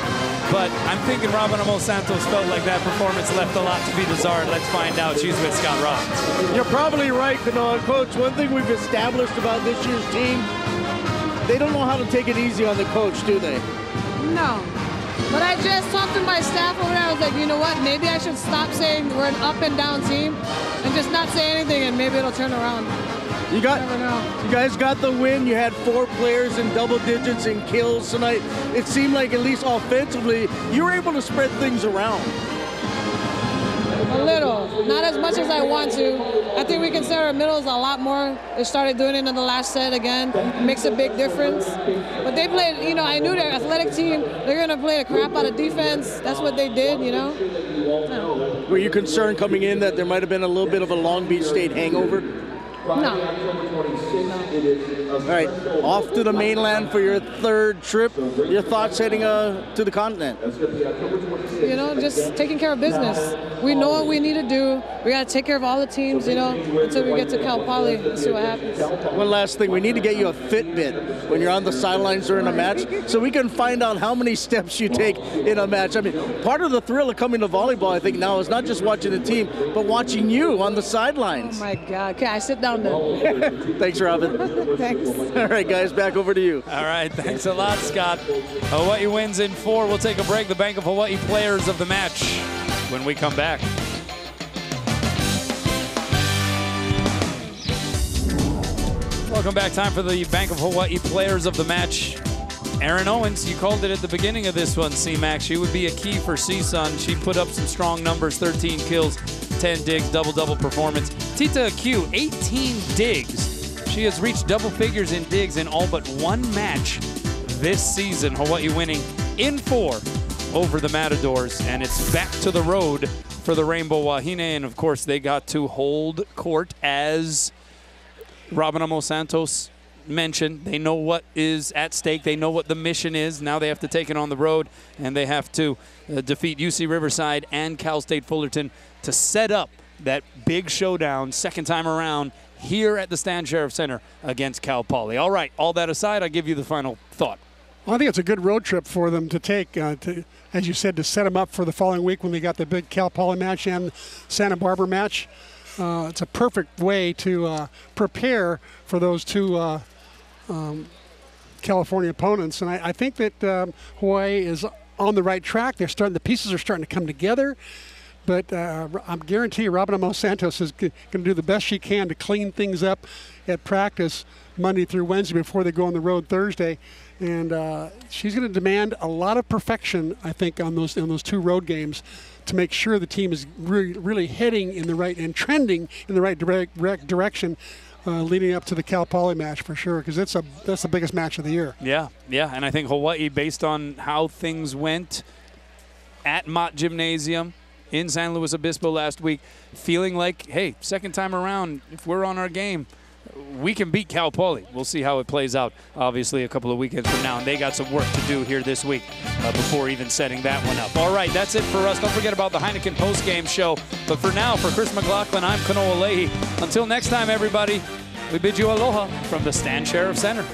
but I'm thinking Robin Amos Santos felt like that performance left a lot to be desired. Let's find out. She's with Scott Robbins. You're probably right, Kano. Coach, one thing we've established about this year's team, they don't know how to take it easy on the coach, do they? No. But I just talked to my staff over there. I was like, you know what? Maybe I should stop saying we're an up and down team and just not say anything, and maybe it'll turn around. You guys got the win. You had 4 players in double digits in kills tonight. It seemed like, at least offensively, you were able to spread things around. A little, not as much as I want to. I think we can set our middles a lot more. They started doing it in the last set again. It makes a big difference. But they played, you know, I knew their athletic team, they're going to play the crap out of defense. That's what they did, you know. So. Were you concerned coming in that there might have been a little bit of a Long Beach State hangover? No. All right, off to the mainland for your 3rd trip. Your thoughts heading to the continent? You know, just taking care of business. We know what we need to do. We got to take care of all the teams, you know, until we get to Cal Poly and see what happens. One last thing, we need to get you a Fitbit when you're on the sidelines during a match, so we can find out how many steps you take in a match. I mean, part of the thrill of coming to volleyball, I think, now is not just watching the team, but watching you on the sidelines. Oh my God. Okay, I sit down then. Thanks, Robin. Thanks. All right, guys, back over to you. All right, thanks a lot, Scott. Hawaii wins in 4. We'll take a break. The Bank of Hawaii players of the match when we come back. Welcome back. Time for the Bank of Hawaii players of the match. Aaron Owens, you called it at the beginning of this one, C-Max. She would be a key for CSUN. She put up some strong numbers, 13 kills, 10 digs, double-double performance. Tita Q, 18 digs. She has reached double figures in digs in all but one match this season. Hawaii winning in 4 over the Matadors, and it's back to the road for the Rainbow Wahine. And of course, they got to hold court, as Robin Amos Santos mentioned. They know what is at stake. They know what the mission is. Now they have to take it on the road, and they have to defeat UC Riverside and Cal State Fullerton to set up that big showdown second time around here at the Stan Sheriff Center against Cal Poly. All right, all that aside, I give you the final thought. Well, I think it's a good road trip for them to take, as you said, to set them up for the following week when they got the big Cal Poly match and Santa Barbara match. It's a perfect way to prepare for those two California opponents. And I think that Hawaii is on the right track. The pieces are starting to come together. But I guarantee you, Robin Amos Santos is going to do the best she can to clean things up at practice Monday through Wednesday before they go on the road Thursday. And she's going to demand a lot of perfection, I think, on those two road games to make sure the team is really heading in the right and trending in the right direction leading up to the Cal Poly match for sure, because that's the biggest match of the year. Yeah, and I think Hawaii, based on how things went at Mott Gymnasium in San Luis Obispo last week, feeling like, hey, second time around, if we're on our game, we can beat Cal Poly. We'll see how it plays out, obviously, a couple of weekends from now. And they got some work to do here this week before even setting that one up. All right, that's it for us. Don't forget about the Heineken postgame show. But for now, for Chris McLaughlin, I'm Kanoa Leahy. Until next time, everybody, we bid you aloha from the Stan Sheriff Center.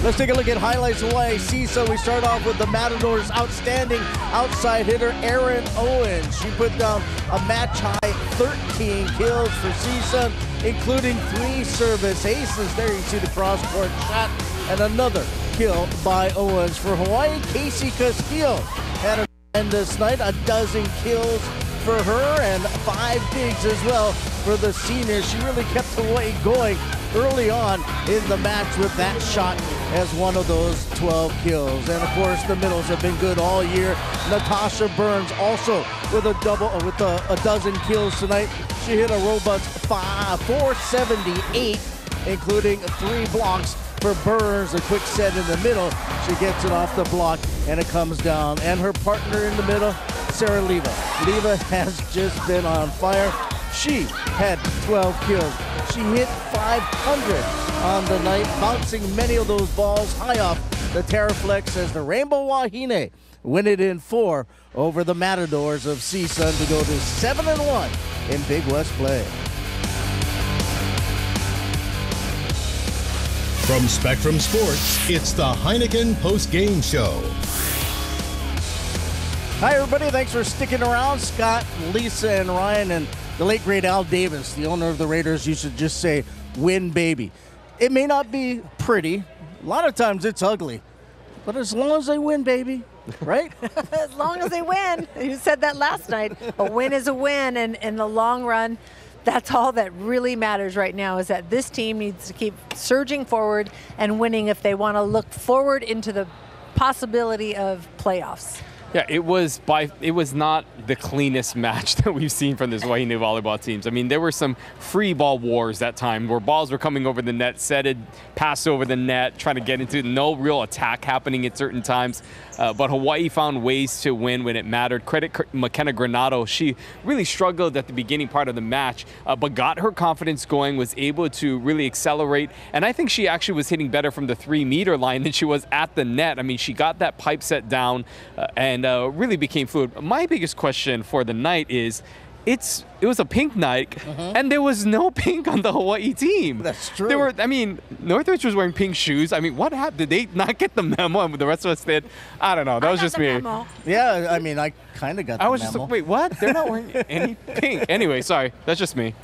Let's take a look at highlights of YAC. We start off with the Matadors' outstanding outside hitter, Erin Owens. She put down a match-high 13 kills for CSUN, including 3 service aces. There you see the cross-court shot, and another kill by Owens. For Hawaii, Casey Castillo had a tremendous night, a dozen kills for her, and 5 digs as well for the senior. She really kept Hawaii going early on in the match with that shot as one of those 12 kills. And of course, the middles have been good all year. Natasha Burns also with a dozen kills tonight. She hit a robust 478, including 3 blocks for Burns. A quick set in the middle. She gets it off the block and it comes down. And her partner in the middle, Sarah Leva. Leva has just been on fire. She had 12 kills. She hit 500 on the night, bouncing many of those balls high off the Terraflex as the Rainbow Wahine win it in 4 over the Matadors of CSUN to go to 7-1 in Big West play. From Spectrum Sports, it's the Heineken Post-Game Show. Hi, everybody. Thanks for sticking around. Scott, Lisa, and Ryan, and the late, great Al Davis, the owner of the Raiders, used to just say, win, baby. It may not be pretty. A lot of times it's ugly. But as long as they win, baby, right? As long as they win. You said that last night. A win is a win, and in the long run, that's all that really matters right now, is that this team needs to keep surging forward and winning if they want to look forward into the possibility of playoffs. Yeah, it was not the cleanest match that we've seen from this Wahine volleyball teams. I mean, there were some free ball wars that time where balls were coming over the net, pass over the net, trying to get into no real attack happening at certain times. But Hawaii found ways to win when it mattered. Credit McKenna Granado. She really struggled at the beginning part of the match, but got her confidence going, was able to really accelerate. And I think she actually was hitting better from the 3-meter line than she was at the net. I mean, she got that pipe set down and really became fluid. My biggest question for the night is, it was a pink night, and there was no pink on the Hawaii team. That's true. Northridge was wearing pink shoes. I mean, what happened? Did they not get the memo and the rest of us did? I don't know. That was just me. Memo. Yeah, I mean, I kind of got the memo. I was just like, wait, what? They're not wearing any pink. Anyway, sorry. That's just me.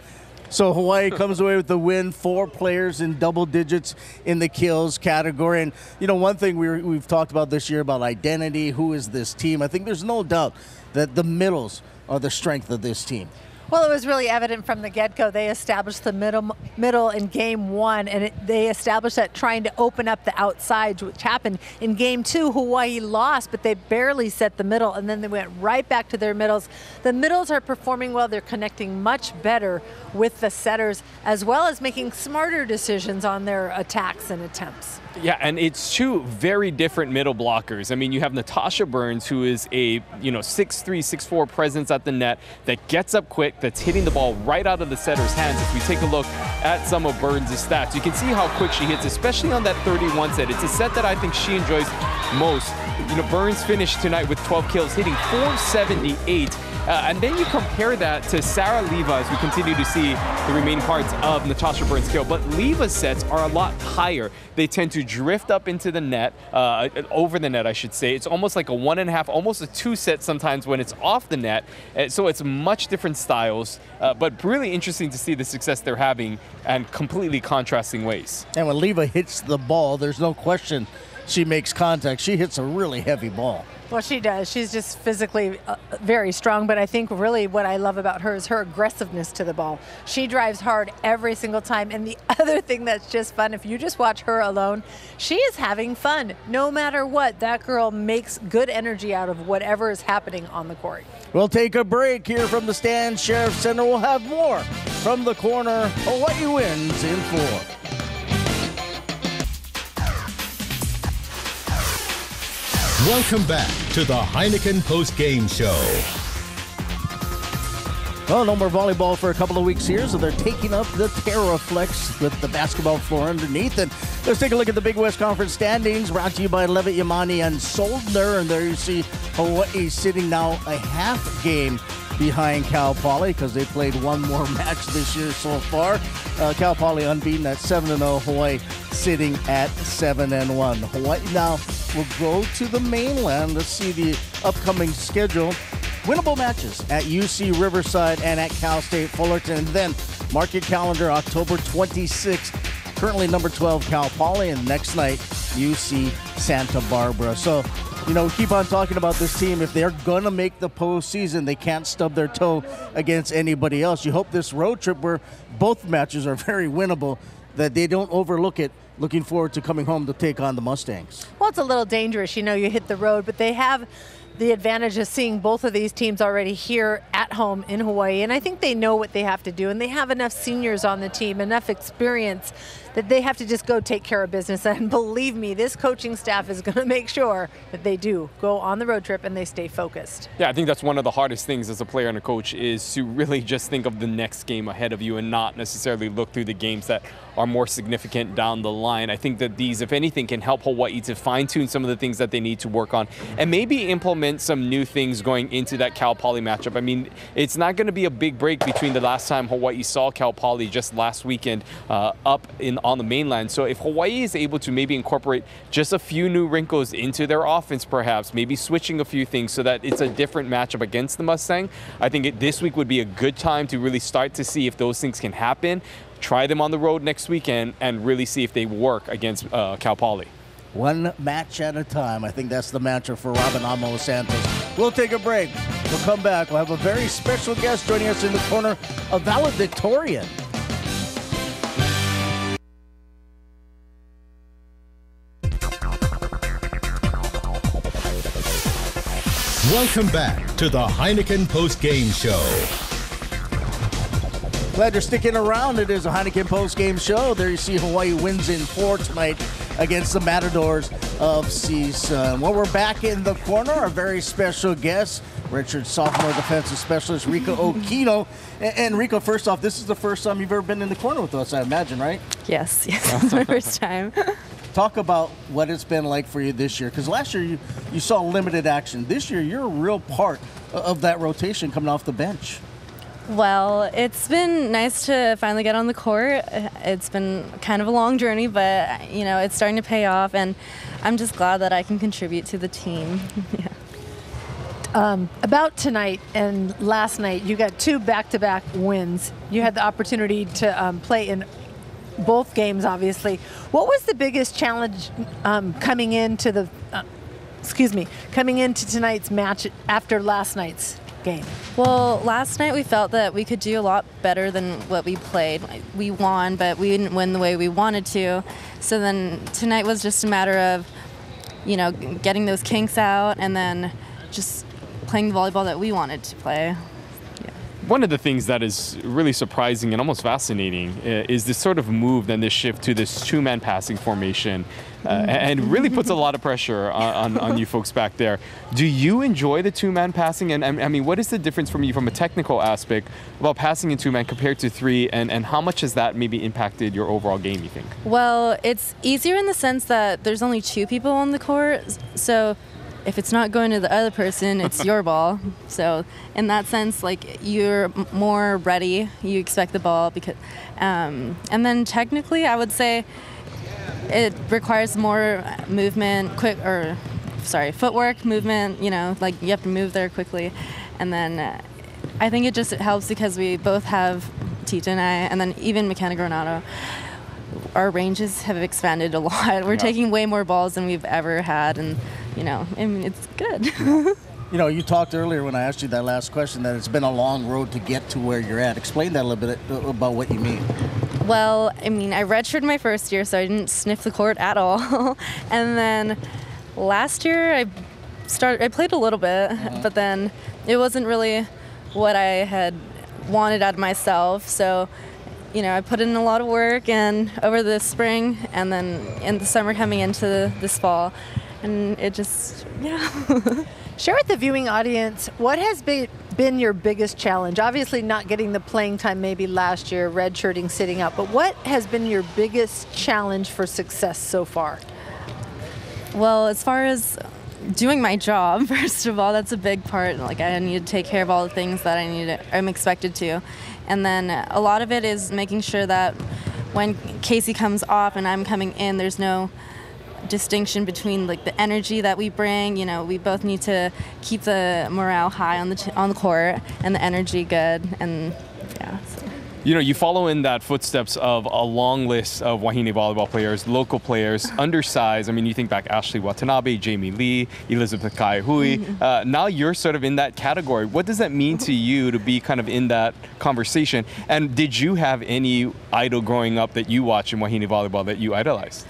So Hawaii comes away with the win, 4 players in double digits in the kills category. And, you know, one thing we've talked about this year about identity, who is this team? I think there's no doubt that the middles are the strength of this team. Well, it was really evident from the get-go. They established the middle in game one, and they established that trying to open up the outsides, which happened in game two. Hawaii lost, but they barely set the middle, and then they went right back to their middles. The middles are performing well. They're connecting much better with the setters, as well as making smarter decisions on their attacks and attempts. Yeah, and it's two very different middle blockers. I mean, you have Natasha Burns, who is a 6'3", 6'4" presence at the net that gets up quick, that's hitting the ball right out of the setter's hands. If we take a look at some of Burns' stats, you can see how quick she hits, especially on that 31 set. It's a set that I think she enjoys most. Burns finished tonight with 12 kills, hitting 478. And then you compare that to Sarah Leva as we continue to see the remaining parts of Natasha Burns' skill. But Leva's sets are a lot higher. They tend to drift up into the net, over the net, I should say. It's almost like a 1.5, almost a 2 set sometimes when it's off the net. So it's much different styles, but really interesting to see the success they're having and completely contrasting ways. And when Leva hits the ball, there's no question she makes contact. She hits a really heavy ball. Well, she does. She's just physically very strong, but I think really what I love about her is her aggressiveness to the ball. She drives hard every single time, and the other thing that's just fun, if you just watch her alone, she is having fun. No matter what, that girl makes good energy out of whatever is happening on the court. We'll take a break here from the Stan Sheriff Center. We'll have more from the corner. Hawaii wins in 4. Welcome back to the Heineken Post-Game Show. Well, no more volleyball for a couple of weeks here, so they're taking up the TerraFlex with the basketball floor underneath. And let's take a look at the Big West Conference standings, brought to you by Levitt, Yamani, and Soldner. And there you see Hawaii sitting now a half game behind Cal Poly because they played one more match this year so far. Cal Poly unbeaten at 7-0. Hawaii sitting at 7-1. Hawaii now will go to the mainland. Let's see the upcoming schedule. Winnable matches at UC Riverside and at Cal State Fullerton. And then mark your calendar, October 26th. Currently number 12 Cal Poly, and next night UC Santa Barbara. So, we keep on talking about this team. If they're going to make the postseason, they can't stub their toe against anybody else. You hope this road trip, where both matches are very winnable, that they don't overlook it. Looking forward to coming home to take on the Mustangs. Well, it's a little dangerous. You hit the road, but they have the advantage of seeing both of these teams already here at home in Hawaii. And I think they know what they have to do. And they have enough seniors on the team, enough experience that they have to just go take care of business. And believe me, this coaching staff is going to make sure that they do go on the road trip and they stay focused. Yeah, I think that's one of the hardest things as a player and a coach is to really just think of the next game ahead of you and not necessarily look through the games that are more significant down the line. I think that these, if anything, can help Hawaii to fine-tune some of the things that they need to work on and maybe implement some new things going into that Cal Poly matchup. I mean, it's not going to be a big break between the last time Hawaii saw Cal Poly just last weekend on the mainland. So if Hawaii is able to maybe incorporate just a few new wrinkles into their offense, perhaps, maybe switching a few things so that it's a different matchup against the Mustang, I think this week would be a good time to really start to see if those things can happen. Try them on the road next weekend and really see if they work against Cal Poly. One match at a time. I think that's the mantra for Robin Amo Santos. We'll take a break. We'll come back. We'll have a very special guest joining us in the corner, a valedictorian. Welcome back to the Heineken Post-Game Show. Glad you're sticking around. It is a Heineken Post-Game Show. There you see Hawaii wins in 4 tonight against the Matadors of CSUN. Well, we're back in the corner. Our very special guest, Richard sophomore defensive specialist Rika Okino. And Rika, first off, this is the first time you've ever been in the corner with us, I imagine, right? Yes, it's my first time. Talk about what it's been like for you this year, because last year you saw limited action. This year, you're a real part of that rotation coming off the bench. Well, it's been nice to finally get on the court. It's been kind of a long journey, but it's starting to pay off, and I'm just glad that I can contribute to the team. Yeah. About tonight and last night, you got 2 back-to-back wins. You had the opportunity to play in both games, obviously. What was the biggest challenge coming into tonight's match after last night's? game? Well, last night we felt that we could do a lot better than what we played. We won, but we didn't win the way we wanted to. So then tonight was just a matter of, you know, getting those kinks out and then just playing the volleyball that we wanted to play. One of the things that is really surprising and almost fascinating is this sort of move, then this shift to this two-man passing formation, and really puts a lot of pressure on you folks back there. Do you enjoy the two-man passing? And I mean, what is the difference from you from a technical aspect about passing in two-man compared to three, and how much has that maybe impacted your overall game, you think? Well, it's easier in the sense that there's only two people on the court, so if it's not going to the other person, it's your ball. So in that sense, like, you're more ready. You expect the ball because, and then technically, I would say it requires more movement, footwork, movement. You know, like you have to move there quickly, and then I think it helps because we both have Tita and I, and then even McKenna Granado. Our ranges have expanded a lot. We're taking way more balls than we've ever had, and you know, I mean, it's good. You know, you talked earlier when I asked you that last question that it's been a long road to get to where you're at. Explain that a little bit about what you mean. Well, I mean, I redshirted my first year, so I didn't sniff the court at all. And then last year, I played a little bit, but then it wasn't really what I had wanted out of myself. So, you know, I put in a lot of work and over the spring and then in the summer coming into this fall. And it just, Share with the viewing audience, what has been your biggest challenge? Obviously not getting the playing time maybe last year, redshirting, sitting out, but what has been your biggest challenge for success so far? Well, as far as doing my job, first of all, that's a big part. Like, I need to take care of all the things that I'm expected to. And then a lot of it is making sure that when Casey comes off and I'm coming in, there's no distinction between like the energy that we bring. You know, we both need to keep the morale high on the court and the energy good. And You know, you follow in that footsteps of a long list of Wahine volleyball players, local players, undersized. I mean, you think back Ashley Watanabe, Jamie Lee, Elizabeth Kaihui. Now you're sort of in that category. What does that mean to you to be kind of in that conversation? And did you have any idol growing up that you watched in Wahine volleyball that you idolized?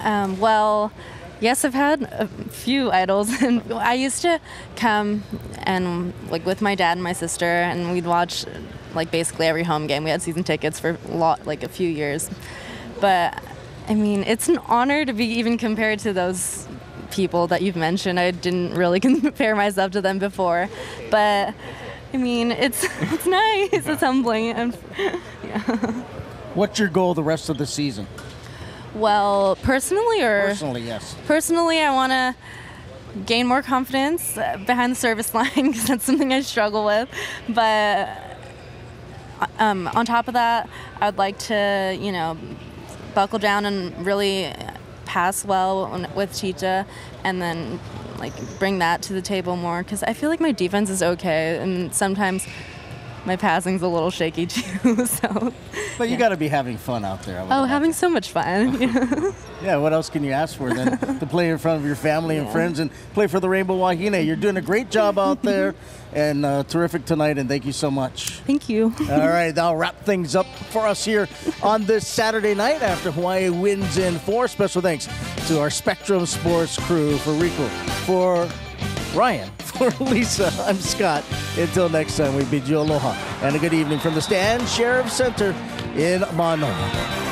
Well, yes, I've had a few idols, and I used to come and like with my dad and my sister, and we'd watch like basically every home game. We had season tickets for a few years, but I mean, it's an honor to be even compared to those people that you've mentioned. I didn't really compare myself to them before, but I mean, it's nice. It's humbling. And, What's your goal the rest of the season? Well, personally, yes. Personally, I want to gain more confidence behind the service line because that's something I struggle with. But on top of that, I'd like to, you know, buckle down and really pass well with Tita, and then like bring that to the table more because I feel like my defense is okay, and sometimes my passing's a little shaky too. So. But you got to be having fun out there. Having so much fun. Yeah, what else can you ask for than to play in front of your family and friends and play for the Rainbow Wahine? You're doing a great job out there, and terrific tonight, and thank you so much. Thank you. All right, that'll wrap things up for us here on this Saturday night after Hawaii wins in 4. Special thanks to our Spectrum Sports crew, for Rico, for Ryan, for Lisa. I'm Scott. Until next time, we bid you aloha and a good evening from the Stan Sheriff Center in Manoa.